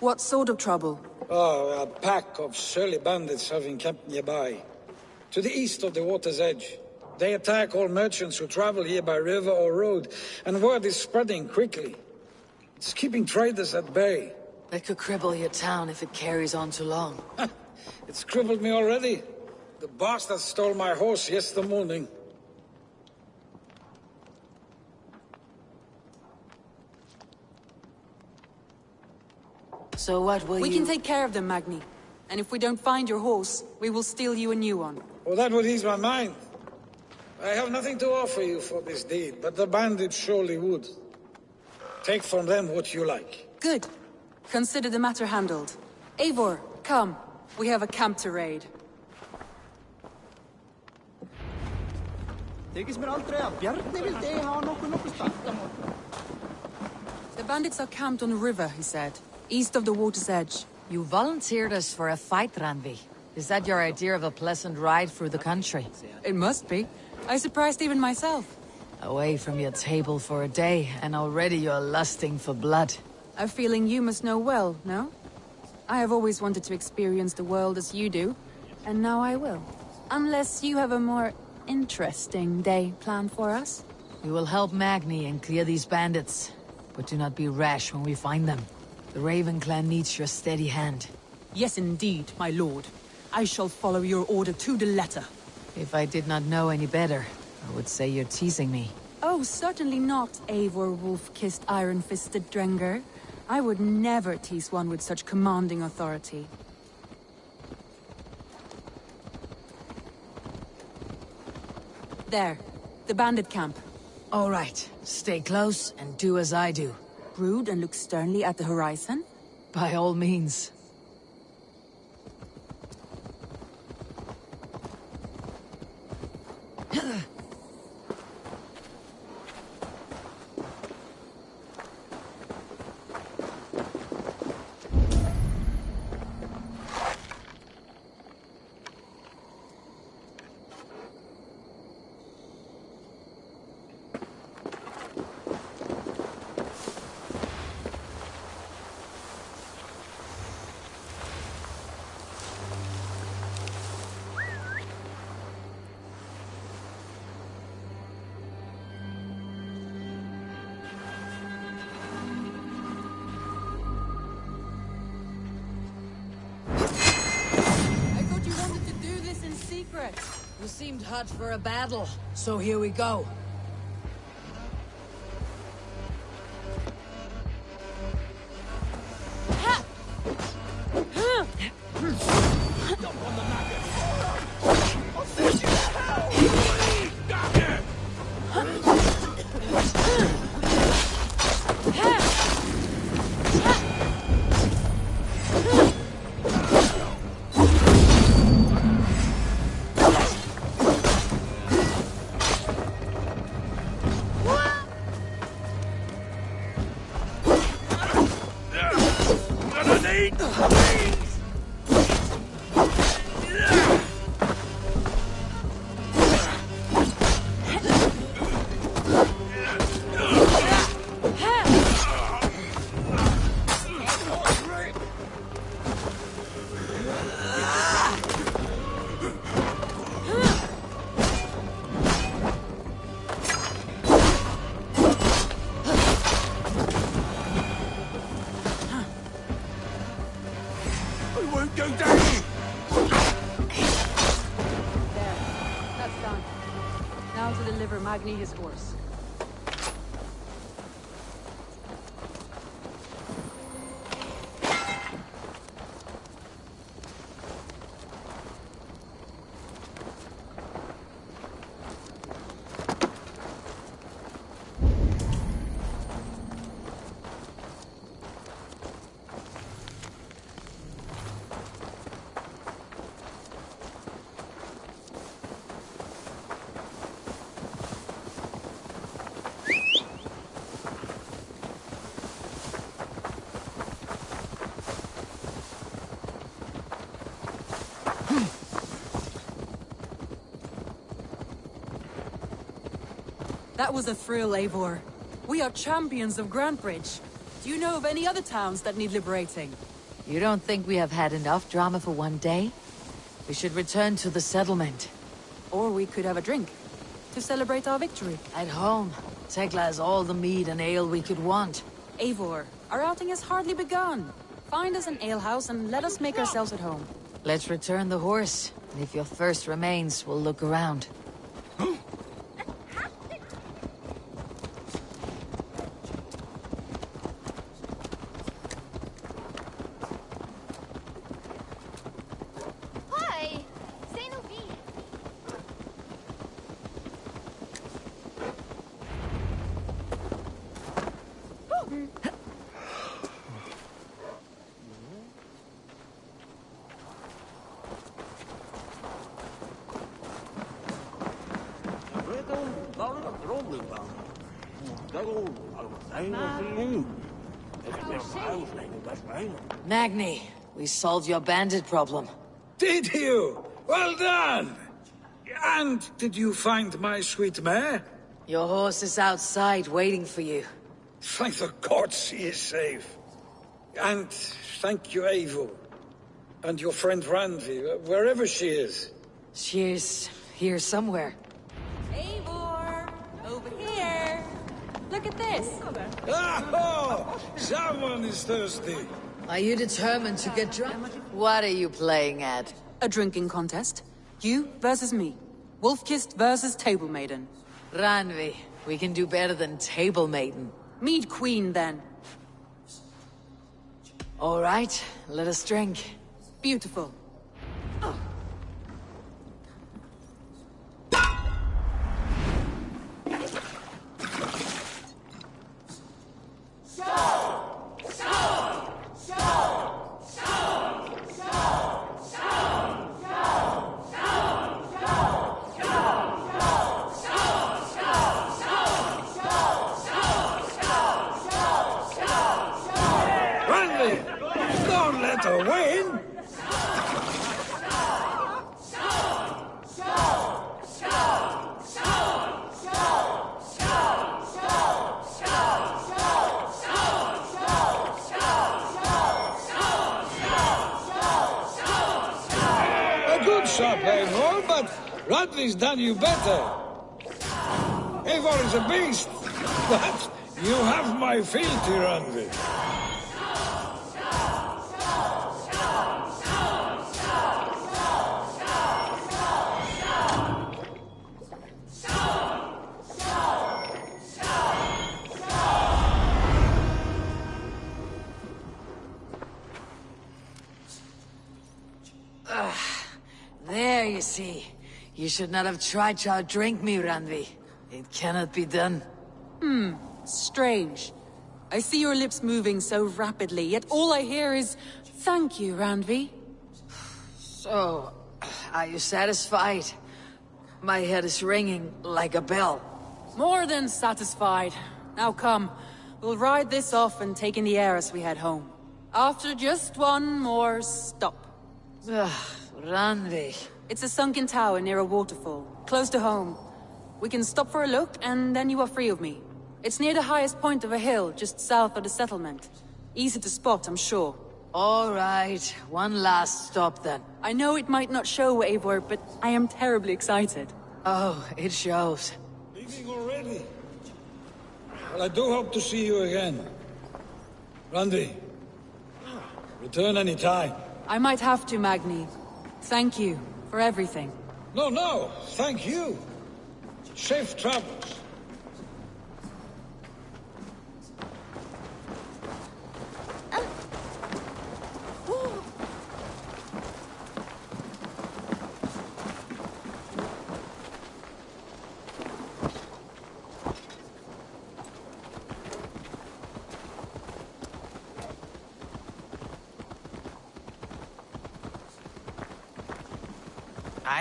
What sort of trouble? Oh, a pack of surly bandits have encamped nearby. To the east of the water's edge. They attack all merchants who travel here by river or road, and word is spreading quickly. It's keeping traders at bay. That could cripple your town if it carries on too long. It's crippled me already. The bastard stole my horse yesterday morning. So what will We can take care of them, Magni. And if we don't find your horse, we will steal you a new one. Well, that would ease my mind. I have nothing to offer you for this deed, but the bandits surely would. Take from them what you like. Good. Consider the matter handled. Eivor, come. We have a camp to raid. Þykist mér aldrei að Bjarni vildi hafa nokkuð starta morgun. The bandits are camped on the river, he said. East of the water's edge. You volunteered us for a fight, Randvi. Is that your idea of a pleasant ride through the country? It must be. I surprised even myself. Away from your table for a day, and already you're lusting for blood. A feeling you must know well, no? I have always wanted to experience the world as you do, and now I will. Unless you have a more interesting day planned for us? We will help Magni and clear these bandits, but do not be rash when we find them. The Raven clan needs your steady hand. Yes, indeed, my lord. I shall follow your order to the letter. If I did not know any better, I would say you're teasing me. Oh, certainly not, Eivor wolf-kissed iron-fisted Drenger. I would never tease one with such commanding authority. There, the bandit camp. All right, stay close and do as I do. Brood and look sternly at the horizon? By all means. You seemed hot for a battle, so here we go. Magni his horse. That was a thrill, Eivor. We are champions of Grantebridge. Do you know of any other towns that need liberating? You don't think we have had enough drama for one day? We should return to the settlement. Or we could have a drink, to celebrate our victory. At home, Tekla has all the mead and ale we could want. Eivor, our outing has hardly begun. Find us an alehouse and let us make ourselves at home. Let's return the horse. And if your thirst remains, we'll look around. Magni, we solved your bandit problem. Did you? Well done! And did you find my sweet mare? Your horse is outside waiting for you. Thank the gods she is safe. And thank you, Eivor. And your friend Randvi, wherever she is. She's here somewhere. Eivor! Over here! Look at this! Oh! Someone is thirsty. Are you determined to get drunk? What are you playing at? A drinking contest. You versus me. Wolf-kissed versus Table Maiden. Randvi, we can do better than Table Maiden. Mead Queen, then. All right, let us drink. Beautiful. Don't let her win! A good shot, Eivor, but Radley's done you better. Eivor is a beast, but you have my fealty, Randvi. There, you see. You should not have tried to outdrink me, Randvi. It cannot be done. Strange. I see your lips moving so rapidly, yet all I hear is, "Thank you, Randvi." So, are you satisfied? My head is ringing like a bell. More than satisfied. Now come, we'll ride this off and take in the air as we head home. After just one more stop. Randvi. It's a sunken tower near a waterfall, close to home. We can stop for a look, and then you are free of me. It's near the highest point of a hill, just south of the settlement. Easy to spot, I'm sure. All right, one last stop then. I know it might not show, Eivor, but I am terribly excited. Oh, it shows. Leaving already? Well, I do hope to see you again. Randvi, return any time. I might have to, Magni. Thank you for everything. No, thank you. Safe travels.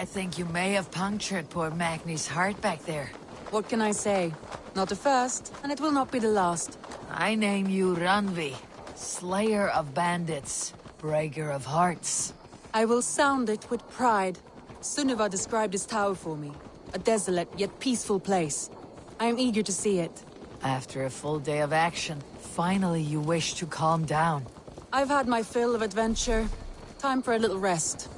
I think you may have punctured poor Magni's heart back there. What can I say? Not the first, and it will not be the last. I name you Randvi, Slayer of Bandits, Breaker of Hearts. I will sound it with pride. Sunniva described this tower for me. A desolate yet peaceful place. I am eager to see it. After a full day of action, finally you wish to calm down. I've had my fill of adventure. Time for a little rest.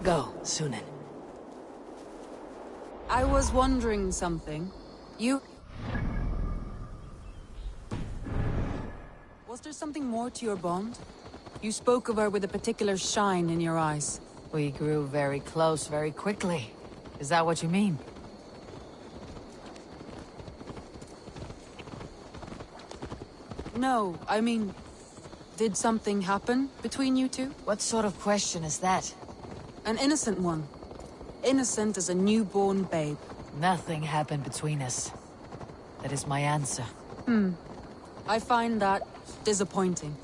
Go, Sunan. I was wondering something. Was there something more to your bond? You spoke of her with a particular shine in your eyes. We grew very close very quickly. Is that what you mean? No, I mean... Did something happen between you two? What sort of question is that? An innocent one. Innocent as a newborn babe. Nothing happened between us. That is my answer. I find that disappointing.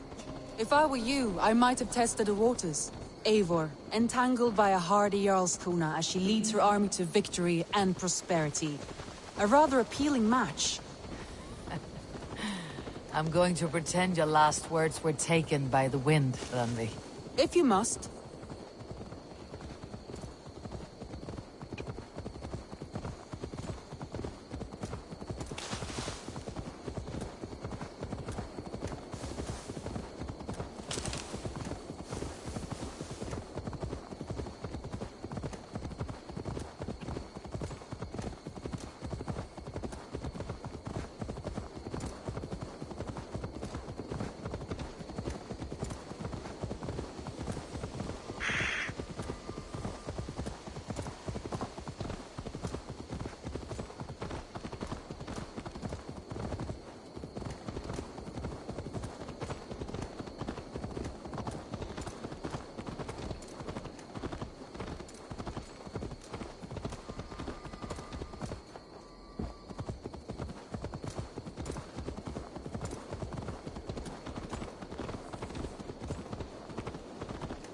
If I were you, I might have tested the waters. Eivor, entangled by a hardy Jarlskona as she leads her army to victory and prosperity. A rather appealing match. I'm going to pretend your last words were taken by the wind, Randi. If you must.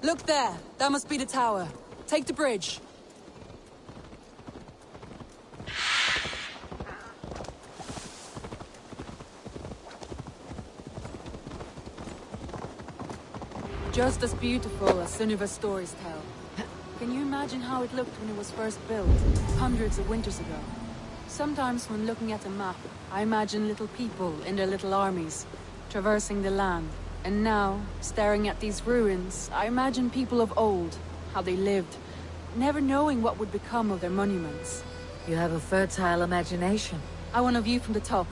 Look there! That must be the tower. Take the bridge. Just as beautiful as Sunniva's stories tell. Can you imagine how it looked when it was first built, hundreds of winters ago? Sometimes when looking at a map, I imagine little people in their little armies, traversing the land. And now, staring at these ruins, I imagine people of old, how they lived, never knowing what would become of their monuments. You have a fertile imagination. I want a view from the top.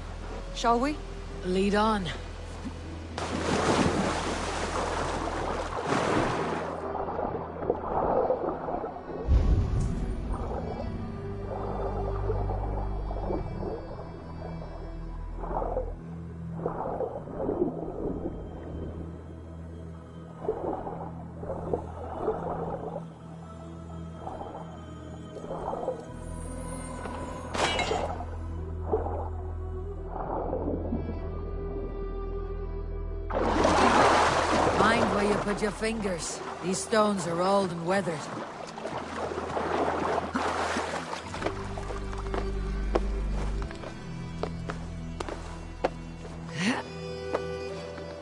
Shall we? Lead on. Put your fingers. These stones are old and weathered.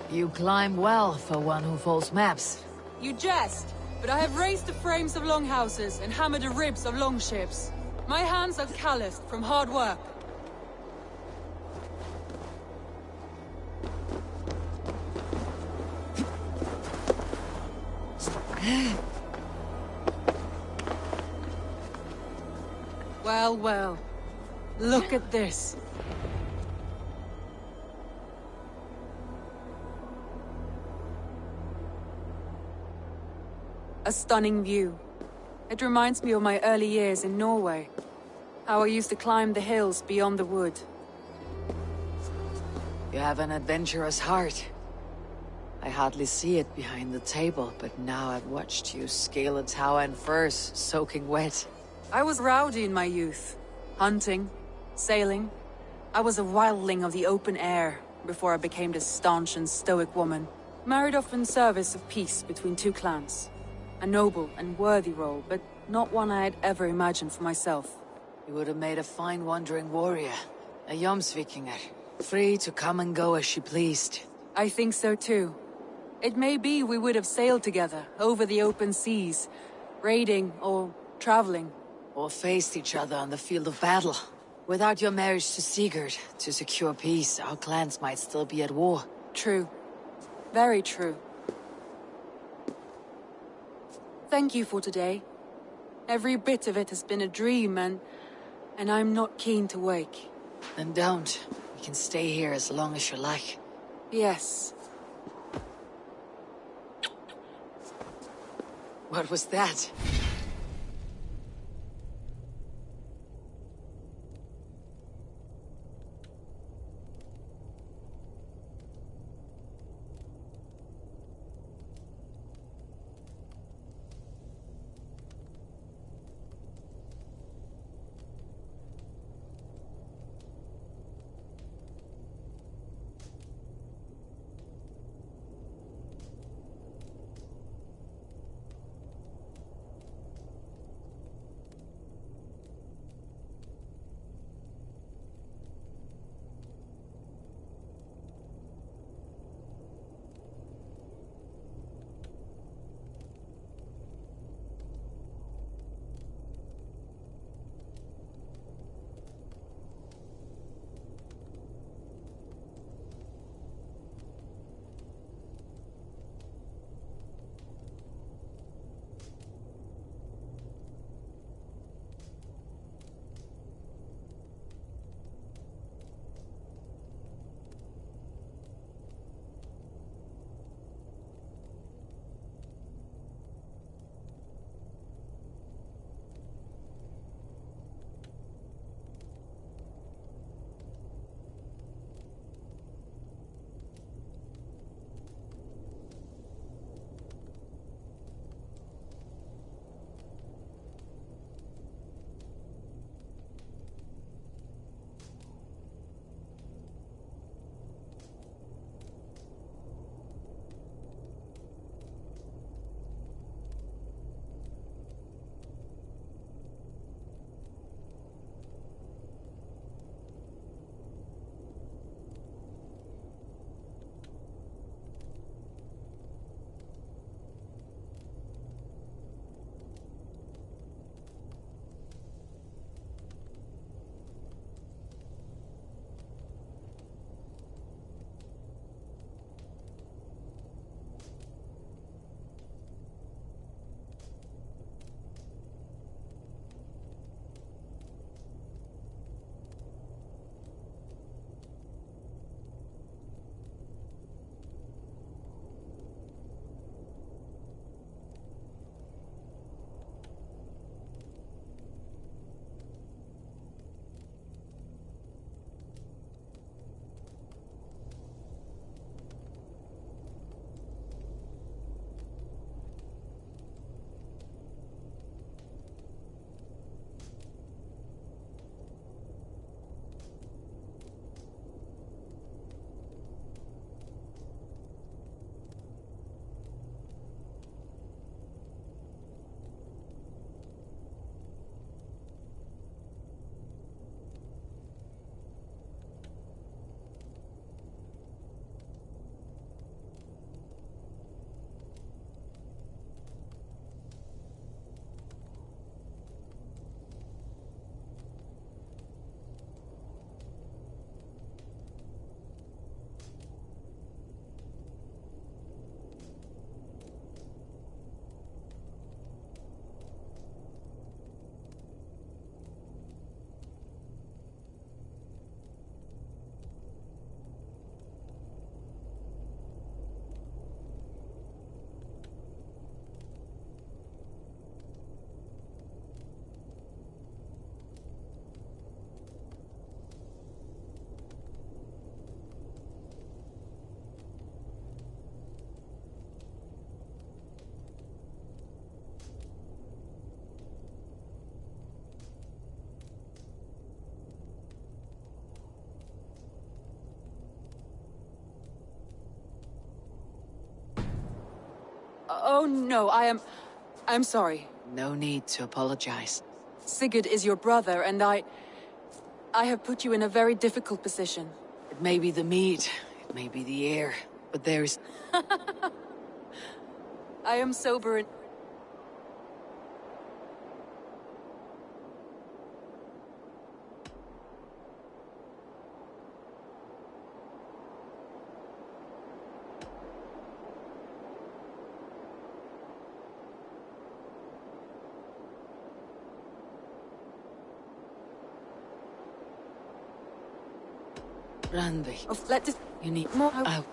You climb well for one who folds maps. You jest, but I have raised the frames of longhouses and hammered the ribs of longships. My hands are calloused from hard work. Well, well. Look at this. A stunning view. It reminds me of my early years in Norway. How I used to climb the hills beyond the wood. You have an adventurous heart. I hardly see it behind the table, but now I've watched you scale a tower in furs, soaking wet. I was rowdy in my youth. Hunting, sailing. I was a wildling of the open air, before I became this staunch and stoic woman. Married off in service of peace between two clans. A noble and worthy role, but not one I had ever imagined for myself. You would have made a fine wandering warrior. A Jomsvikinger. Free to come and go as she pleased. I think so too. It may be we would have sailed together, over the open seas, raiding or traveling. Or faced each other on the field of battle. Without your marriage to Sigurd, to secure peace, our clans might still be at war. True. Very true. Thank you for today. Every bit of it has been a dream, and I'm not keen to wake. Then don't. We can stay here as long as you like. Yes. What was that? Oh no, I'm sorry. No need to apologize. Sigurd is your brother, and I have put you in a very difficult position. It may be the meat, it may be the air. but there's... I am sober and... Randvi. Let us... You need more... Oh,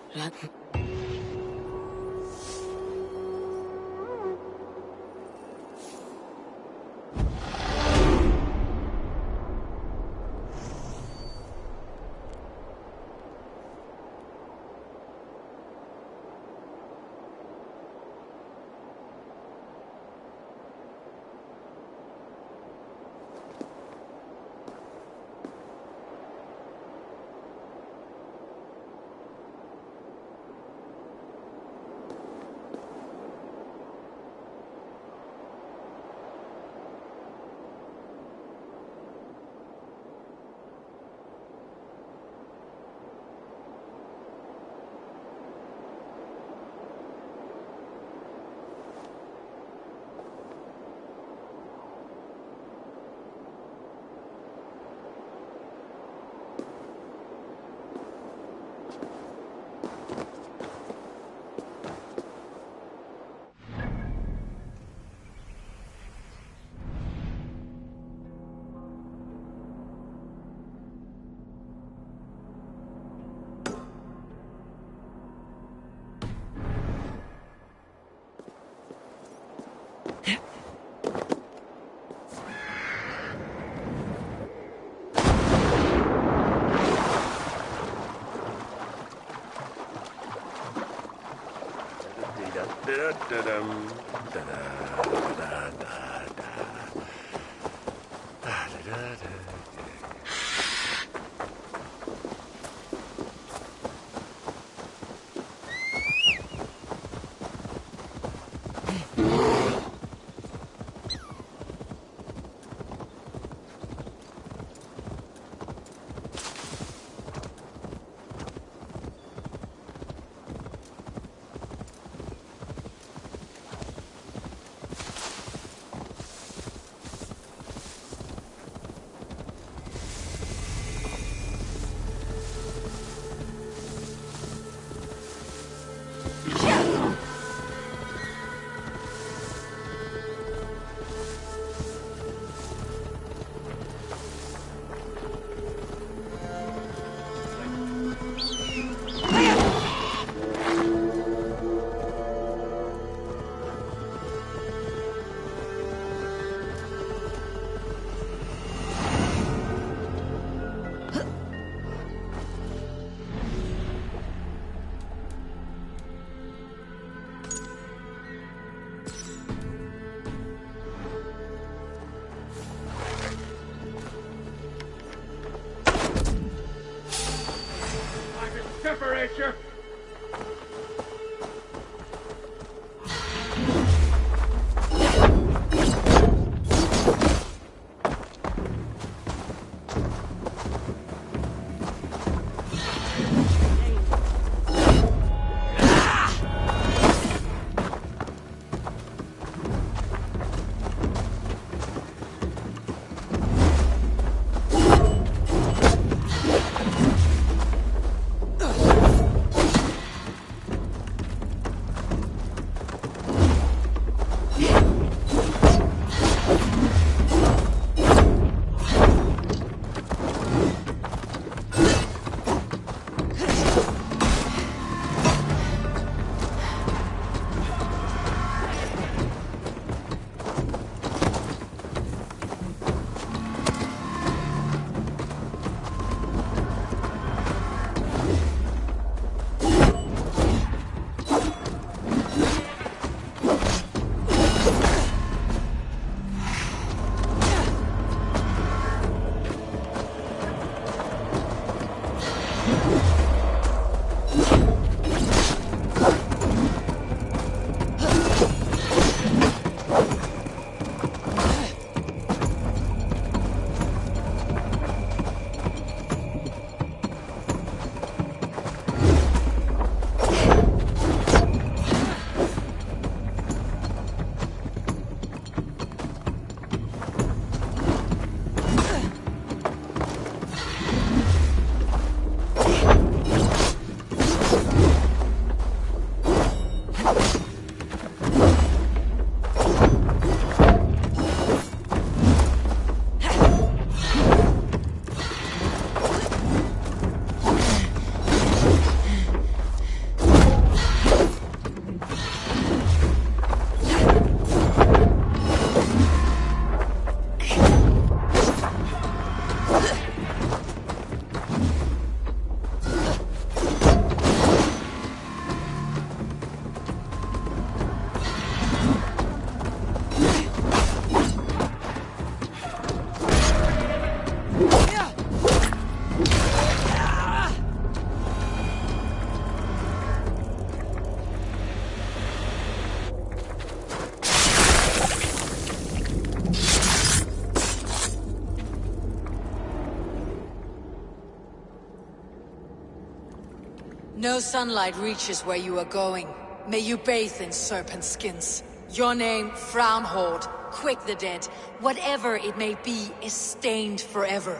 No sunlight reaches where you are going. May you bathe in serpent skins. Your name, Frownhorde, Quick the Dead, whatever it may be, is stained forever.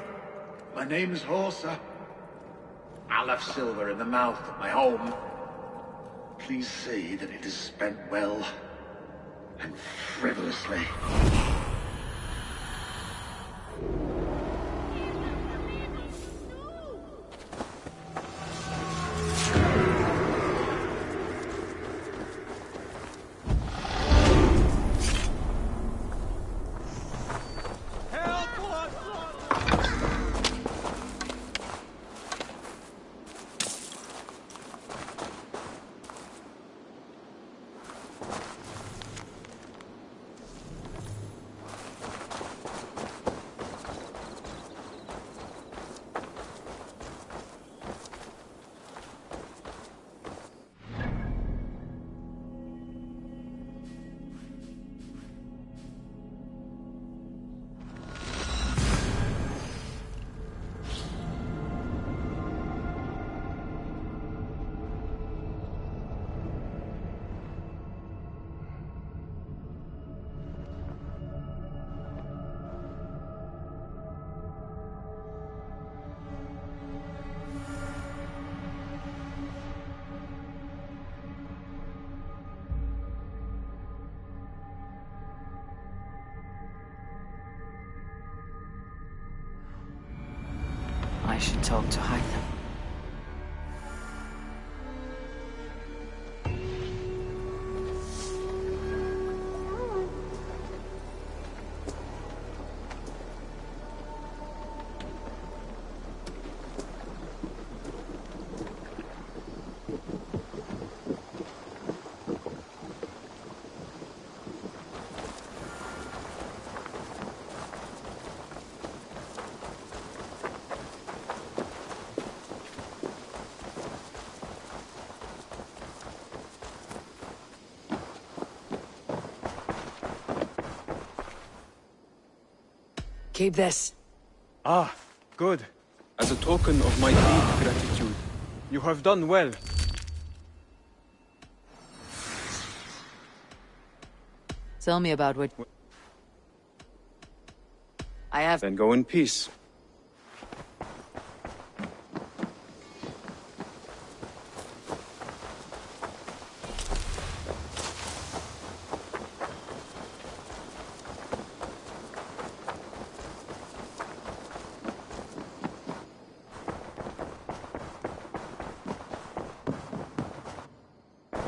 My name's Horsa. I left silver in the mouth of my home. Please say that it is spent well and frivolously. I should talk to Hytham. Keep this. Ah, good. As a token of my deep gratitude. You have done well. Tell me about what... I have... Then go in peace.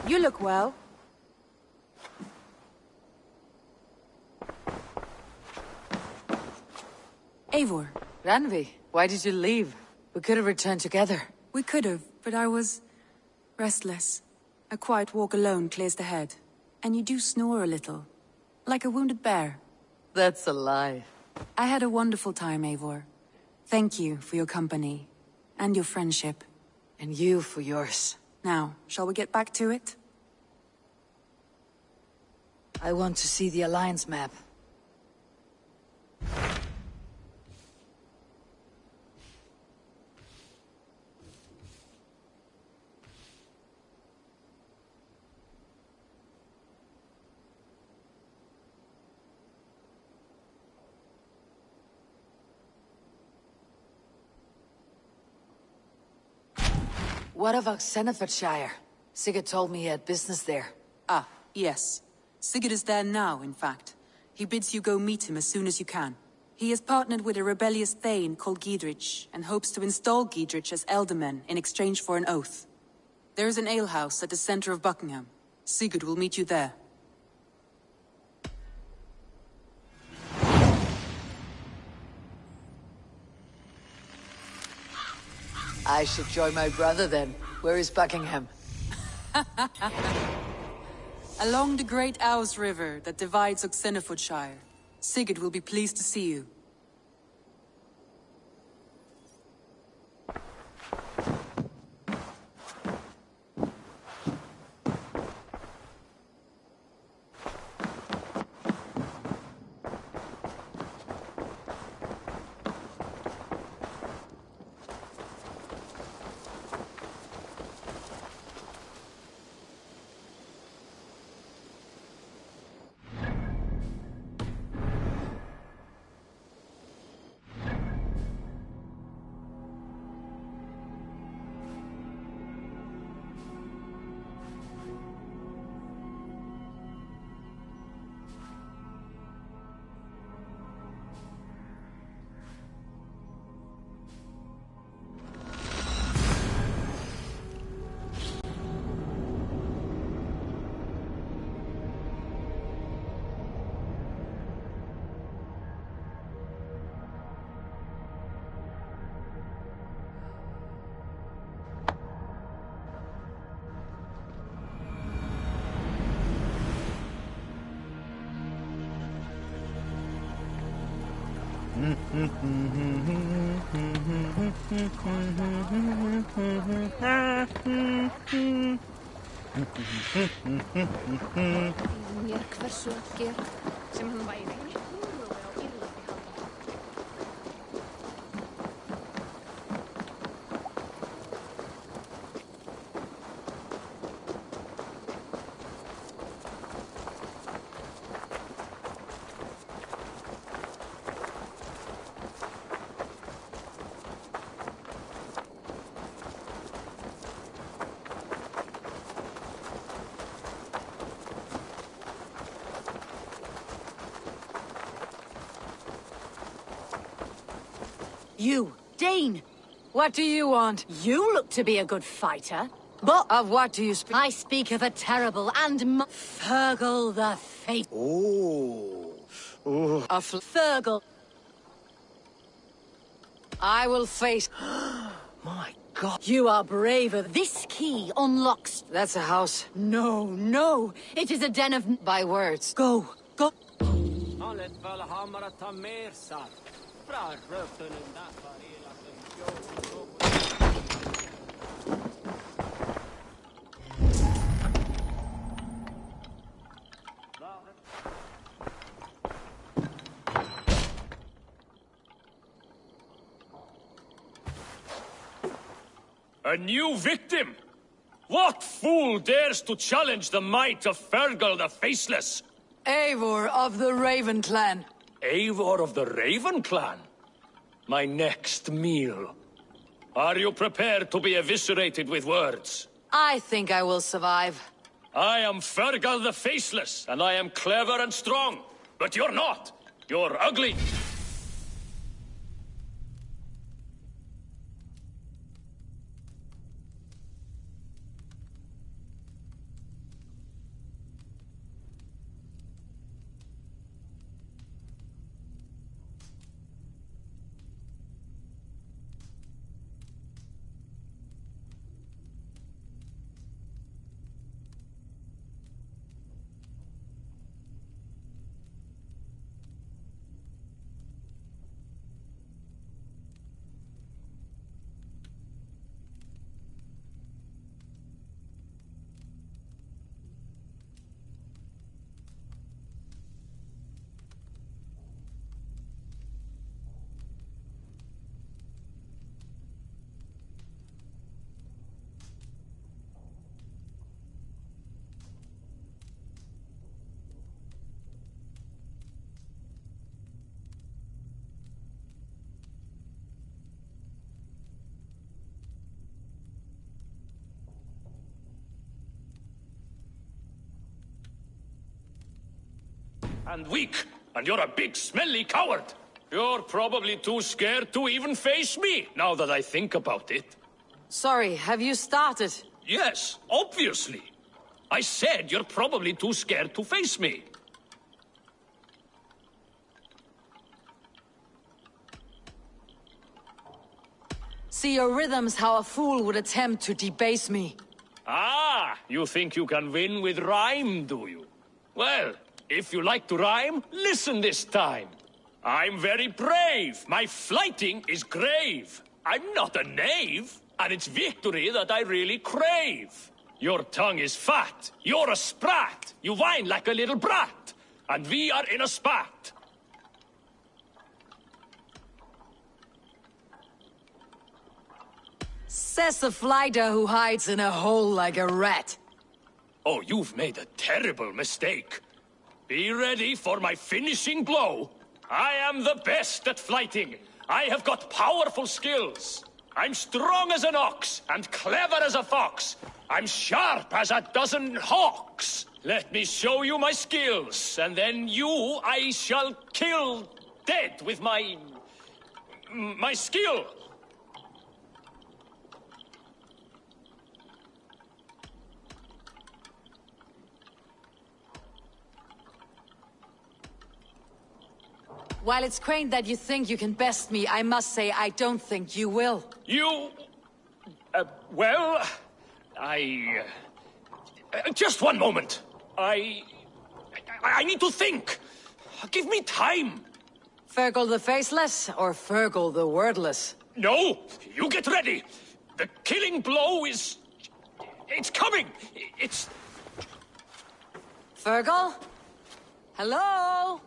You look well. Eivor. Randvi, why did you leave? We could have returned together. We could have, but I was... restless. A quiet walk alone clears the head. And you do snore a little. Like a wounded bear. That's a lie. I had a wonderful time, Eivor. Thank you for your company. And your friendship. And you for yours. Now, shall we get back to it? I want to see the Alliance map. What of Xenofordshire? Sigurd told me he had business there. Ah, yes. Sigurd is there now, in fact. He bids you go meet him as soon as you can. He has partnered with a rebellious Thane called Giedrich, and hopes to install Giedrich as Elderman in exchange for an oath. There is an alehouse at the center of Buckingham. Sigurd will meet you there. I should join my brother then. Where is Buckingham? Along the great Ouse River that divides Xenofordshire. Sigurd will be pleased to see you. Mér hversu ekki sem hann væri. You, Dane! What do you want? You look to be a good fighter. But of what do you speak? I speak of a terrible and Fergal the Fate. Oh. Fergal. I will face. My God. You are braver. This key unlocks. That's a house. No, no. It is a den of. By words. Go. Go. A new victim? What fool dares to challenge the might of Fergal the Faceless? Eivor of the Raven Clan. Eivor of the Raven Clan? My next meal. Are you prepared to be eviscerated with words? I think I will survive. I am Fergal the Faceless, and I am clever and strong. But you're not. You're ugly. And weak, and you're a big, smelly coward. You're probably too scared to even face me, now that I think about it. Sorry, have you started? Yes, obviously. I said you're probably too scared to face me. See your rhythms how a fool would attempt to debase me. Ah, you think you can win with rhyme, do you? Well, if you like to rhyme, listen this time. I'm very brave. My flighting is grave. I'm not a knave, and it's victory that I really crave. Your tongue is fat. You're a sprat. You whine like a little brat. And we are in a spat. Says the flighter who hides in a hole like a rat. Oh, you've made a terrible mistake. Be ready for my finishing blow. I am the best at flighting. I have got powerful skills. I'm strong as an ox and clever as a fox. I'm sharp as a dozen hawks. Let me show you my skills, and then you I shall kill dead with my skill. While it's quaint that you think you can best me, I must say I don't think you will. You... well... just one moment. I need to think. Give me time. Fergal the Faceless, or Fergal the Wordless? No! You get ready! The killing blow is... It's coming! It's... Fergal? Hello?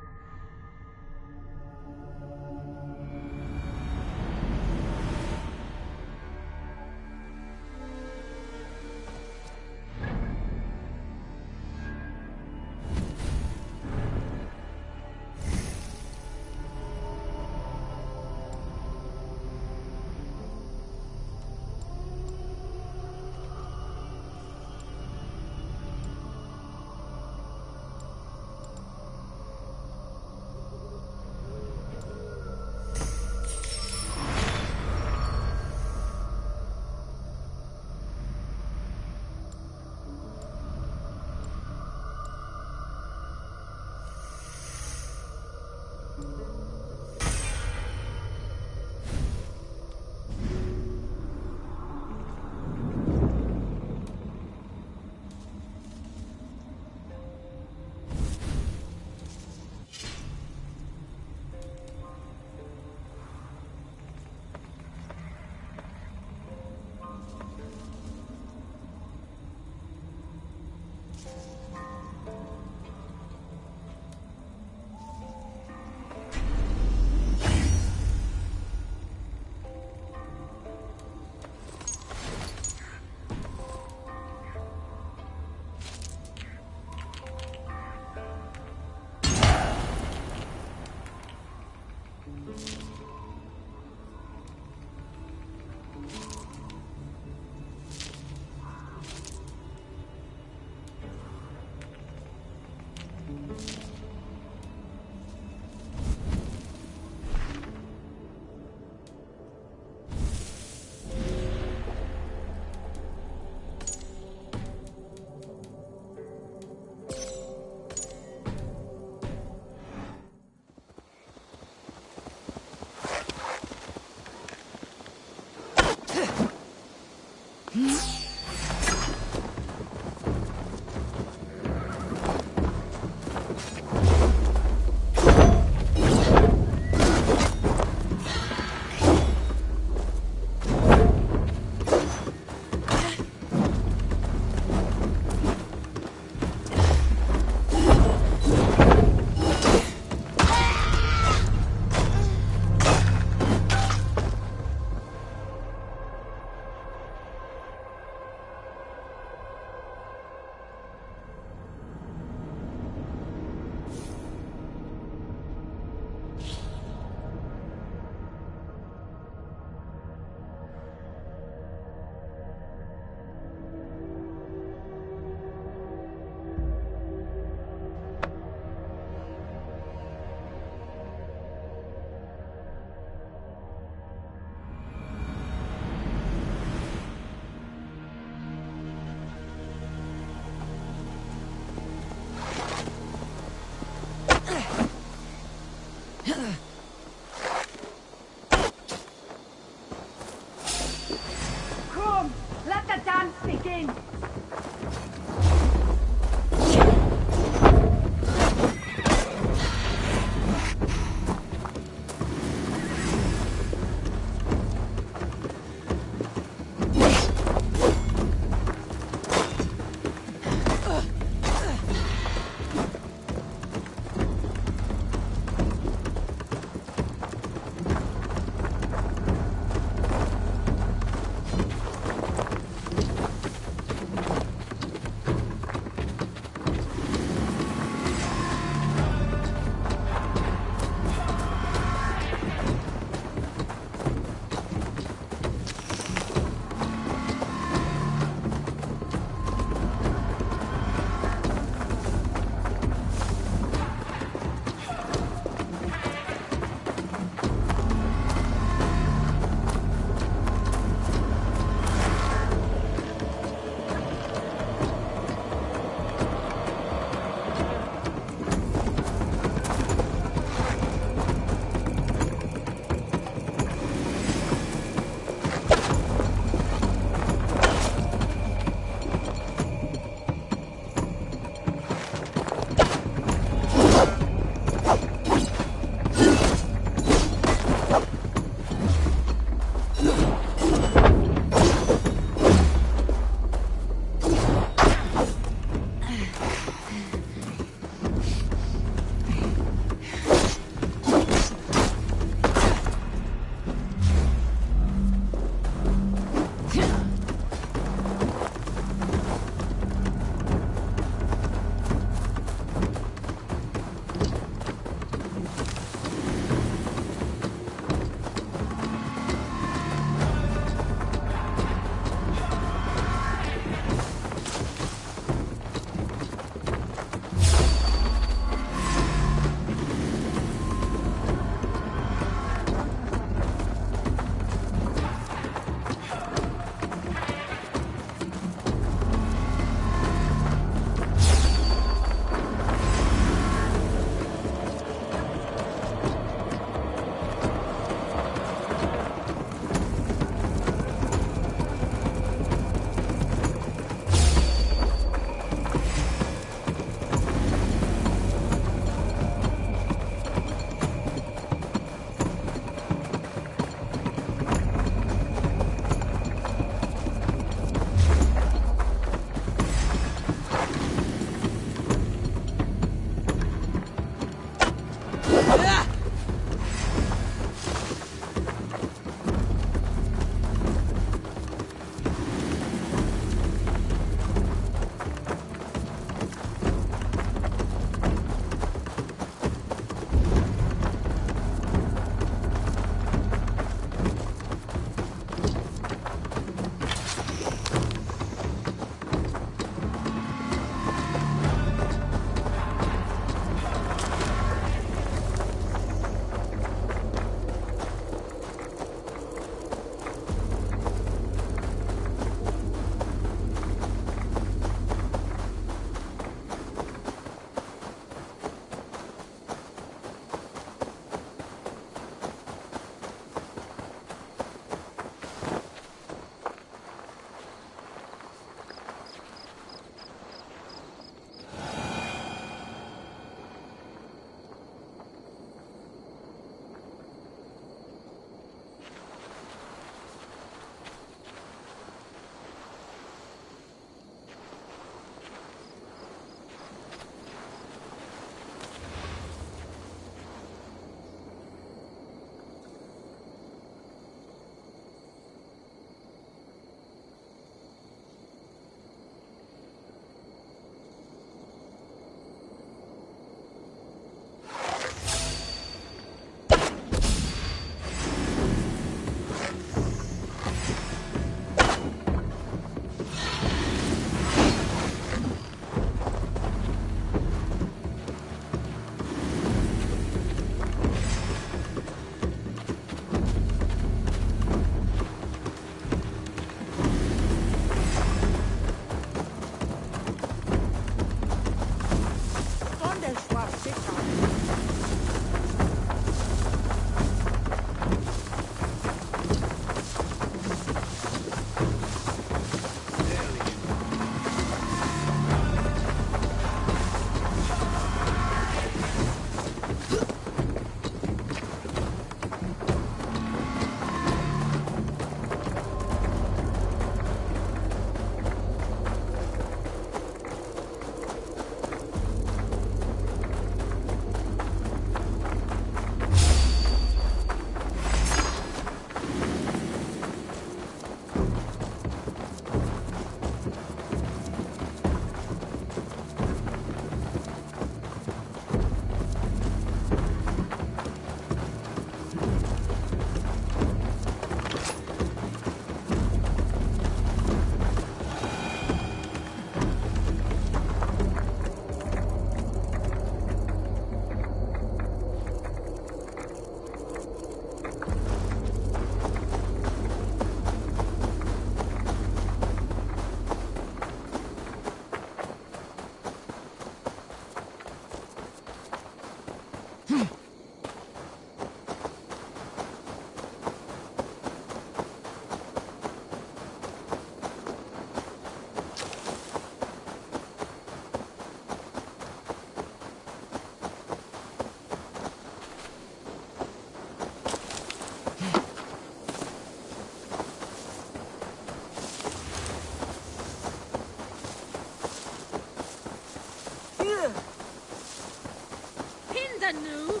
Pinda nu!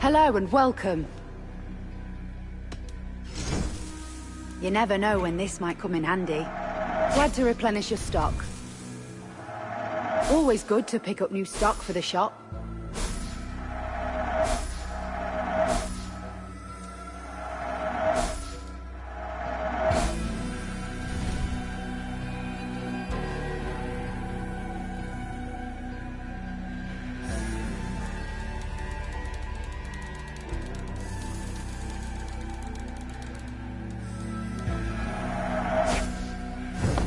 Hello and welcome. You never know when this might come in handy. Glad to replenish your stock. Always good to pick up new stock for the shop.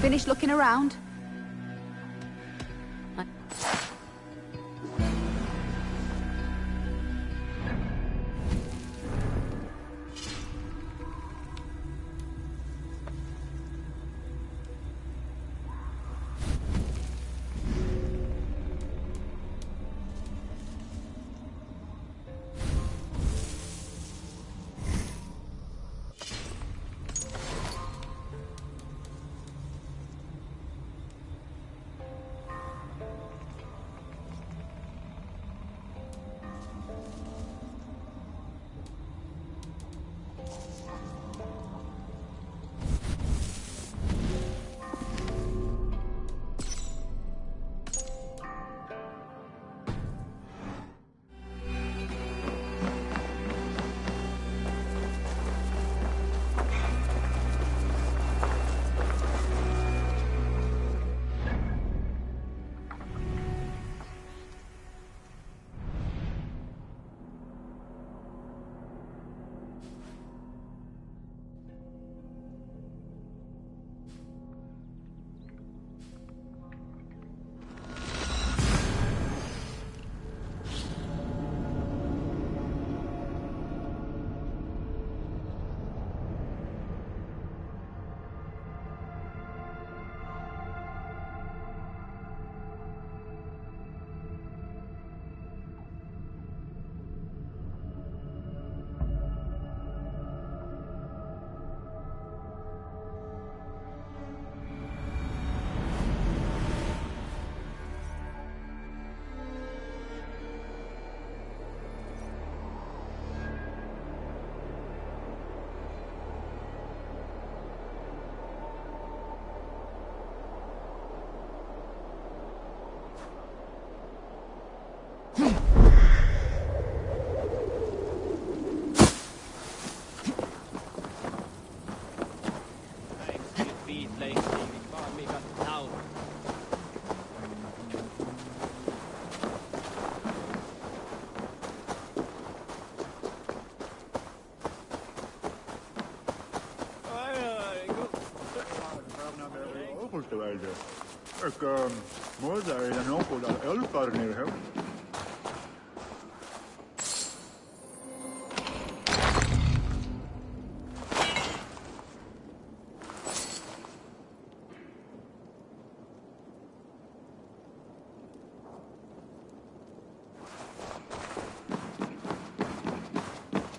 Finished looking around?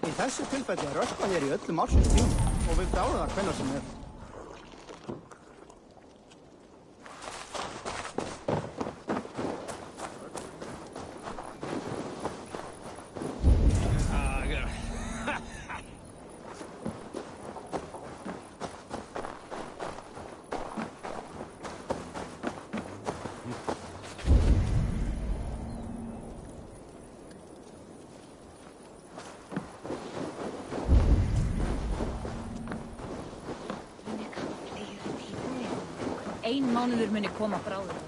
Í þessu tilfelli röskva hér í öllum ársins tíma og við dáum það hvenær sem er. Ein mánuður muni koma bráðum.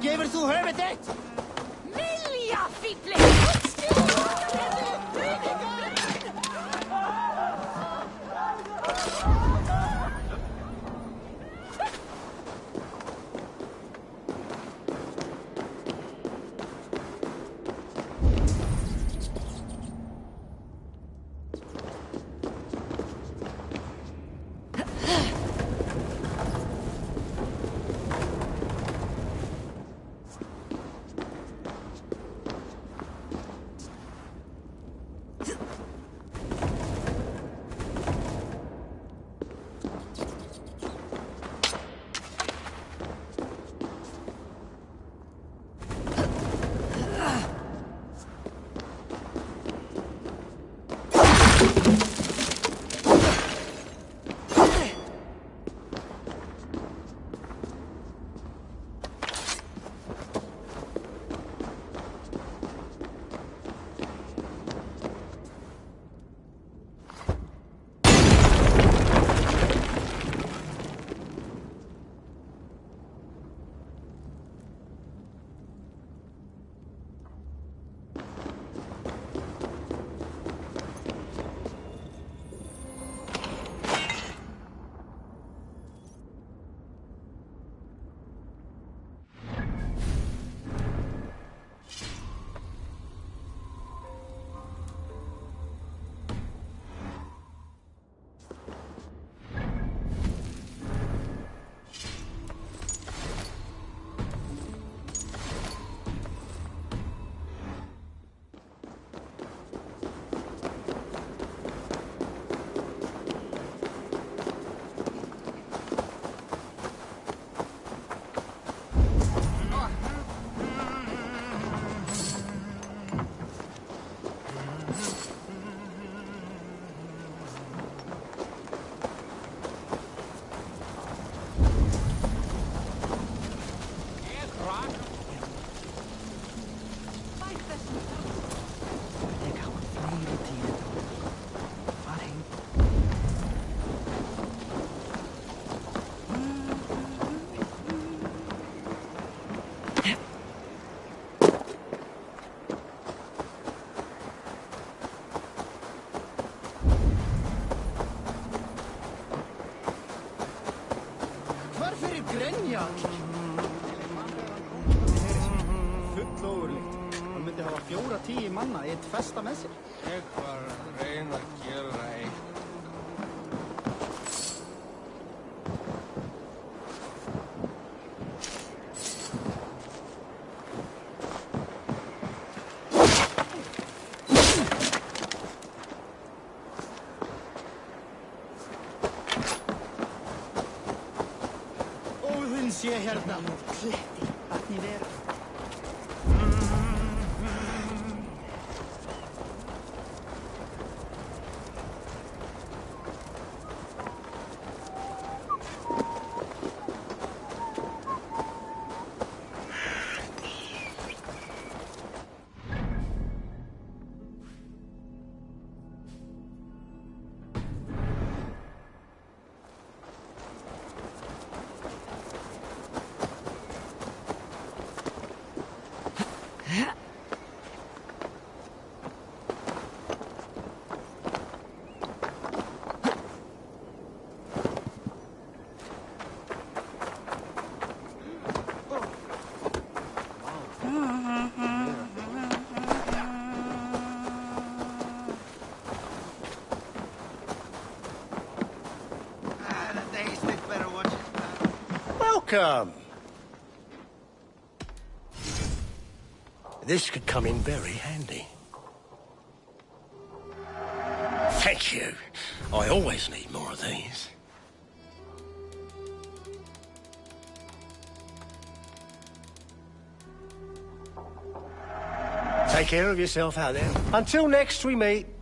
gefur þú höfuð þitt? Milja, fífli! Grenja! Full ógurlegt. Hann myndi hafa 4-10 manna í eitt festa með sér. Ég var að reyna að gera eitt. Sé hérna. Kletti, vatni veru. Welcome. This could come in very handy. Thank you. I always need more of these. Take care of yourself out there. Until next we meet.